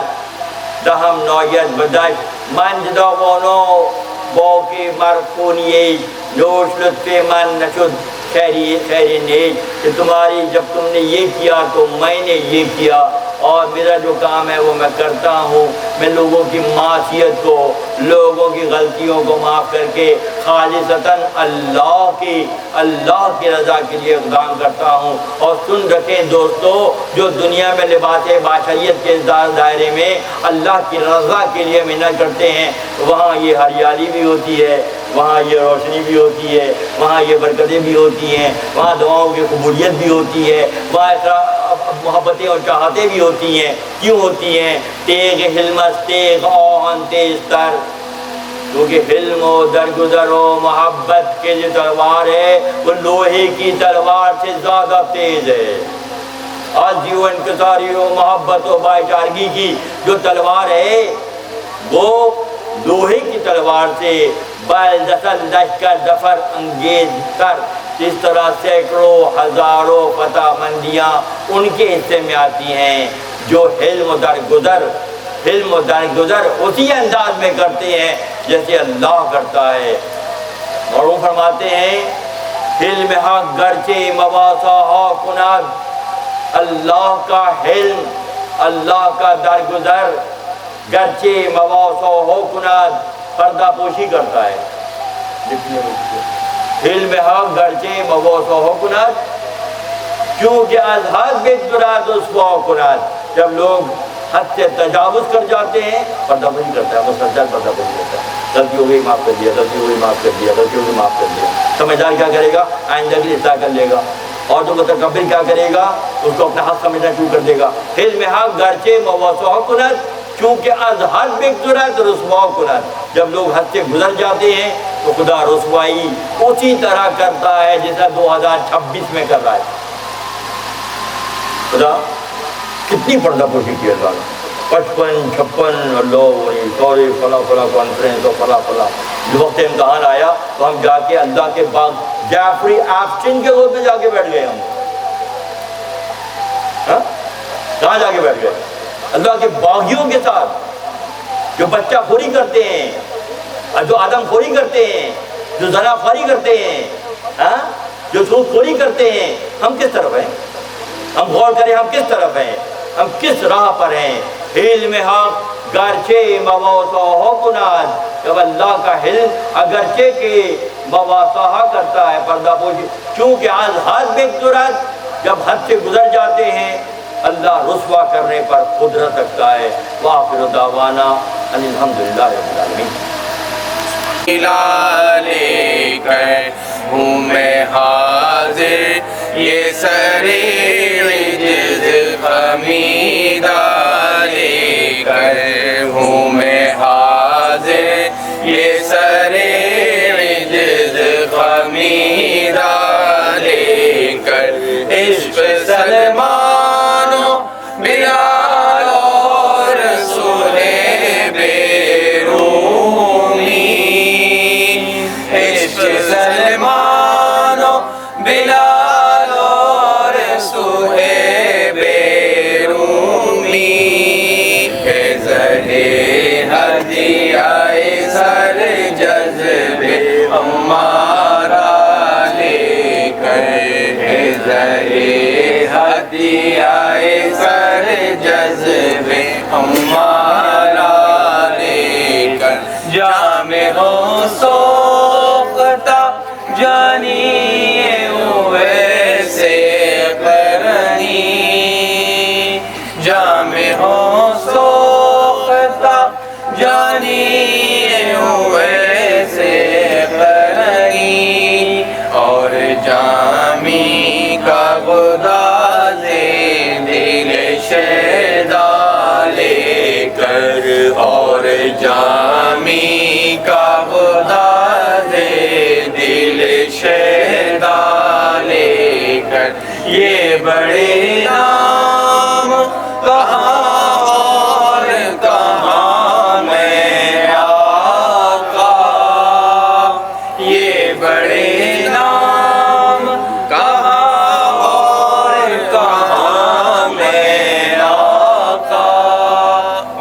[SPEAKER 2] دہم نایت بدش منج داوانو باقی مرکونی نوش لطف من نشد خیری نیج۔ کہ تمہاری جب تم نے یہ کیا تو میں نے یہ کیا، اور میرا جو کام ہے وہ میں کرتا ہوں۔ میں لوگوں کی معصیت کو، لوگوں کی غلطیوں کو معاف کر کے خالصتاً اللہ کی رضا کے لیے اقدام کرتا ہوں۔ اور سن رکھیں دوستو، جو دنیا میں لباس بادشاہیت کے دائرے میں اللہ کی رضا کے لیے محنت کرتے ہیں، وہاں یہ ہریالی بھی ہوتی ہے، وہاں یہ روشنی بھی ہوتی ہے، وہاں یہ برکتیں بھی ہوتی ہیں، وہاں دعاؤں کی قبولیت بھی ہوتی ہے، وہاں محبتیں اور چاہتیں بھی ہوتی ہیں۔ کیوں ہوتی ہیں؟ تیغ حلمت تیغ آہن تیز تر، کیونکہ حلم و درگزر و محبت کے جو تلوار ہے وہ لوہے کی تلوار سے زیادہ تیز ہے۔ آجی و انکساری و محبت و بھائی چارگی کی جو تلوار ہے وہ لوہے کی تلوار سے بلدسل لشکر ظفر انگیز تر۔ اس طرح سینکڑوں ہزاروں فتح مندیاں ان کے حصے میں آتی ہیں جو حلم و درگزر اسی انداز میں کرتے ہیں جیسے اللہ کرتا ہے۔ اور وہ فرماتے ہیں حلم حق گرچہ مواسا ہا کناد، اللہ کا حلم، اللہ کا درگزر گرچہ مواسا ہو کناد، پردہ پوشی کرتا ہے۔ حلم حق گرچہ مواسا ہو کناد، کیونکہ از حد بگذرد رسوا کناد۔ جب لوگ حد سے تجاوز کر جاتے ہیں پردہ پوشی کرتا ہے، مسلسل پردہ پوشی کرتا ہے۔ غلطی ہو گئی معاف کر دیا، غلطی ہو گئی معاف کر دیا، غلطی ہو گئی معاف کر دیا۔ سمجھدار کیا کرے گا؟ آئندہ کے لیے اصلاح کر لے گا۔ اور جو متکبر کیا کرے گا؟ اس کو اپنا حق سمجھنا شروع کر دے گا۔ حلم حق گرچہ مواسا ہو کناد، چونکہ از حد بگذرد رسوا کناد۔ جب لوگ حد سے گزر جاتے ہیں تو خدا رسوائی اسی طرح کرتا ہے جیسا 2026 میں کر رہا ہے۔ خدا کتنی پردہ پوشی کی اللہ نے، 55 56 اللہ سوری فلاں فلاں کانفرنس اور فلاں فلاں۔ جو وقت امتحان آیا تو ہم جا کے اللہ کے باغ جیفری ایپسٹن کے گود میں جا کے بیٹھ گئے ہم۔ کہاں جا کے بیٹھ گئے؟ اللہ کے باغیوں کے ساتھ جو بچہ خوری کرتے ہیں، جو آدم خوری کرتے ہیں، جو زنا خوری کرتے ہیں، جو سود خوری کرتے ہیں۔ ہم کس طرف ہیں؟ ہم غور کریں ہم کس طرف ہیں، ہم کس راہ پر ہیں؟ علم حق گرچہ مواساہ کناد، جب اللہ کا علم اگرچہ کہ مواساہ کرتا ہے پردہ پوشی، چونکہ آج حد بے صورت جب حد سے گزر جاتے ہیں اللہ رسوا کرنے پر قدرت رکھتا ہے۔ وآخر دعوانا ان الحمدللہ رب العالمین۔
[SPEAKER 3] لے کر ہوں میں حاضر یہ سرے عجز خمیدہ لے کر ہوں میں حاضر یہ سرے عجز خمیدہ لے کر عشق سلمان و بلال اور صہیب رومی، عشق سلمان و بلال اور صہیب رومی، ہے زرے ہدیہ سر جذب ہمارا لے کر، ہے زرے ہدیہ سر جذب ہمارا لے کر، جام ہو سوختہ جانی ویسے قرنی، جام ہو سوختہ جانی ویسے قرنی، اور جامی کا غداز دل شیدا لے کر، اور جامی کا غداز دل شیدا لے کر، یہ بڑے نام کہاں اور کہاں میں آقا، یہ بڑے نام کہاں اور کہاں میں آقا،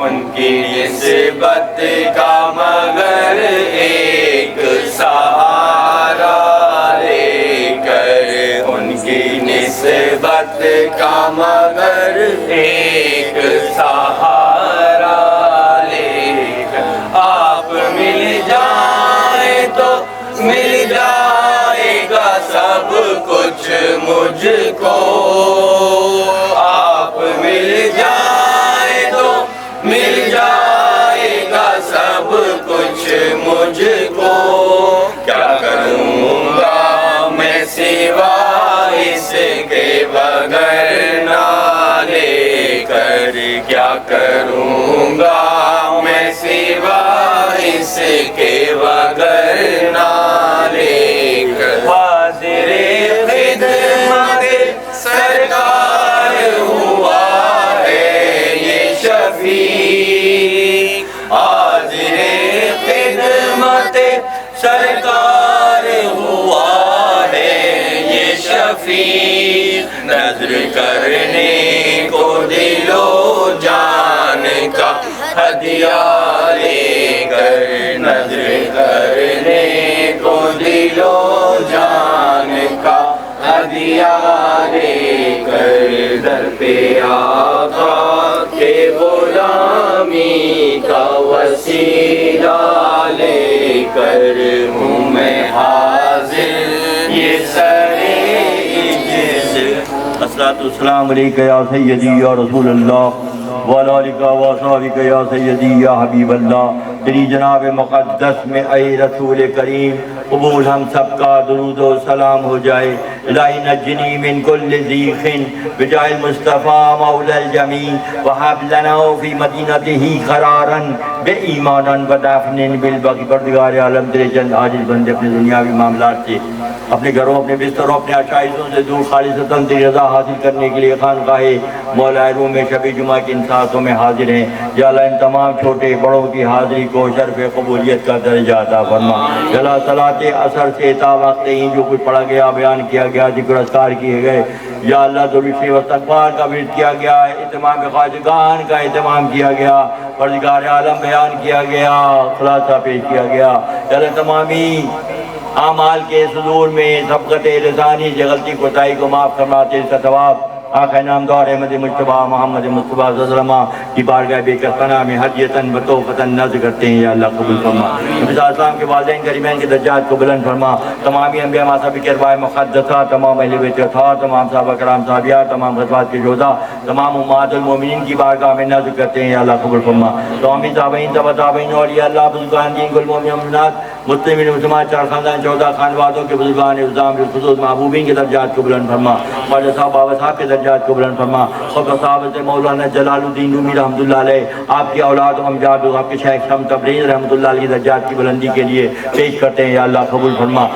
[SPEAKER 3] ان کی نسبت کا مگر ایک سہارا لے کر، ان کی نسبت کا مگر ایک سہارا لے کر، آپ مل جائیں تو مل جائے گا سب کچھ مجھ کو، آپ مل جائیں تو مل جائے گا سب کچھ مجھ کو، کیا کروں گا میں سوا اس کے بغیر نہ لے کر، کیا کروں گا میں سوا اس کے بغیر نہ لے کر، حاضر خدمت سرکار ہوا ہے یہ شفیع، حاضر خدمت سرکار ہوا ہے یہ شفیع، نظر کرنے کو دل و جان کا ہدیہ لے کر، نظر کرنے کو دل و جان کا ہدیہ لے کر، در پہ آقا کے غلامی کا وسیلہ لے کر، ہوں میں حاضر یہ سرے عجز۔
[SPEAKER 2] الصلاۃ والسلام علیکہ یا سیدی یا رسول اللہ وعلی آلک و اصحابک یا سیدی یا حبیب اللہ۔ تیری جناب مقدس میں اے رسول کریم قبول ہم سب کا درود و سلام ہو جائے۔ الہی نجنی من کل ضیق بجاہ المصطفیٰ مولا الجمیع وہب لنا فی مدینتہ قرارا بے ایمانا ودفن بالبقیع۔ پروردگار عالم تیرے چند عاجز بندے اپنے دنیاوی معاملات سے، اپنے گھروں، اپنے بستروں، اپنے عشائشوں سے دور خالصتاً تیری رضا حاصل کرنے کے لیے خانقاہ مولا روم میں شب جمعہ کی ان ساعتوں میں حاضر ہیں۔ یا اللہ ان تمام چھوٹے بڑوں کی حاضری کو شرف قبولیت کا درجہ عطا فرما۔ یا اللہ صلاۃ عصر سے تا وقت ہی جو کچھ پڑھا گیا، بیان کیا گیا، ذکر اذکار کیے گئے، یا اللہ درود و استغفار کا ورد کیا گیا، اہتمام خواجگان کا اہتمام کیا گیا، پروردگار عالم بیان کیا گیا، خلاصہ پیش کیا گیا۔ یا اللہ تمامی اعمال کے صدور میں سبقت لسانی سے غلطی کوتاہی کو معاف فرماتے اس کا ثواب آقا نامدار احمد مجتبیٰ محمد مصطفیٰ صلی اللہ علیہ وسلم کی بارگاہ بے کفنا میں ہدیتاً بتوفتاً نذر کرتے ہیں۔ یا اللہ قبول فرما۔ نبی صلی اللہ علیہ وسلم کے والدین کریمین کے درجات کو بلند فرما۔ تمامی انبیاء ماسب کی ارواح مقدسہ، تمام اہل بیت اطہار، تمام صحابہ کرام صحابیات، تمام غزوات کے شہداء، تمام امہات المومنین کی بارگاہ میں نذر کرتے ہیں۔ یا اللہ قبول فرما۔ تمامی تابعین، تبع تابعین، اولیاء اللہ، بزرگان دین، کل مومنین مومنات، مسلمین مسلمات، چار خاندان 14 خاندانوں کے بزرگان اعظام بالخصوص محبوبین کے درجات کو بلند فرما۔ خواجہ صاحب بابا صاحب کے درجات کو بلند فرما۔ خواجہ صاحب سے مولانا جلال الدین رومی رحمۃ اللہ علیہ، آپ کی اولاد و امجاد، آپ کے شیخ شمس تبریز رحمۃ اللہ علیہ کی درجات کی بلندی کے لیے پیش کرتے ہیں۔ یا اللہ قبول فرما۔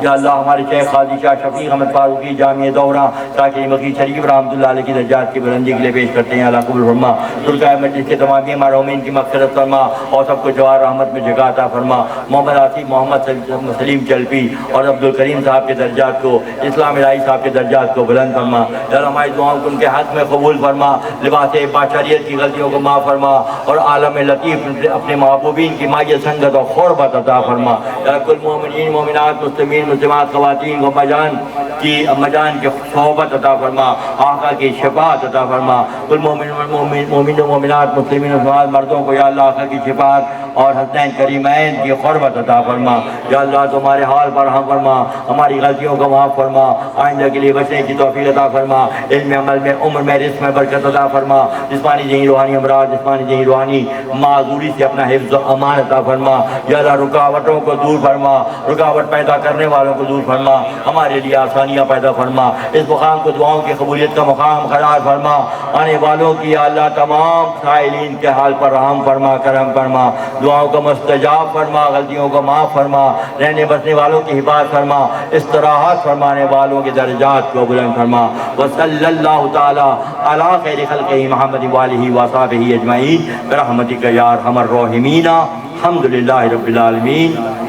[SPEAKER 2] یا اللہ ہمارے شیخ قاضی شاہ شفیق احمد فاروقی جامعہ دورہ تاکہ مکی شریف رحمۃ اللہ علیہ کی درجات کی بلندی کے لیے پیش کرتے ہیں۔ یا اللہ قبول فرما۔ ترکہ مجلس کے تمام محرومین کی مغفرت فرما اور سب کو جوار رحمت میں جگہ عطا فرما۔ محمد آصف، محمد سلیم چلپی اور عبد الکریم صاحب کے درجات کو، اسلام الہی صاحب کے درجات کو بلند فرما۔ یا اللہ ہماری دعاؤں کو ان کے حق میں قبول فرما، لباس بشریت کی غلطیوں کو معاف فرما اور عالم لطیف اپنے محبوبین کی مائع سنگت اور قربت عطا فرما۔ یا کل مومنین مومنات مسلمین مسلمات خواتین کو امجان کی صحبت عطا فرما، آقا کی شفاعت عطا فرما۔ کل مومن و مومنات مسلمین مسلمات مردوں کو یا اللہ آقا کی شفاعت اور حسنین کریمین کی قربت عطا فرما۔ یا اللہ تمہارے حال پر رحم فرما، ہماری غلطیوں کو معاف فرما، آئندہ کے لیے بچنے کی توفیق عطا فرما، علم عمل میں عمر میں رزق میں برکت عطا فرما، جسمانی ذہنی روحانی امراض جسمانی ذہنی روحانی معذوری سے اپنا حفظ و امان عطا فرما۔ یا اللہ رکاوٹوں کو دور فرما، رکاوٹ پیدا کرنے والوں کو دور فرما، ہمارے لیے آسانیاں پیدا فرما، اس مقام کو دعاؤں کی قبولیت کا مقام قرار فرما، آنے والوں کی یا اللہ تمام سائلین کے حال پر رحم فرما، کرم فرما، دعاؤں کو مستجاب فرما، غلطیوں کو معاف فرما، رہنے بسنے والوں کی حفاظت فرما، استراحت فرمانے والوں کے درجات کو بلند فرما۔ وصلی اللہ تعالی علی خیر خلقہ محمد وآلہ وصحبہ اجمعین برحمتک یا ارحم الراحمین۔ الحمدللہ رب العالمین۔